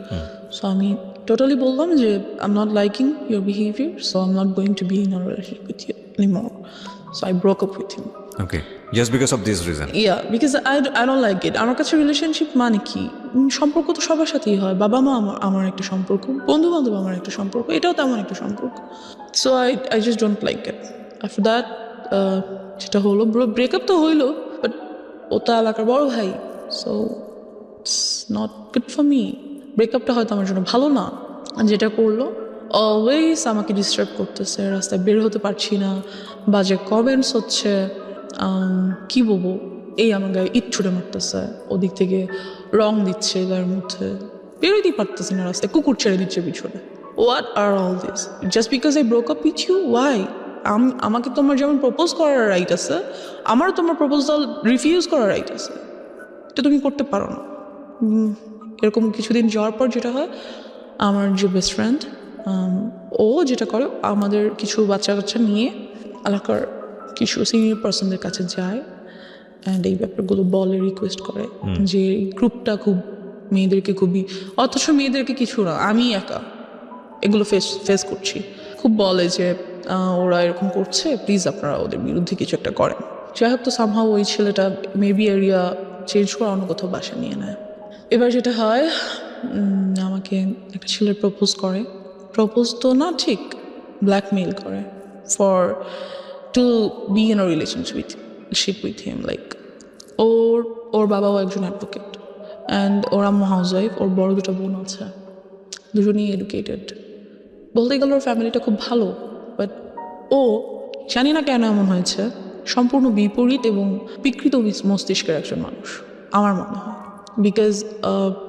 [SPEAKER 1] সো আমি টোটালি বললাম যে I am not liking your behaviour, so I am not going to be in a relationship with you anymore. So I broke up with him.
[SPEAKER 2] Okay, just because of this reason?
[SPEAKER 1] Yeah, because I don't like it. আমার কাছে relationship মানে কি, সম্পর্ক তো সবার সাথেই হয়, বাবা মা আমার একটা সম্পর্ক, বন্ধু বান্ধব আমার একটা সম্পর্ক, এটাও তেমন একটা সম্পর্ক। So I just don't like it. After that যেটা হলো, ব্রেকআপ তো হইলো, বাট ও তো এলাকার বড় ভাই, so it's not good for me. ব্রেকআপটা হয়তো আমার জন্য ভালো না। যেটা করলো, অলওয়েজ আমাকে ডিস্টার্ব করতেছে, রাস্তায় বের হতে পারছি না, বাজে কমেন্টস হচ্ছে, কি বলবো, এই আমার গায়ে ইট ছুটে মারতেছে, ওদিক থেকে রং দিচ্ছে গায়ের মধ্যে, বেরোতেই পারতেছি না রাস্তায়, কুকুর ছেড়ে দিচ্ছে পিছনে। What are all this just because I broke up with you? Why? আমাকে তোমার যেমন প্রপোজ করার রাইট আছে, আমারও তোমার প্রপোজাল রিফিউজ করার রাইট আছে, এটা তুমি করতে পারো না। এরকম কিছুদিন যাওয়ার পর যেটা হয়, আমার যে বেস্ট ফ্রেন্ড ও যেটা করে, আমাদের কিছু বাচ্চা কাচ্চা নিয়ে এলাকার কিছু সিনিয়র পার্সনদের কাছে যায় অ্যান্ড এই ব্যাপারগুলো বলে, রিকোয়েস্ট করে যে এই গ্রুপটা খুব মেয়েদেরকে খুবই, অথচ মেয়েদেরকে কিছু না, আমি একা এগুলো ফেস করছি, খুব বলে যে ওরা এরকম করছে, প্লিজ আপনারা ওদের বিরুদ্ধে কিছু একটা করেন। যাই হোক, তো সামহাও ওই ছেলেটা মেবি এরিয়া চেঞ্জ করে অন্য কোথাও বাসা নিয়ে নেয়। এবার যেটা হয়, আমাকে একটা ছেলে প্রপোজ তো না ঠিক, ব্ল্যাকমেইল করে for to be in a relationship with him. Like ওর বাবাও একজন অ্যাডভোকেট অ্যান্ড ওর আম্মু হাউসওয়াইফ, ওর বড় দুটো বোন আছে, দুজনেই এডুকেটেড। বলতে গেলে ওর ফ্যামিলিটা খুব ভালো, বাট ও জানি না কেন এমন হয়েছে, সম্পূর্ণ বিপরীত এবং বিকৃত মস্তিষ্কের একজন মানুষ আমার মনে হয়। বিকজ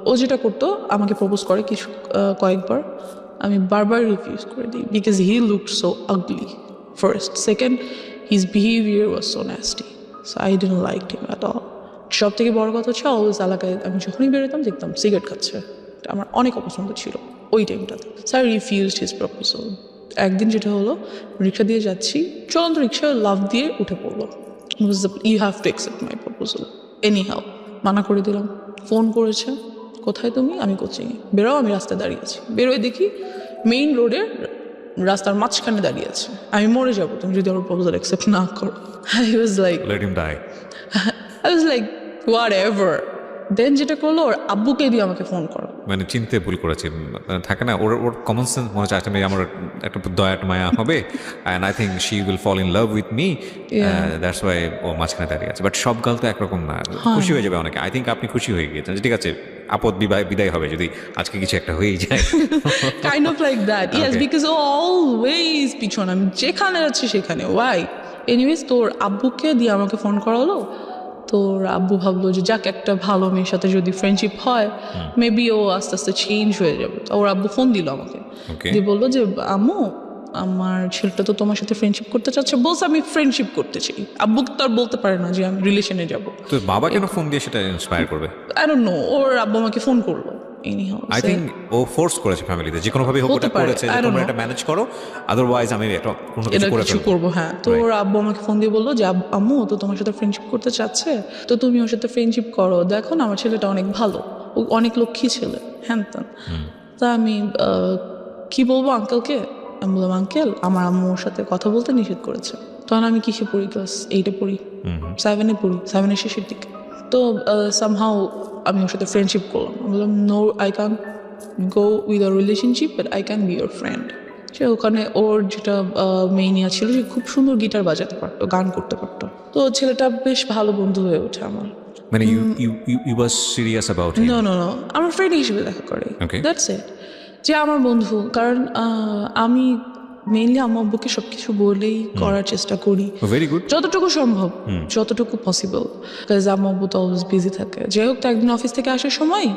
[SPEAKER 1] ও যেটা করতো, আমাকে প্রপোজ করে কয়েকবার, আমি বারবার রিফিউজ করে দিই because he looked so ugly first, second his behaviour was so nasty, so I didn't like him at all. সব থেকে বড় কথা হচ্ছে, অলওয়েজ এলাকায় আমি যখনই বেরোতাম দেখতাম সিগারেট খাচ্ছে, আমার অনেক অপছন্দ ছিল ওই টাইমটাতে। So I refused his proposal. একদিন যেটা হলো, রিক্সা দিয়ে যাচ্ছি, চলন্ত রিক্সা লাফ দিয়ে উঠে পড়লো, you have to accept my proposal anyhow. মানা করে দিলাম। ফোন করেছে, কোথায় তুমি? আমি কোচিংয়ে। বেরোও, আমি রাস্তায় দাঁড়িয়ে আছি। বেরোয় দেখি মেইন রোডের রাস্তার মাঝখানে দাঁড়িয়ে আছে। আমি মরে যাবো তুমি যদি আমার প্রপোজাল অ্যাকসেপ্ট না করো। I was like whatever. Then যেটা করলো, ওর আব্বুকে দিয়ে আমাকে ফোন করো।
[SPEAKER 2] মানে চিনতে ভুল করেছে, থাকে না, ওর কমন সেন্স মনে হচ্ছে আসলে আমার একটা দয়া মায়া হবে, and I think she will fall in love with me, that's why ও মাঝখানে দাঁড়িয়ে আছে। বাট সব গাল তো একরকম না, খুশি হয়ে যাবে অনেকে। আই থিঙ্ক আপনি খুশি হয়ে গিয়েছেন, ঠিক আছে, আপদ বিদায় হবে যদি আজকে কিছু একটা হয়েই যায়।
[SPEAKER 1] Kind of like that, yes, because ও অলওয়েজ পিছন, আমি যেখানে যাচ্ছি সেখানে। ওয়াই? এনিওয়েজ, তোর আব্বুকে দিয়ে আমাকে ফোন করা হলো। তোর আব্বু ভাবলো যে যাক, একটা ভালো মেয়ের সাথে যদি ফ্রেন্ডশিপ হয়, মেবি ও আস্তে আস্তে চেঞ্জ হয়ে যাবে। তো ওর আব্বু ফোন দিল আমাকে, দিয়ে বললো যে আম্মু, আমার ছেলেটা তো তোমার সাথে ফ্রেন্ডশিপ করতে চাচ্ছে। বলছে আমি ফ্রেন্ডশিপ করতে চাই। আব্বু তো আর বলতে পারে না যে আমি রিলেশনে যাবো।
[SPEAKER 2] তো বাবা কেন ফোন দিয়ে সেটা ইন্সপায়ার করবে?
[SPEAKER 1] আই ডোন্ট নো, ওর আব্বু আমাকে ফোন করলো।
[SPEAKER 2] আই থিঙ্ক ও ফোর্স করেছে ফ্যামিলিতে, যে কোনো ভাবে হোক ওটা করেছে যে তোমরা এটা ম্যানেজ করো, আদারওয়াইজ আমি একটা কোনো কিছু
[SPEAKER 1] করবো। হ্যাঁ, তো ওর আব্বু আমাকে ফোন দিয়ে বললো যে আম্মু তো তোমার সাথে ফ্রেন্ডশিপ করতে চাচ্ছে, তো তুমি ওর সাথে ফ্রেন্ডশিপ করো, দেখো না আমার ছেলেটা অনেক ভালো, ও অনেক লক্ষ্মী ছেলে, হ্যান ত্যান। তা আমি কি বলবো আঙ্কেলকে? আমি বললাম, আঙ্কেল, আমার আম্মু ওর সাথে কথা বলতে নিষেধ করেছে। তখন আমি কিসে পড়ি? ক্লাস 8-এ পড়ি, 7-এ পড়ি, 7-এর শেষের দিকে। তো সামহাউ আমি ওর সাথে ফ্রেন্ডশিপ করলাম। আমি বললাম, no, I can go with a relationship, but I can be your friend. সে ওখানে ওর যেটা মেইনিয়া ছিল, সে খুব সুন্দর গিটার বাজাতে পারতো, গান করতে পারতো। তো ছেলেটা বেশ ভালো বন্ধু হয়ে ওঠে আমার।
[SPEAKER 2] মানে you was serious about him?
[SPEAKER 1] No, আমার ফ্রেন্ড হিসেবে দেখা করে, দ্যাটস ইট। যে আমার বন্ধু, কারণ আমি মেইনলি আমার আব্বুকে সব কিছু বলেই করার চেষ্টা করি,
[SPEAKER 2] ভেরি গুড,
[SPEAKER 1] যতটুকু সম্ভব, যতটুকু পসিবল। বিকজ আমার আব্বু তো অলওয়েজ বিজি থাকে। যাই হোক, তো একদিন অফিস থেকে আসার সময়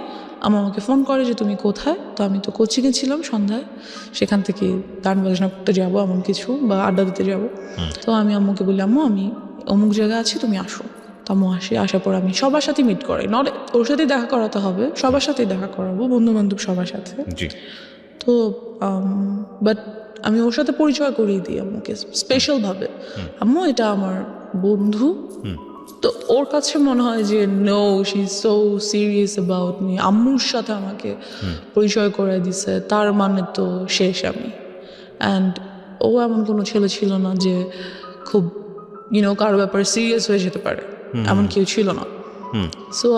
[SPEAKER 1] আমাকে ফোন করে যে তুমি কোথায়? তো আমি তো কোচিংয়ে ছিলাম সন্ধ্যায়, সেখান থেকে গান বাজনা করতে যাবো এমন কিছু, বা আড্ডা দিতে যাবো। তো আমি আম্মুকে বলি, আম্মু আমি অমুক জায়গায় আছি, তুমি আসো। তো আম্মু আসার পর আমি সবার সাথে মিট করাই, নট ওর সাথেই দেখা করাতে হবে, সবার সাথেই দেখা করাবো, বন্ধু বান্ধব সবার সাথে। তো বাট আমি ওর সাথে পরিচয় করিয়ে দিই আম্মুকে স্পেশালভাবে, আম্মু এটা আমার বন্ধু। তো ওর কাছে মনে হয় যে no, she is so serious about me. আম্মুর সাথে আমাকে পরিচয় করে দিছে, তার মানে তো শেষ আমি। অ্যান্ড ও এমন কোনো ছেলে ছিল না যে খুব কারো ব্যাপারে সিরিয়াস হয়ে যেতে পারে, এমন কেউ ছিল না। সো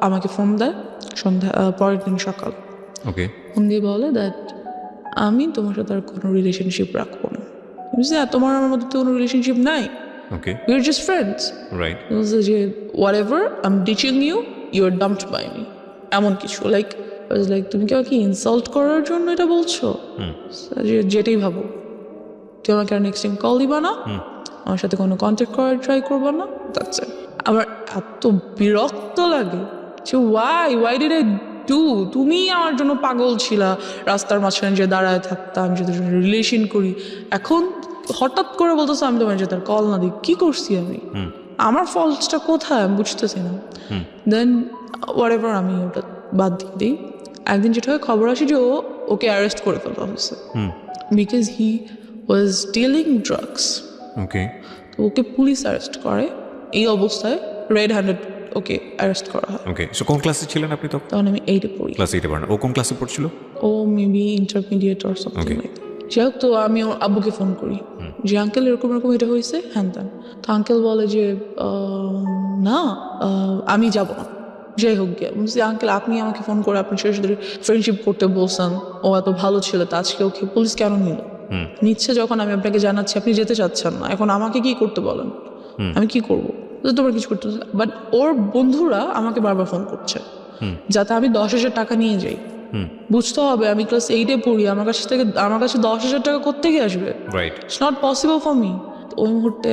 [SPEAKER 1] আমাকে ফোন দেয় সন্ধ্যা, পরের দিন সকাল ফোন দিয়ে বলে দ্যাট আমি তোমার সাথে আর কোনো রিলেশনশিপ রাখবো না। তোমার আমার মধ্যে তো কোনো রিলেশনশিপ নাই, we are just friends,
[SPEAKER 2] right?
[SPEAKER 1] যে whatever, I'm ditching you, you are dumped by me, এমন কিছু। লাইক তুমি কি আমাকে ইনসাল্ট করার জন্য এটা বলছো? যেটাই ভাবো, তুই আমাকে আর নেক্সট টাইম কল দিবা না, আমার সাথে কোনো কন্ট্যাক্ট করার ট্রাই করবা না, দ্যাটস ইট। আমার এত বিরক্ত লাগে যে why did I do? তুমি আমার জন্য পাগল ছিলা, রাস্তার মাঝখানে যে দাঁড়ায় থাকতাম, যদি রিলেশন করি, এখন হঠাৎ করে বলতেছো আমি তোমার সাথে কল না দিই। কি করছি আমি? আমার ফল্টসটা কোথায় আমি বুঝতেছি না। দেন হোয়াটএভার, আমি ওটা বাদ দিয়ে দিই। একদিন যেটা হয়, খবর আসে যে ওকে অ্যারেস্ট করে ফেলা হয়েছে, because he was dealing drugs. তো ওকে পুলিশ অ্যারেস্ট করে, এই অবস্থায় রেড হ্যান্ডেড ওকে অ্যারেস্ট করা হয়।
[SPEAKER 2] সো কোন ক্লাসে ছিলেন আপনি তখন?
[SPEAKER 1] তখন আমি 8-এ পড়ি।
[SPEAKER 2] ক্লাস 8-এ পড়েন। ও কোন ক্লাসে পড়ছিল?
[SPEAKER 1] ও maybe intermediate or something like that. যাই হোক, তো আমি ওর আব্বুকে ফোন করি যে আঙ্কেল এরকম এরকম এটা হয়েছে, হ্যান ত্যান। তো আঙ্কেল বলে যে না, আমি যাব না। যাই হোক গিয়ে বলছি, আঙ্কেল আপনি আমাকে ফোন করে আপনি সাথে সাথে ফ্রেন্ডশিপ করতে বলছেন, ও এত ভালো ছিল, তা আজকে ওকে পুলিশ কেন নিল? নিচ্ছে যখন আমি আপনাকে জানাচ্ছি আপনি যেতে চাচ্ছেন না, এখন আমাকে কি করতে বলেন? আমি কি করবো? তোমার কিছু করতে, বাট ওর বন্ধুরা আমাকে বারবার ফোন করছে যাতে আমি 10,000 টাকা নিয়ে যাই। বুঝতে হবে আমি ক্লাস 8-এ পড়ি, আমার কাছে 10,000 টাকা কোত্থেকে আসবে?
[SPEAKER 2] Right.
[SPEAKER 1] It's not possible for me. ওই মুহূর্তে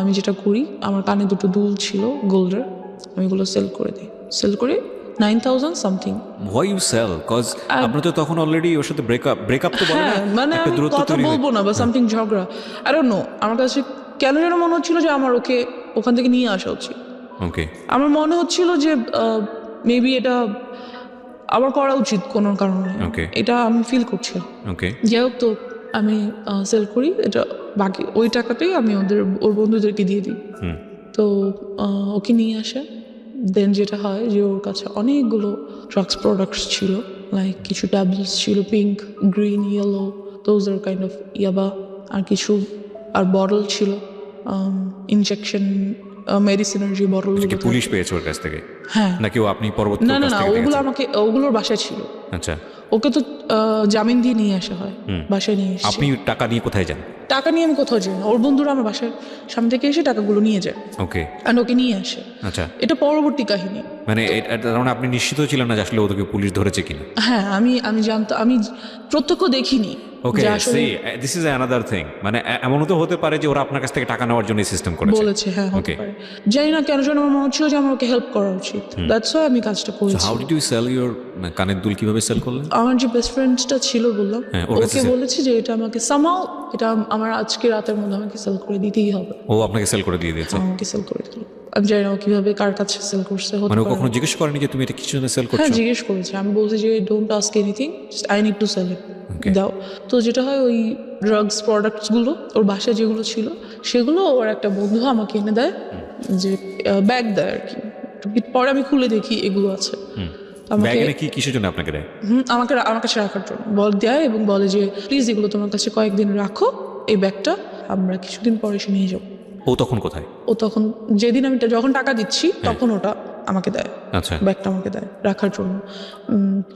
[SPEAKER 1] আমি যেটা করি, আমার কানে দুটো দুল ছিল গোল্ডের, আমি এগুলো সেল করে দিই। সেল করে 9,000 something.
[SPEAKER 2] Why you sell? Cause আপনি তো তখন অলরেডি ওর সাথে ব্রেকআপ তো বলে না,
[SPEAKER 1] হ্যাঁ, মানে
[SPEAKER 2] একটা
[SPEAKER 1] আমি
[SPEAKER 2] দূরত্ব
[SPEAKER 1] কথা
[SPEAKER 2] তৈরি
[SPEAKER 1] বলবো না বা সামথিং ঝগড়া, আই ডোন্ট নো। আমার কাছে কেন যেন মনে হচ্ছিল যে আমার ওকে ওখান থেকে নিয়ে আসা উচিত।
[SPEAKER 2] ওকে।
[SPEAKER 1] আমার মনে হচ্ছিল যে মেবি এটা আমার করা উচিত কোনো কারণে,
[SPEAKER 2] Okay.
[SPEAKER 1] এটা আমি ফিল করছি।
[SPEAKER 2] ওকে।
[SPEAKER 1] যাই হোক, তো আমি সেল করি এটা, বাকি ওই টাকাটাই আমি ওর বন্ধুদেরকে দিয়ে দিই। তো ওকে নিয়ে আসে। দেন যেটা হয় যে ওর কাছে অনেকগুলো ড্রাগস প্রোডাক্টস ছিল, লাইক কিছু ট্যাবলেটস ছিল, pink, green, yellow, those are kind of ইয়াবা, আর কিছু আর বটল ছিল, ইনজেকশন মেডিসিনের যে বটল।
[SPEAKER 2] কি পুলিশ পেয়েছে ওর কাছ থেকে?
[SPEAKER 1] হ্যাঁ।
[SPEAKER 2] নাকি ও আপনি পরবর্তী
[SPEAKER 1] না না না, ওগুলোর বাসায় ছিল।
[SPEAKER 2] আচ্ছা।
[SPEAKER 1] ওকে তো জামিন দিয়ে নিয়ে আসা হয়, বাসায় নিয়ে এসে।
[SPEAKER 2] আপনি টাকা নিয়ে কোথায় যান?
[SPEAKER 1] টাকা নিয়ে আমি কোথাও যাই না, ওর বন্ধুরা আমার বাসার সামনে থেকে এসে টাকাগুলো নিয়ে যায়।
[SPEAKER 2] ওকে।
[SPEAKER 1] আর ওকে নিয়ে আসে।
[SPEAKER 2] আচ্ছা।
[SPEAKER 1] এটা পরবর্তী কাহিনী।
[SPEAKER 2] মানে তার মানে আপনি নিশ্চিত ছিলেন না যে আসলে ওদেরকে পুলিশ ধরেছে কিনা?
[SPEAKER 1] হ্যাঁ, আমি জানতাম, আমি প্রত্যক্ষ দেখিনি।
[SPEAKER 2] Okay, see this is another thing. মানে এমনও তো হতে পারে যে ওরা আপনার কাছ থেকে টাকা নেওয়ার জন্য সিস্টেম করেছে।
[SPEAKER 1] বলেছে, হ্যাঁ হতে পারে। জানি না কেন যেন আমার মনে হচ্ছিল যে আমার ওকে হেল্প করা উচিত, দ্যাটস ওয়াই আমি কাজটা করেছি।
[SPEAKER 2] How did you sell your কানের দুল? কিভাবে সেল করলেন?
[SPEAKER 1] আমার যে বেস্ট ফ্রেন্ডটা ছিল বললাম,
[SPEAKER 2] ওর কাছে
[SPEAKER 1] ওকে বলেছি যে এটা আমাকে সামাও, এটা আমার আজকে রাতের মধ্যে আমাকে সেল করে দিতেই হবে।
[SPEAKER 2] ও আপনাকে সেল করে দিয়ে দিয়েছে?
[SPEAKER 1] আমাকে সেল করে দিল। আমি জানি না ও কিভাবে কার কাছে সেল করছে।
[SPEAKER 2] মানে ও কখনো জিজ্ঞেস করেনি যে তুমি এটা কিছু জন্য সেল করছো?
[SPEAKER 1] হ্যাঁ, জিজ্ঞেস করেছে। আমি বলছি যে don't ask anything, I need to sell it, দাও। তো যেটা হয়, ওই ড্রাগস প্রোডাক্টসগুলো ওর বাসায় যেগুলো ছিল সেগুলো ওর একটা বন্ধু আমাকে এনে দেয়, যে ব্যাগ দেয় আর কি। পরে আমি খুলে দেখি এগুলো আছে।
[SPEAKER 2] ব্যাগে কি কিসের জন্য আপনাকে দেয়?
[SPEAKER 1] আমার কাছে রাখার জন্য দেয়, এবং বলে যে প্লিজ এগুলো তোমার কাছে কয়েকদিন রাখো, এই ব্যাগটা আমরা কিছুদিন পরে এসে নিয়ে যাবো।
[SPEAKER 2] ও তখন কোথায়?
[SPEAKER 1] ও তখন যেদিন আমি যখন টাকা দিচ্ছি তখন ওটা আমাকে দেয়।
[SPEAKER 2] আচ্ছা।
[SPEAKER 1] ব্যাগটা আমাকে দেয় রাখার জন্য,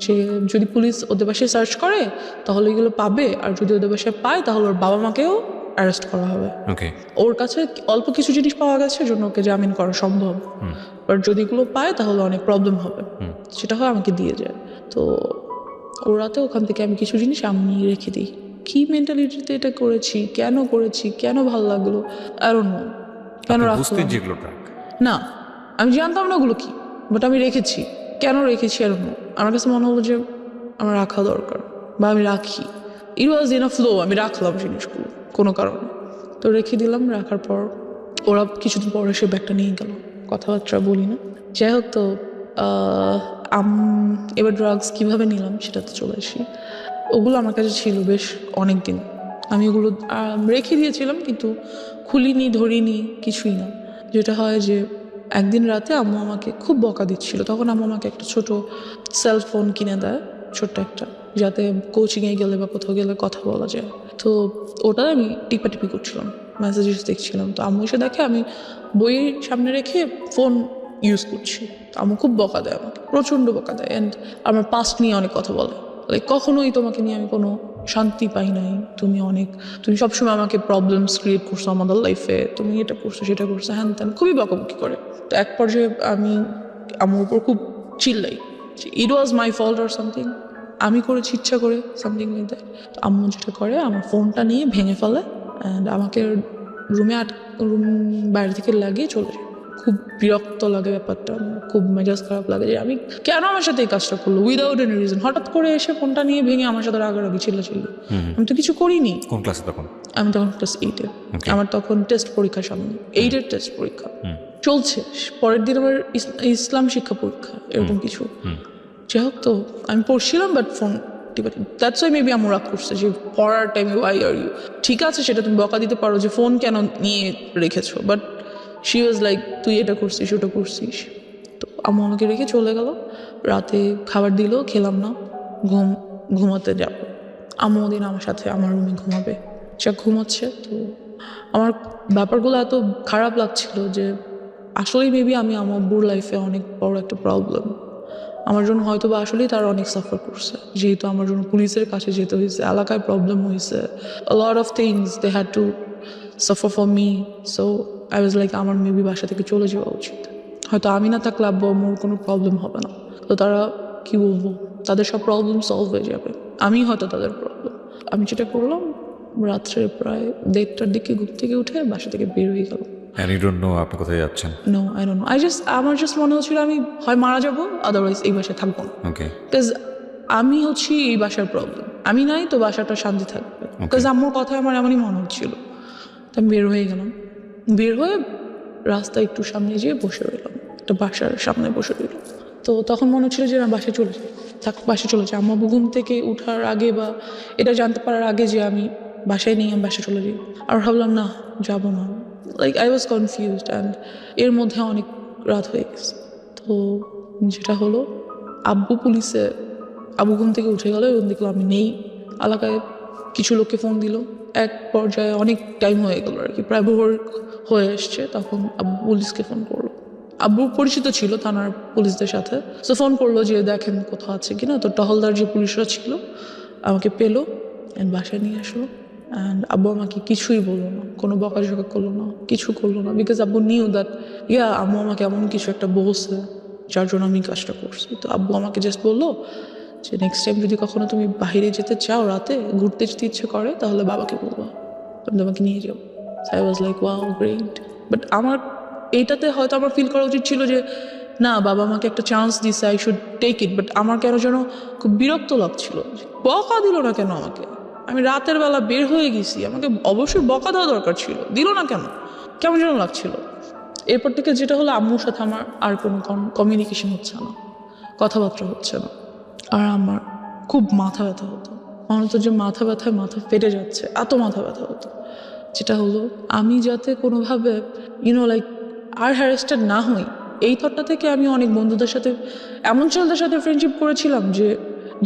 [SPEAKER 1] যে যদি পুলিশ ওদের বাসায় সার্চ করে তাহলে এগুলো পাবে, আর যদি ওদের বাসায় পায় তাহলে ওর বাবা মাকেও অ্যারেস্ট করা হবে।
[SPEAKER 2] ওকে।
[SPEAKER 1] ওর কাছে অল্প কিছু জিনিস পাওয়া গেছে জন্য ওকে জামিন করা সম্ভব, বাট যদি এগুলো পায় তাহলে অনেক প্রবলেম হবে। সেটা হয় আমাকে দিয়ে যায়। তো ওরাতে ওখান থেকে আমি কিছু জিনিস আমি রেখে দিই। কি মেন্টালিটিতে এটা করেছি, কেন ভালো লাগলো, আর অন্য কেন রাখলাম
[SPEAKER 2] যেগুলো ট্রাক
[SPEAKER 1] না, আমি জানতাম না ওগুলো কি, বাট আমি রেখেছি। কেন রেখেছি আর অন্য, আমার কাছে মনে হলো যে আমার রাখা দরকার, বা আমি রাখি। ইট ওয়াজ ইন আ ফ্লো, আমি রাখলাম জিনিসগুলো কোনো কারণে। তো রেখে দিলাম। রাখার পর ওরা কিছুদিন পরে সে ব্যাগটা নিয়ে গেল, কথাবার্তা বলি না। যাই হোক, তো এবার ড্রাগস কীভাবে নিলাম সেটাতে চলে আসি। ওগুলো আমার কাছে ছিল বেশ অনেক দিন, আমি ওগুলো রেখে দিয়েছিলাম, কিন্তু খুলিনি, ধরিনি, কিছুই না। যেটা হয় যে একদিন রাতে আম্মু আমাকে খুব বকা দিচ্ছিল, তখন আম্মু আমাকে একটা ছোট সেলফোন কিনে দেয়, ছোট্ট একটা, যাতে কোচিংয়ে গেলে বা কোথাও গেলে কথা বলা যায়। তো ওটা আমি টিপাটিপি করছিলাম, মেসেজেস দেখছিলাম। তো আম্মু এসে দেখে আমি বইয়ের সামনে রেখে ফোন ইউজ করছি। তো আম্মু খুব বকা দেয় আমাকে, প্রচণ্ড বকা দেয়, অ্যান্ড আমার পাস্ট নিয়ে অনেক কথা বলে, লাইক কখনোই তোমাকে নিয়ে আমি কোনো শান্তি পাই নাই, তুমি সবসময় আমাকে প্রবলেমস ক্রিয়েট করছো আমাদের লাইফে, তুমি এটা করছো সেটা করছো, হ্যান ত্যান, খুবই বকাবকি করে। তো এক পর্যায়ে আমি আমার উপর খুব চিল্লাই, ইট ওয়াজ মাই ফল্ট অর সামথিং, আমি করেছি ইচ্ছা করে, সামথিং লাইক দ্যাট। তো আম্মু যেটা করে, আমার ফোনটা নিয়ে ভেঙে ফেলে, অ্যান্ড আমাকে রুম বাইরে থেকে লাগিয়ে চলে যায়। খুব বিরক্ত লাগে ব্যাপারটা, আমার খুব মেজাজ খারাপ লাগে যে আমি কেন আমার সাথে এই কাজটা করলো উইদাউট এনি রিজন। হঠাৎ করে এসে ফোনটা নিয়ে ভেঙে আমার সাথে রাগারাগি চিল্লাচিল্লি, আমি তো কিছু করিনি।
[SPEAKER 2] কোন ক্লাসে তখন?
[SPEAKER 1] আমি তখন ক্লাস 8-এ। আমার তখন টেস্ট পরীক্ষার সামনে, 8-এর টেস্ট পরীক্ষা চলছে, পরের দিন আমার ইসলাম শিক্ষা পরীক্ষা, এরকম কিছু। যাই হোক, তো আমি পড়ছিলাম, but phone that's why maybe আমার রাগ করছে যে পড়ার টাইমে ওয়াই আর ইউ, ঠিক আছে সেটা তুমি বকা দিতে পারো যে ফোন কেন নিয়ে রেখেছো, বাট শি ওয়াজ লাইক তুই এটা করছিস ওটা করছিস। তো আম্মু আমাকে রেখে চলে গেল। রাতে খাবার দিল, খেলাম না, ঘুমাতে যাব। আম্মু ওদিন আমার সাথে আমার রুমে ঘুমাবে, সে ঘুমাচ্ছে। তো আমার ব্যাপারগুলো এত খারাপ লাগছিল যে আসলেই মেবি আমি আমার আব্বুর লাইফে অনেক বড় একটা প্রবলেম। আমার জন্য হয়তো বা আসলেই তারা অনেক সাফার করছে, যেহেতু আমার জন্য পুলিশের কাছে যেতে হয়েছে, এলাকায় প্রবলেম হয়েছে, a lot of things they had to suffer for me. So I was like আমার মেবি বাসা থেকে চলে যাওয়া উচিত। হয়তো আমি না থাকলে আব্বু আম্মুর কোনো প্রবলেম হবে না, তো তারা কি বলবো, তাদের সব প্রবলেম সলভ হয়ে যাবে, আমি হয়তো তাদের প্রবলেম। আমি যেটা করলাম, রাত্রে প্রায় 1:30টার দিকে ঘুম থেকে উঠে বাসা থেকে বের হয়ে গেলাম।
[SPEAKER 2] And you don't know আপনি কোথায় যাচ্ছেন?
[SPEAKER 1] নো আই ডোন্ট নো, আমার জাস্ট মনে হচ্ছিল আমি হয় মারা যাবো, আদারওয়াইজ এই বাসায় থাকবো না।
[SPEAKER 2] ওকে।
[SPEAKER 1] বিকজ আমি হচ্ছি এই বাসার প্রবলেম, আমি নাই তো বাসাটা শান্তি থাকবে। বিকজ আম্মুর কথায় আমার এমনই মনে হচ্ছিল। তো আমি বের হয়ে গেলাম, বের হয়ে রাস্তা একটু সামনে যেয়ে বসে রইলাম, একটা বাসার সামনে বসে রইলাম। তো তখন মনে হচ্ছিল যে না, বাসায় চলে যাই, বাসায় চলে যাই। আম্মা ঘুম থেকে উঠার আগে বা এটা জানতে পারার আগে যে আমি বাসায় নেই, আমি বাসায় চলে যাই। আর ভাবলাম না, যাবো না। Like I was confused and এর মধ্যে অনেক রাত হয়ে গেছে। তো যেটা হলো, আব্বু ঘুম থেকে উঠে গেল এবং দেখলো আমি নেই। এলাকায় কিছু লোককে ফোন দিল, এক পর্যায়ে অনেক টাইম হয়ে গেল আর কি, প্রায় ভোর হয়ে এসছে। তখন আব্বু পুলিশকে ফোন করলো, আব্বু পরিচিত ছিল থানার পুলিশদের সাথে। সো ফোন করলো যে দেখেন কোথাও আছে কিনা। তো টহলদার যে পুলিশরা ছিল আমাকে পেলো অ্যান্ড বাসায় নিয়ে আসলো। অ্যান্ড আব্বু আমাকে কিছুই বললো না, কোনো বকাঝকা করলো না, কিছু করলো না। বিকজ আব্বু নিউ দ্যাট আম্মু আমাকে এমন কিছু একটা বলছে যার জন্য আমি কাজটা করছি। তো আব্বু আমাকে জাস্ট বললো যে নেক্সট টাইম যদি কখনো তুমি বাইরে যেতে চাও, রাতে ঘুরতে যেতে ইচ্ছে করে, তাহলে বাবাকে বলবা, আমি তোমাকে নিয়ে যাবো। I was like wow great. But আমার এইটাতে হয়তো আমার ফিল করা উচিত ছিল যে না, বাবা আমাকে একটা চান্স দিছে, I should take it. But আমার কেন যেন খুব বিরক্ত লাগছিল, বকা দিল না কেন আমাকে? আমি রাতের বেলা বের হয়ে গেছি, আমাকে অবশ্যই বকা দেওয়া দরকার ছিল, দিল না কেন? কেমন যেন লাগছিল। এরপর থেকে যেটা হলো, আম্মুর সাথে আমার আর কোনো কমিউনিকেশন হচ্ছে না, কথাবার্তা হচ্ছে না। আর আমার খুব মাথা ব্যথা হতো, মনে হতো যে মাথা ব্যথায় মাথা ফেটে যাচ্ছে, এত মাথা ব্যথা হতো। যেটা হলো, আমি যাতে কোনোভাবে লাইক আর হ্যারাসড না হই, এই থটটা থেকে আমি অনেক বন্ধুদের সাথে, এমন ছেলেদের সাথে ফ্রেন্ডশিপ করেছিলাম যে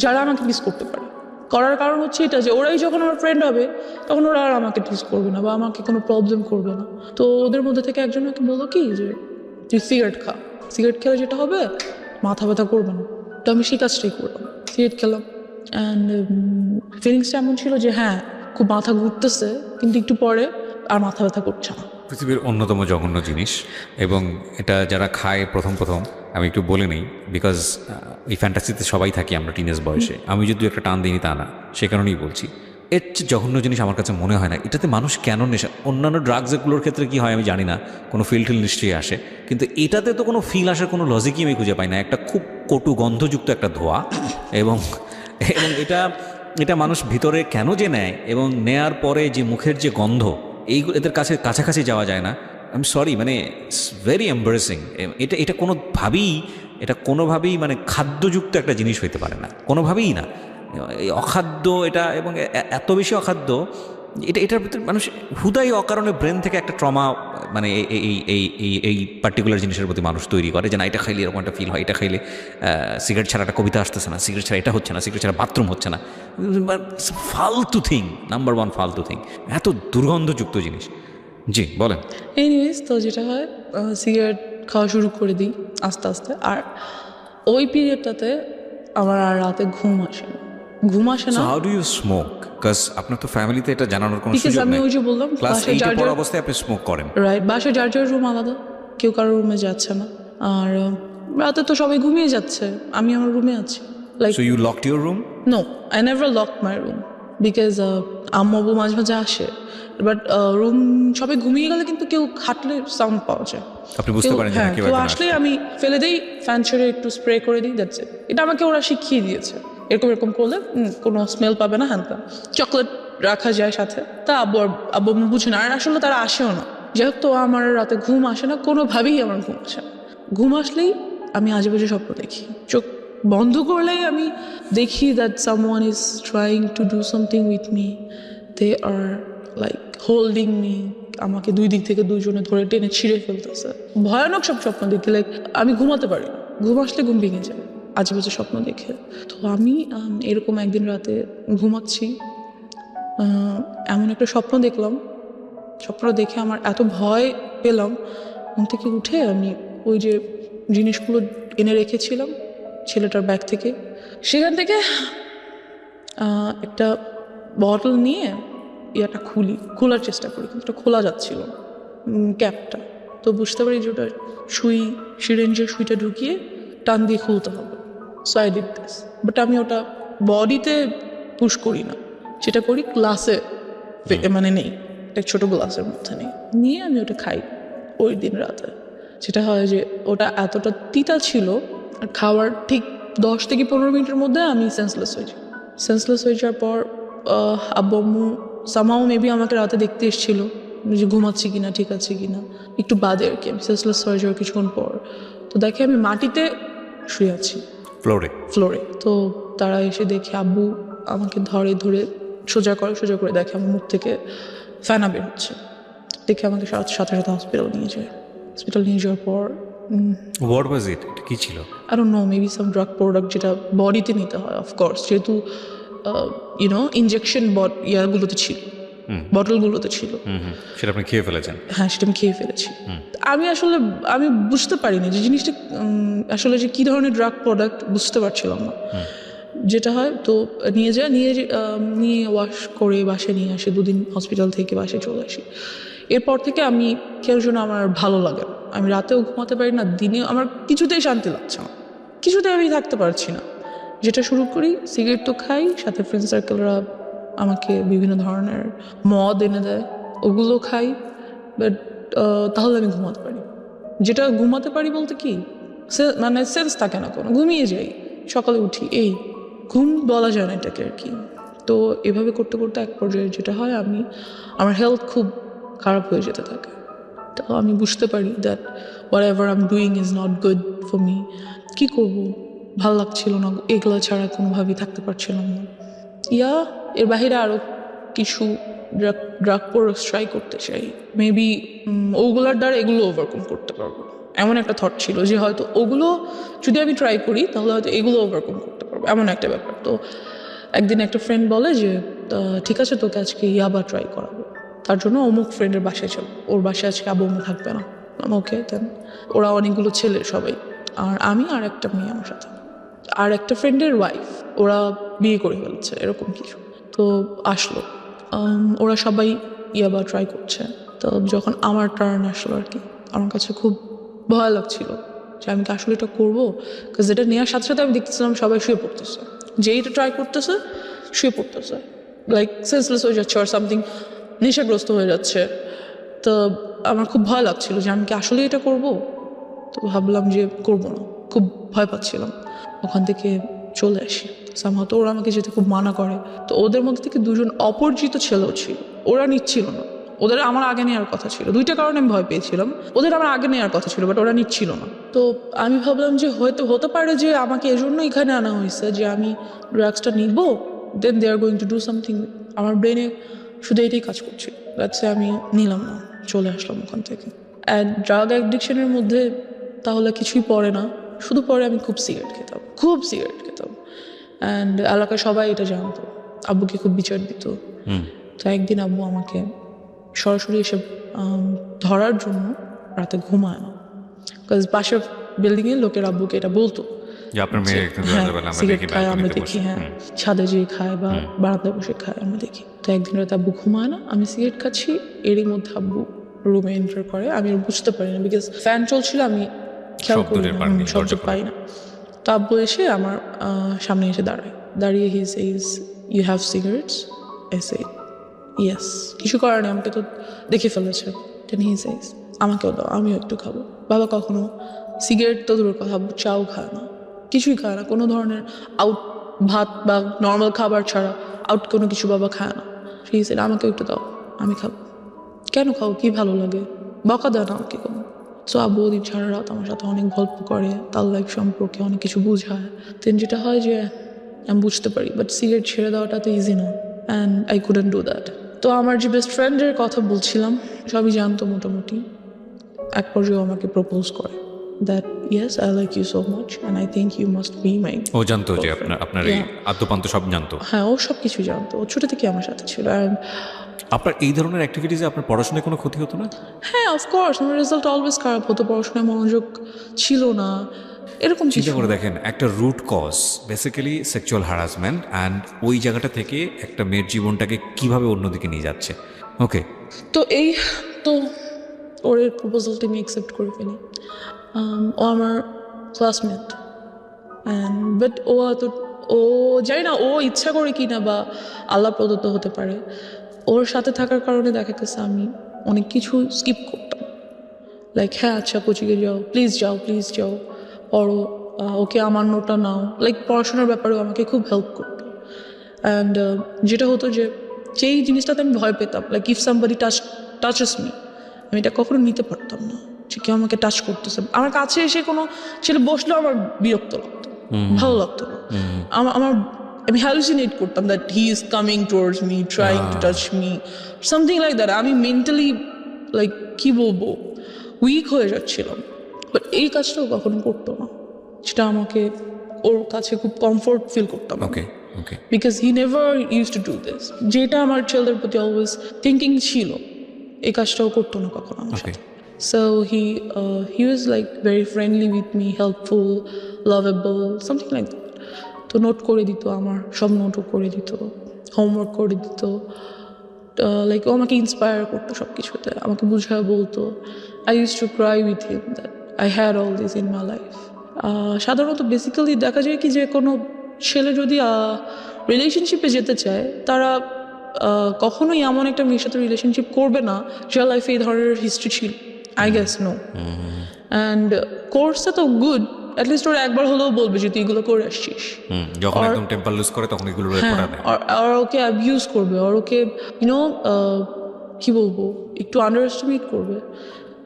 [SPEAKER 1] যারা আমাকে মিস করতে পারে। করার কারণ হচ্ছে এটা যে ওরাই যখন আমার ফ্রেন্ড হবে, তখন ওরা আর আমাকে টিস করবে না বা আমাকে কোনো প্রবলেম করবে না। তো ওদের মধ্যে থেকে একজন আমাকে বললো কি যে তুই সিগারেট খা, সিগারেট খেলে যেটা হবে মাথা ব্যথা করবে না। তো আমি সেই কাজটাই করলাম, সিগারেট খেলাম। অ্যান্ড ফিলিংসটা এমন ছিল যে হ্যাঁ, খুব মাথা ঘুরতেছে, কিন্তু একটু পরে আর মাথা ব্যথা করছে না।
[SPEAKER 2] পৃথিবীর অন্যতম জঘন্য জিনিস, এবং এটা যারা খায় প্রথম আমি একটু বলে নিই, বিকজ এই ফ্যান্টাসিতে সবাই থাকি আমরা টিনেজ বয়সে। আমি যদি একটা টান দিইনি তা না, সে কারণেই বলছি। এর চেয়ে জঘন্য জিনিস আমার কাছে মনে হয় না। এটাতে মানুষ কেন নেশা, অন্যান্য ড্রাগসগুলোর ক্ষেত্রে কি হয় আমি জানি না, কোনো ফিল নিশ্চয়ই আসে, কিন্তু এটাতে তো কোনো ফিল আসার কোনো লজিকই আমি খুঁজে পাই না। একটা খুব কটু গন্ধযুক্ত একটা ধোঁয়া, এবং এটা মানুষ ভিতরে কেন যে নেয়, এবং নেয়ার পরে যে মুখের যে গন্ধ, এদের কাছাকাছি যাওয়া যায় না। আই এম সরি, মানে ইটস ভেরি এম্বারেসিং। এটা কোনোভাবেই মানে খাদ্যযুক্ত একটা জিনিস হইতে পারে না, কোনোভাবেই না। এই অখাদ্য এটা, এবং এত বেশি অখাদ্য, এটার ভিতরে মানুষ হুদাই অকারণে ব্রেন থেকে একটা ট্রমা, মানে এই পার্টিকুলার জিনিসের প্রতি মানুষ তৈরি করে যে না, এটা খাইলে এরকম একটা ফিল হয়, এটা খাইলে সিগারেট ছাড়া একটা কবিতা আসতেছে না, সিগারেট ছাড়া এটা হচ্ছে না, সিগারেট ছাড়া বাথরুম হচ্ছে না। ফালতু থিং, নাম্বার 1 ফালতু থিং, এত দুর্গন্ধযুক্ত জিনিস। জি বলেন।
[SPEAKER 1] এনিওয়েজ, তো যেটা হয়, সিগারেট খাওয়া শুরু করে দিই আস্তে আস্তে। আর ওই পিরিয়ডটাতে আমার আর রাতে ঘুম আসে না।
[SPEAKER 2] How do you smoke? Because আপনার তো ফ্যামিলিতে এটা জানানোর কোনো সুযোগ নেই।
[SPEAKER 1] আমি ওই যে বললাম,
[SPEAKER 2] ক্লাস 8 পড়া অবস্থায় আপনি স্মোক করেন,
[SPEAKER 1] রাইট? বাসায় যার যার রুম আলাদা, কেউ কারোর রুমে যাচ্ছে না। আর রাতে তো সবাই ঘুমিয়ে যাচ্ছে, আমি আমার রুমে আছি। Like
[SPEAKER 2] so you locked your room?
[SPEAKER 1] No, I never lock my room, because আম্মু আব্বু মাঝে মাঝে আসে। বাট রুম সবাই ঘুমিয়ে গেলে কিন্তু কেউ হাঁটলে সাউন্ড পাওয়া যায়,
[SPEAKER 2] আপনি বুঝতে পারেন যে
[SPEAKER 1] কেউ আসলে আমি ফেলে দেই, ফ্যান ছেড়ে একটু স্প্রে করে দিই, দ্যাটস ইট। এটা আমাকে ওরা শিখিয়ে দিয়েছে, এরকম করলে কোনো স্মেল পাবে না। হ্যাঁ, চকলেট রাখা যায় সাথে, তা আব্বু বুঝে না। আর আসলে তারা আসেও না। যাই হোক, তো আমার রাতে ঘুম আসে না, কোনোভাবেই আমার ঘুম আসে না। ঘুম আসলেই আমি আজেবাজে স্বপ্ন দেখি, চোখ বন্ধ করলেই আমি দেখি that someone is trying to do something with me, they are like holding me, আমাকে দুই দিক থেকে দুজনে ধরে টেনে ছিঁড়ে ফেলতেছে। ভয়ানক সব স্বপ্ন দেখি, লাইক আমি ঘুমাতে পারি, ঘুম আসলে ঘুম ভেঙে যায়। আজে বাজে স্বপ্ন দেখে। তো আমি এরকম একদিন রাতে ঘুমাচ্ছি, এমন একটা স্বপ্ন দেখলাম। স্বপ্নটা দেখে আমার এত ভয় পেলাম, ঘুম থেকে উঠে আমি ওই যে জিনিসগুলো এনে রেখেছিলাম ছেলেটার ব্যাগ থেকে, সেখান থেকে একটা বটল নিয়ে ইয়াটা খোলার চেষ্টা করি, কিন্তু এটা খোলা যাচ্ছিল না, ক্যাপটা। তো বুঝতে পারি যে ওটা সিরিঞ্জের সুইটা ঢুকিয়ে টান দিয়ে খুলতে হবে। So I did this, but আমি ওটা বডিতে পুশ করি না, সেটা করি গ্লাসে, মানে নেই, একটা ছোটো গ্লাসের মধ্যে নিয়ে আমি ওটা খাই ওই দিন রাতে। যেটা হয় যে ওটা এতটা তিতা ছিল, আর খাওয়ার ঠিক 10 থেকে 15 মিনিটের মধ্যে আমি সেন্সলেস হয়ে যাওয়ার পর আব্বু আম্মু সামহাও মেবি আমাকে রাতে দেখতে এসেছিলো যে ঘুমাচ্ছি কিনা, ঠিক আছে কিনা, একটু বাদে আর কি। আমি সেন্সলেস হয়ে যাওয়ার কিছুক্ষণ পর তো দেখে আমি মাটিতে শুয়ে আছি, ফ্লোরে। তো তারা এসে দেখে, আব্বু আমাকে ধরে সোজা করে দেখে আমার মুখ থেকে ফেনা বের হচ্ছে। দেখে আমাকে সাথে হসপিটাল নিয়ে যাওয়ার পর
[SPEAKER 2] হোয়াট ওয়াজ ইট? এটা কি ছিল?
[SPEAKER 1] I don't know, maybe some drug product যেটা বডিতে নিতে হয়, অফকোর্স, যেহেতু ইনজেকশন ইয়াগুলোতে ছিল, বটলগুলোতে ছিল।
[SPEAKER 2] সেটা আপনি খেয়ে ফেলেছেন?
[SPEAKER 1] হ্যাঁ, সেটা আমি খেয়ে ফেলেছি। আমি বুঝতে পারিনি যে জিনিসটা আসলে যে কী ধরনের ড্রাগ প্রোডাক্ট, বুঝতে পারছিলাম না। যেটা হয় তো নিয়ে ওয়াশ করে বাসায় নিয়ে আসি, 2 দিন হসপিটাল থেকে বাসায় চলে আসি। এরপর থেকে আমি কেউ যেন আমার ভালো লাগে না, আমি রাতেও ঘুমাতে পারি না, দিনেও আমার কিছুতেই শান্তি লাগছে না, কিছুতেই আমি থাকতে পারছি না। যেটা শুরু করি, সিগারেট তো খাই, সাথে ফ্রেন্ড সার্কেলরা আমাকে বিভিন্ন ধরনের মদ এনে দেয়, ওগুলো খাই, বাট তাহলে আমি ঘুমাতে পারি। যেটা ঘুমাতে পারি বলতে কি, মানে সেন্স থাকে না কোনো, ঘুমিয়ে যাই, সকালে উঠি, এই ঘুম বলা যায় না এটাকে আর কি। তো এভাবে করতে করতে এক পর্যায়ে যেটা হয়, আমার হেলথ খুব খারাপ হয়ে যেতে থাকে। তো আমি বুঝতে পারি that whatever I am doing is not good for me. কী করবো, ভাল লাগছিল না, এগুলো ছাড়া কোনোভাবেই থাকতে পারছিলাম না। এর বাহিরে আরও কিছু ড্রাগ প্রোডাক্টস ট্রাই করতে চাই, মেবি ওগুলোর দ্বারা এগুলো ওভারকাম করতে পারবো, এমন একটা থট ছিল যে হয়তো ওগুলো যদি আমি ট্রাই করি তাহলে হয়তো এগুলো ওভারকাম করতে পারবো, এমন একটা ব্যাপার। তো একদিন একটা ফ্রেন্ড বলে যে ঠিক আছে, তোকে আজকে ইয়াবা ট্রাই করাবো, তার জন্য অমুক ফ্রেন্ডের বাসায় চল, ওর বাসায় আজকে আব্বু আম্মু থাকবে না। ওকে, দেন ওরা অনেকগুলো ছেলে সবাই, আর আমি আর একটা মেয়ে আমার সাথে, আর একটা ফ্রেন্ডের ওয়াইফ, ওরা বিয়ে করে ফেলছে এরকম কিছু। তো আসলো, ওরা সবাই ইয়াবা ট্রাই করছে। তো যখন আমার টার্ন আসলো আর কি, আমার কাছে খুব ভয় লাগছিল যে আমি কি আসলে এটা করবো, কারণ যেটা নেওয়ার সাথে সাথে আমি দেখতেছিলাম সবাই শুয়ে পড়তেছে, যেইটা ট্রাই করতেছে শুয়ে পড়তেছে, লাইক সেন্সলেস হয়ে যাচ্ছে আর সামথিং, নেশাগ্রস্ত হয়ে যাচ্ছে। তো আমার খুব ভয় লাগছিল যে আমি কি আসলে এটা করব। তো ভাবলাম যে করবো না, খুব ভয় পাচ্ছিলাম। ওখান থেকে চলে আসি সামহাও। তো ওরা আমাকে যেতে খুব মানা করে। তো ওদের মধ্যে থেকে 2জন অপরিচিত ছেলেও ছিল, ওরা নিচ্ছিল না, ওদের আমার আগে নেওয়ার কথা ছিল। 2টা কারণে আমি ভয় পেয়েছিলাম, ওদের আমার আগে নেওয়ার কথা ছিল, বাট ওরা নিচ্ছিল না। তো আমি ভাবলাম যে হতে পারে যে আমাকে এজন্য এখানে আনা হয়েছে যে আমি ড্রাগসটা নিব, then they are going to do something. আমার ব্রেনে শুধু এটাই কাজ করছিল, যাচ্ছে আমি নিলাম না, চলে আসলাম ওখান থেকে। অ্যান্ড ড্রাগ অ্যাডিকশনের মধ্যে তাহলে কিছুই পড়ে না, শুধু পরে আমি খুব সিগারেট খেতাম। অ্যান্ড এলাকায় সবাই এটা জানতো, আব্বুকে খুব বিচার দিত। তো একদিন আব্বু আমাকে সরাসরি এসে ধরার জন্য রাতে ঘুমায় না, বিকজ পাশের বিল্ডিংয়ের লোকের আব্বুকে এটা বলতো, সিগারেট খায় আমরা দেখি, হ্যাঁ, ছাদে যেয়ে খায় বা বারান্দায় বসে খায় আমরা দেখি। তো একদিন রাতে আব্বু ঘুমায় না, আমি সিগারেট খাচ্ছি, এরই মধ্যে আব্বু রুমে এন্টার করে। আমি বুঝতে পারি না, বিকজ ফ্যান চলছিল, আমি খেয়াল করি না, শব্দ পাই না। তো আব্বু এসে আমার সামনে এসে দাঁড়িয়ে he says, you have cigarettes? I say yes. কিছু করার নেই, আমাকে তো দেখে ফেলেছে। দেন হি সেইজ, আমাকেও দাও, আমিও একটু খাবো। বাবা কখনো সিগারেট তো দূরের কথা, চাও খায় না, কিছুই খায় না, কোনো ধরনের ভাত বা নর্মাল খাবার ছাড়া কোনো কিছু বাবা খায় না। হি সেইড, আমাকে একটু দাও, আমি খাবো। কেন খাও, কি ভালো লাগে, বকা দেয় না আমাকে কোনো। সো আব্বু ওদিন সারা রাত আমার সাথে অনেক গল্প করে, তার লাইফ সম্পর্কে অনেক কিছু বুঝায়। দেন যেটা হয় যে আমি বুঝতে পারি, বাট সিগারেট ছেড়ে দেওয়াটা তো ইজি না, and I couldn't do that. তো আমার যে বেস্ট ফ্রেন্ডের কথা বলছিলাম, সবই জানতো মোটামুটি। এক পর্যায়ে আমাকে প্রপোজ করে that yes, I like you so much and I think you must be my
[SPEAKER 2] ও জানতো যে আপনার এই
[SPEAKER 1] Yeah.
[SPEAKER 2] আদ্যপান্ত সব জানতো?
[SPEAKER 1] হ্যাঁ, ও সব কিছু জানতো, ও ছোটো থেকে আমার সাথে ছিল। অ্যান্ড
[SPEAKER 2] আপনার এই ধরনের অ্যাক্টিভিটিসে আপনার পড়াশোনায় কোনো ক্ষতি হতো না?
[SPEAKER 1] হ্যাঁ, অফকোর্স আমার রেজাল্ট অলওয়েজ খারাপ হতো, পড়াশোনায় মনোযোগ ছিল না, এরকম
[SPEAKER 2] চিন্তা
[SPEAKER 1] কিছু।
[SPEAKER 2] করে দেখেন, একটা root cause basically sexual harassment, and ওই জায়গাটা থেকে একটা মেয়ের জীবনটাকে কিভাবে অন্যদিকে নিয়ে যাচ্ছে। ওকে,
[SPEAKER 1] তো ওর প্রপোজালটা আমি অ্যাকসেপ্ট করে ফেলি। ও আমার ক্লাসমেট, বাট ও জানি না ও ইচ্ছা করে কি না বা আল্লাহ প্রদত্ত হতে পারে, ওর সাথে থাকার কারণে দেখা গেছে আমি অনেক কিছু স্কিপ করতাম। লাইক হ্যাঁ আচ্ছা কোচিংয়ে যাও, প্লিজ যাও পড়ো, ওকে আমার নোটটা নাও, লাইক পড়াশোনার ব্যাপারেও আমাকে খুব হেল্প করতো। অ্যান্ড যেটা হতো যেই জিনিসটাতে আমি ভয় পেতাম, like if somebody touches me, আমি এটা কখনো নিতে পারতাম না যে কেউ আমাকে টাচ করতেছে। আমার কাছে এসে কোনো ছেলে বসলেও আমার বিরক্ত লাগতো, ভালো লাগতো না। আমি হ্যালুসিনেট করতাম that he is coming towards me, trying to touch me, something like that. আমি মেন্টালি লাইক কী বলবো, উইক হয়ে যাচ্ছিলাম। বাট এই কাজটাও কখনো করতো না, যেটা আমাকে ওর কাছে খুব কমফোর্ট ফিল করতাম।
[SPEAKER 2] Okay okay,
[SPEAKER 1] because he never use to do this, যেটা আমার ছেলেদের প্রতি অলওয়েজ থিঙ্কিং ছিল, এই কাজটাও করতো না কখনো আমার
[SPEAKER 2] ওকে।
[SPEAKER 1] সাথে। So he was like very friendly with me, helpful, lovable, something like that. তো নোট করে দিত, আমার সব নোটও করে দিত, হোমওয়ার্ক করে দিত, লাইক ও আমাকে ইন্সপায়ার করতো সব কিছুতে, আমাকে বুঝায় বলতো। I use to cry with him that I had all this in my life. সাধারণত বেসিক্যালি দেখা যায় কি যে কোনো ছেলে যদি রিলেশনশিপে যেতে চায়, তারা কখনোই এমন একটা মেয়ের সাথে রিলেশনশিপ করবে না যার লাইফে এই ধরনের হিস্ট্রি ছিল। I guess no. অ্যান্ড কোর্সটা তো গুড, অ্যাটলিস্ট ওরা একবার হলেও বলবে যে তুই এগুলো করে আসছিস।
[SPEAKER 2] যখন একদম টেম্পার লুজ করে তখন এগুলো
[SPEAKER 1] হ্যাঁ,
[SPEAKER 2] করা দেয়।
[SPEAKER 1] আর ওকে অ্যাবিউজ করবে, আর ওকে ইউনো কী বলবো, একটু আন্ডার এস্টিমেট করবে।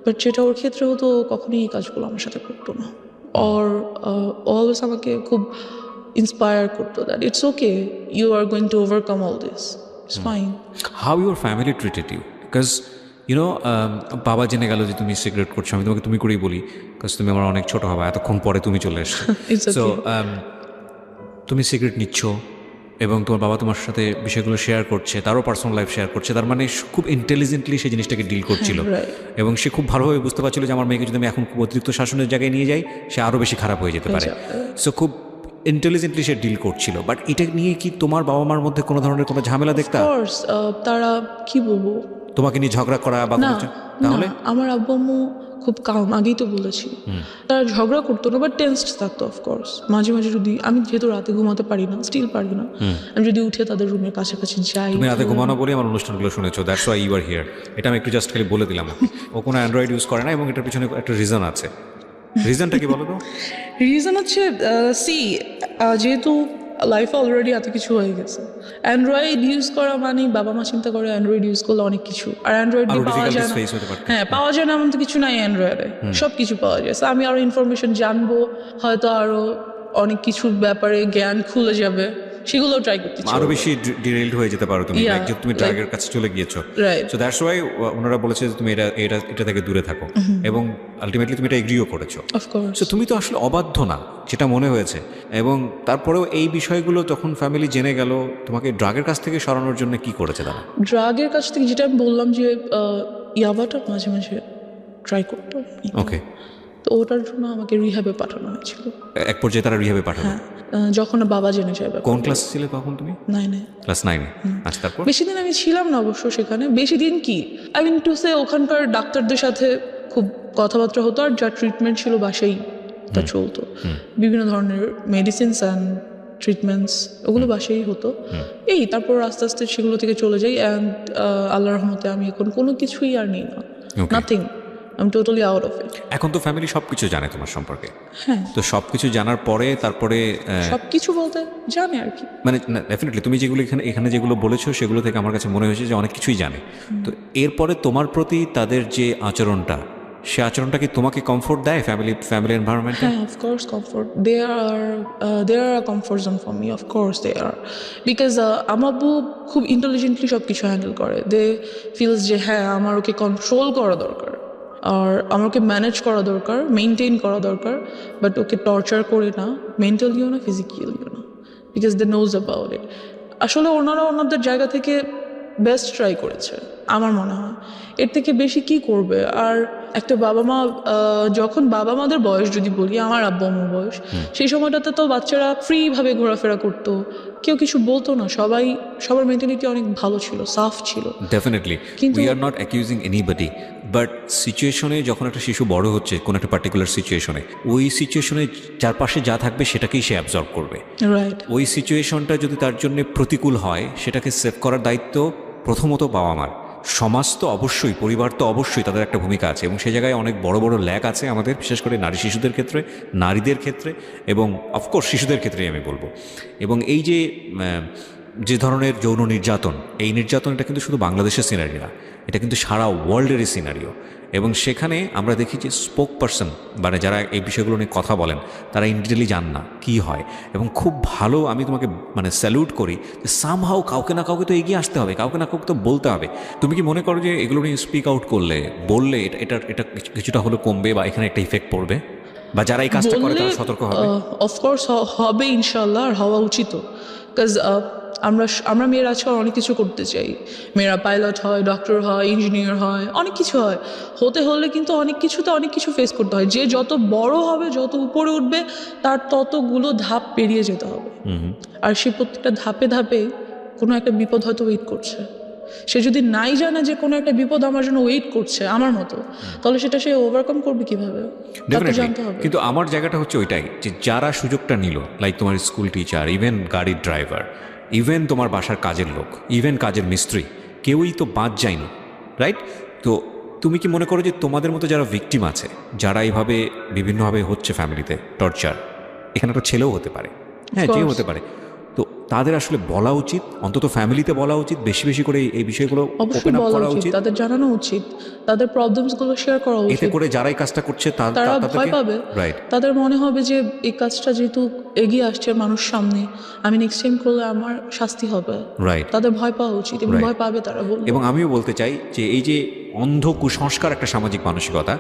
[SPEAKER 1] বাট যেটা ওর ক্ষেত্রে হতো, কখনোই এই কাজগুলো আমার সাথে করতো না। আর অলওয়েজ আমাকে খুব ইন্সপায়ার করতো that it's okay, you are going to overcome all this, it's fine.
[SPEAKER 2] How your family treated you? Because you know, বাবা জেনে গেল যে তুমি সিগারেট করছো, আমি তোমাকে তুমি করেই বলি, বিকজ তুমি আমার অনেক ছোটো হবা, এতক্ষণ পরে তুমি চলে এসছো।
[SPEAKER 1] It's okay.
[SPEAKER 2] সো তুমি সিগারেট নিচ্ছ এবং তোমার বাবা তোমার সাথে বিষয়গুলো শেয়ার করছে, তারও পার্সোনাল লাইফ শেয়ার করছে, তার মানে খুব ইন্টেলিজেন্টলি সেই জিনিসটাকে ডিল করছিল।
[SPEAKER 1] right.
[SPEAKER 2] এবং সে খুব ভালোভাবে বুঝতে পারছিল যে আমার মেয়েকে যদি আমি এখন খুব অতিরিক্ত শাসনের জায়গায় নিয়ে যাই, সে আরও বেশি খারাপ হয়ে যেতে পারে। সো খুব ইন্টেলিজেন্টলি সে ডিল করছিল। বাট এটা নিয়ে কি তোমার বাবা মার মধ্যে কোনো ধরনের কোনো ঝামেলা দেখতা?
[SPEAKER 1] কোর্স তারা কি বলবো,
[SPEAKER 2] তোমাকে নিয়ে ঝগড়া করা বা
[SPEAKER 1] না
[SPEAKER 2] কোনো তাহলে?
[SPEAKER 1] না, আমার আব্বু আম্মু খুব কাম, আগেই তো বলেছি। তারা ঝগড়া করতো না, বাট টেন্সড থাকতো অফকোর্স। মাঝে মাঝে যদি আমি যেহেতু রাতে ঘুমাতে পারি না, স্টিল পারি না, আমি যদি উঠে তাদের রুমের কাছাকাছি যাই।
[SPEAKER 2] তুমি রাতে ঘুমানো বলে আমার অনুষ্ঠানগুলো শুনেছো, that's why you are here. এটা আমি একটু জাস্ট খালি বলে দিলাম। ও কোনো অ্যান্ড্রয়েড ইউজ করে না এবং এটার পিছনে একটা রিজন আছে। রিজনটা কি বলো তো?
[SPEAKER 1] রিজন হচ্ছে যেহেতু লাইফে অলরেডি এত কিছু হয়ে গেছে, অ্যান্ড্রয়েড ইউজ করা মানে বাবা মা চিন্তা করে অ্যান্ড্রয়েড ইউজ করলে অনেক কিছু, আর অ্যান্ড্রয়েড দিয়ে পাওয়া যায় না।
[SPEAKER 2] ফেস হতে পারত।
[SPEAKER 1] হ্যাঁ, পাওয়া যায় না এমন তো কিছু নাই অ্যান্ড্রয়েডে, সব কিছু পাওয়া যায়। So আমি আরও ইনফরমেশন জানবো, হয়তো আরও অনেক কিছুর ব্যাপারে জ্ঞান খুলে যাবে, সেগুলো ট্রাই করতে চাই।
[SPEAKER 2] আরো বেশি ডিরেইলড হয়ে যেতে পারো তুমি,
[SPEAKER 1] Yeah,
[SPEAKER 2] like যে তুমি ড্রাগের কাছে চলে গিয়েছো।
[SPEAKER 1] রাইট।
[SPEAKER 2] সো দ্যাটস ওয়াই ওনারা বলেছে যে তুমি এটা থেকে দূরে থাকো, এবং আলটিমেটলি তুমি এটা এগ্রিও করেছো।
[SPEAKER 1] অফকোর্স।
[SPEAKER 2] সো তুমি তো আসলে অবাধ্য না, যেটা মনে হয়েছে। এবং তারপরেও এই বিষয়গুলো যখন ফ্যামিলি জেনে গেল, তোমাকে ড্রাগের কাছ থেকে সরানোর জন্য কি করেছে তারা?
[SPEAKER 1] ড্রাগের কাছ থেকে যেটা আমি বললাম যে ইয়াবাটা মাঝে মাঝে ট্রাই করতো।
[SPEAKER 2] ওকে।
[SPEAKER 1] তো ওটার জন্য আমাকে রিহ্যাবে পাঠানো হয়েছিল।
[SPEAKER 2] এক পর্যায়ে তারা রিহ্যাবে পাঠালো?
[SPEAKER 1] হ্যাঁ, যখন বাবা জেনে যায়।
[SPEAKER 2] কোন ক্লাস ছিলে তখন তুমি?
[SPEAKER 1] 9-এ।
[SPEAKER 2] ক্লাস 9-এ। আচ্ছা, তারপর?
[SPEAKER 1] বেশি দিন আমি ছিলাম না অবশ্য সেখানে। বেশি দিন কি, আই মিন টু সে, ওখানকার ডাক্তারদের সাথে খুব কথাবার্তা হতো, আর যা ট্রিটমেন্ট ছিল বাসাই তা চলতো। বিভিন্ন ধরনের মেডিসিনস অ্যান্ড ট্রিটমেন্টস ওগুলো বাসাই হতো। তারপর আস্তে আস্তে সেগুলো থেকে চলে যাই। অ্যান্ড আল্লাহর রহমতে আমি এখন কোনো কিছুই আর নিই না, nothing. I'm totally out of it.
[SPEAKER 2] এখন তো ফ্যামিলি সবকিছু জানে তোমার সম্পর্কে।
[SPEAKER 1] হ্যাঁ,
[SPEAKER 2] তো সবকিছু জানার পরে তারপরে
[SPEAKER 1] সবকিছু বলতে জানে আর কি।
[SPEAKER 2] মানে ডেফিনেটলি তুমি যেগুলো এখানে যেগুলো বলেছো সেগুলো থেকে আমার কাছে মনে হয়েছে যে অনেক কিছুই জানে। তো এরপরে তোমার প্রতি তাদের যে আচরণটা, সে আচরণটা কি তোমাকে কমফোর্ট দেয় ফ্যামিলি এনভায়রনমেন্টে?
[SPEAKER 1] হ্যাঁ, of course comfort. They are a comfort zone for me, of course they are. Because আমার আব্বু খুব ইন্টেলিজেন্টলি সব কিছু হ্যান্ডেল করে। দে ফিলস যে হ্যাঁ আমার ওকে কন্ট্রোল করা দরকার, আর আমাকে ম্যানেজ করা দরকার, মেনটেন করা দরকার, বাট ওকে টর্চার করে না, মেন্টালিও না, ফিজিক্যালিও না, because they knows about it. আসলে ওনারা ওনাদের জায়গা থেকে বেস্ট ট্রাই করেছে আমার মনে হয়, এর থেকে বেশি কি করবে। আর একটা বাবা মা যখন বাবা মাদের বয়স যদি বলি, আমার আব্বু আম্মুর বয়স, সেই সময়টাতে তো বাচ্চারা ফ্রিভাবে ঘোরাফেরা করতো, কেউ কিছু বলতো না, সবার মেন্টালিটি অনেক ভালো ছিল, সাফ ছিল।
[SPEAKER 2] Definitely we are not accusing anybody, but সিচুয়েশনে যখন একটা শিশু বড় হচ্ছে কোনো একটা পার্টিকুলার সিচুয়েশনে, ওই সিচুয়েশনে চারপাশে যা থাকবে সেটাকেই সে অ্যাবজর্ব করবে।
[SPEAKER 1] রাইট।
[SPEAKER 2] ওই সিচুয়েশনটা যদি তার জন্য প্রতিকূল হয়, সেটাকে সেভ করার দায়িত্ব প্রথমত বাবা মার। সমাজ তো অবশ্যই, পরিবার তো অবশ্যই, তাদের একটা ভূমিকা আছে, এবং সেই জায়গায় অনেক বড় বড় ল্যাক আছে আমাদের, বিশেষ করে নারী শিশুদের ক্ষেত্রে, নারীদের ক্ষেত্রে, এবং অফকোর্স শিশুদের ক্ষেত্রেই আমি বলবো। এবং এই যে ধরনের যৌন নির্যাতন, এই নির্যাতন এটা কিন্তু শুধু বাংলাদেশের সিনারিও না, এটা কিন্তু সারা ওয়ার্ল্ডেরই সিনারিও। এবং সেখানে আমরা দেখি যে স্পোক পারসন, মানে যারা এই বিষয়গুলো নিয়ে কথা বলেন, তারা ইনডিটেলি জান না কী হয়। এবং খুব ভালো, আমি তোমাকে মানে স্যালুট করি যে সামহাও কাউকে না কাউকে তো এগিয়ে আসতে হবে, কাউকে না কাউকে তো বলতে হবে। তুমি কি মনে করো যে এগুলো নিয়ে স্পিক আউট বললে এটা কিছুটা হলো কমবে, বা এখানে একটা ইফেক্ট পড়বে, বা যারা এই কাজটা করে তারা সতর্ক হবে?
[SPEAKER 1] অফকোর্স হবে ইনশাল্লাহ, আর হওয়া উচিত। বিকজ আমরা মেয়েরা আজকাল অনেক কিছু করতে চাই, মেয়েরা পাইলট হয়, ডক্টর হয়, ইঞ্জিনিয়ার হয়, অনেক কিছু হয়। হতে হলে কিন্তু অনেক কিছু ফেস করতে হয়। যে যত বড় হবে, যত উপরে উঠবে, তার ততগুলো ধাপ পেরিয়ে যেতে হবে। আর সেই প্রত্যেকটা ধাপে ধাপে কোনো একটা বিপদ হয়তো ওয়েট করছে। সে যদি নাই জানে যে কোনো একটা বিপদ আমার জন্য ওয়েট করছে আমার মতো, তাহলে সেটা সে ওভারকাম করবে কিভাবে, তাকে জানতে হবে।
[SPEAKER 2] কিন্তু আমার জায়গাটা হচ্ছে ওইটাই, যে যারা সুযোগটা নিল, লাইক তোমার স্কুল টিচার, ইভেন গাড়ির ড্রাইভার, ইভেন তোমার বাসার কাজের লোক, ইভেন কাজের মিস্ত্রি, কেউই তো বাদ যায়নি, রাইট? তো তুমি কি মনে করো যে তোমাদের মতো যারা ভিকটিম আছে, যারা এইভাবে বিভিন্নভাবে হচ্ছে ফ্যামিলিতে টর্চার, এখানে একটা ছেলেও হতে পারে, হ্যাঁ, যেও হতে পারে, তো তাদের আসলে বলা উচিত, অন্তত ফ্যামিলিতে বলা উচিত, বেশি বেশি করে এই বিষয়গুলো ওপেন আপ করা উচিত,
[SPEAKER 1] তাদের জানানো উচিত, তাদের প্রবলেমসগুলো শেয়ার করা উচিত।
[SPEAKER 2] এতে করে যারাই কাজটা করছে
[SPEAKER 1] তারা ভয় পাবে,
[SPEAKER 2] রাইট?
[SPEAKER 1] তাদের মনে হবে যে এই কাজটা যেহেতু এগিয়ে আসছে মানুষ সামনে, আমি নেক্সট টাইম করলে আমার শাস্তি হবে,
[SPEAKER 2] রাইট?
[SPEAKER 1] তাদের ভয় পাওয়া উচিত, এবং ভয় পাবে তারা বলবে।
[SPEAKER 2] এবং আমিও বলতে চাই যে এই যে অন্ধ কুসংস্কার একটা সামাজিক মানসিকতা,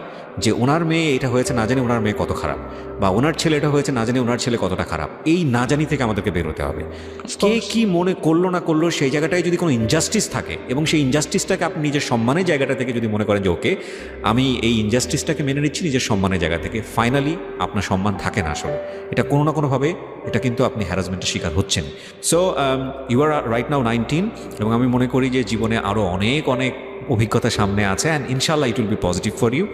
[SPEAKER 2] যে ওনার মেয়ে এটা হয়েছে না জানি ওনার মেয়ে কত খারাপ, বা ওনার ছেলে এটা হয়েছে না জানি ওনার ছেলে কতটা খারাপ, এই না জানি থেকে আমাদেরকে বের হতে হবে। কে কি মনে করলো না করলো, সেই জায়গাটায় যদি কোনো ইনজাস্টিস থাকে, এবং সেই ইনজাস্টিসটাকে আপনি নিজের সম্মানের জায়গাটা থেকে যদি মনে করেন যে ওকে আমি এই ইনজাস্টিসটাকে মেনে নিচ্ছি নিজের সম্মানের জায়গা থেকে, ফাইনালি আপনার সম্মান থাকে না আসলে, এটা কোনো না কোনোভাবে এটা কিন্তু আপনি হ্যারাসমেন্টের শিকার হচ্ছেন। So you are right now 19, এবং আমি মনে করি যে জীবনে আরও অনেক অভিজ্ঞতা সামনে আছে, অ্যান্ড ইনশাল্লাহ it will be positive for you.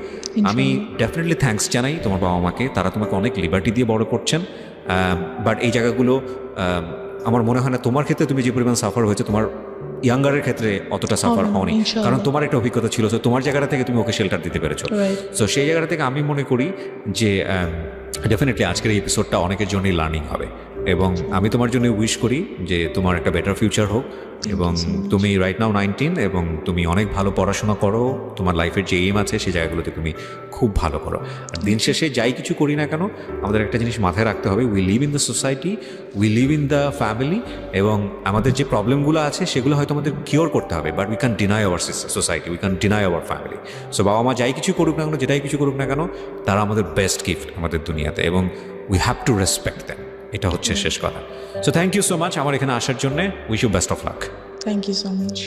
[SPEAKER 2] আমি ডেফিনেটলি থ্যাঙ্কস জানাই তোমার বাবা মাকে, তারা তোমাকে অনেক লিবার্টি দিয়ে বড় করছেন, বাট এই জায়গাগুলো আমার মনে হয় না তোমার ক্ষেত্রে তুমি যে পরিমাণ সাফার হয়েছে, তোমার ইয়াঙ্গারের ক্ষেত্রে অতটা সাফার হওনি, কারণ তোমার একটা অভিজ্ঞতা ছিল, তো তোমার জায়গাটা থেকে তুমি ওকে শেল্টার দিতে পেরেছো। সো সেই জায়গাটা থেকে আমি মনে করি যে ডেফিনেটলি আজকের এই এপিসোডটা অনেকের জন্যই লার্নিং হবে, এবং আমি তোমার জন্য উইশ করি যে তোমার একটা বেটার ফিউচার হোক, এবং তুমি রাইট নাও 19, এবং তুমি অনেক ভালো পড়াশোনা করো, তোমার লাইফের যে এইম আছে সেই জায়গাগুলোতে তুমি খুব ভালো করো। আর দিন শেষে যাই কিছু করি না কেন, আমাদের একটা জিনিস মাথায় রাখতে হবে, we live in the society, we live in the family, এবং আমাদের যে প্রবলেমগুলো আছে সেগুলো হয়তো আমাদের কিওর করতে হবে, but we can deny our society, we can deny our family. So বাবা মা যাই কিছু করুক না কেন, যেটাই কিছু করুক না কেন, তারা আমাদের বেস্ট গিফট আমাদের দুনিয়াতে, এবং we have to respect them, এটা হচ্ছে শেষ কথা। So thank you so much আমার এখানে আসার জন্য, wish you best of luck.
[SPEAKER 1] Thank you so much.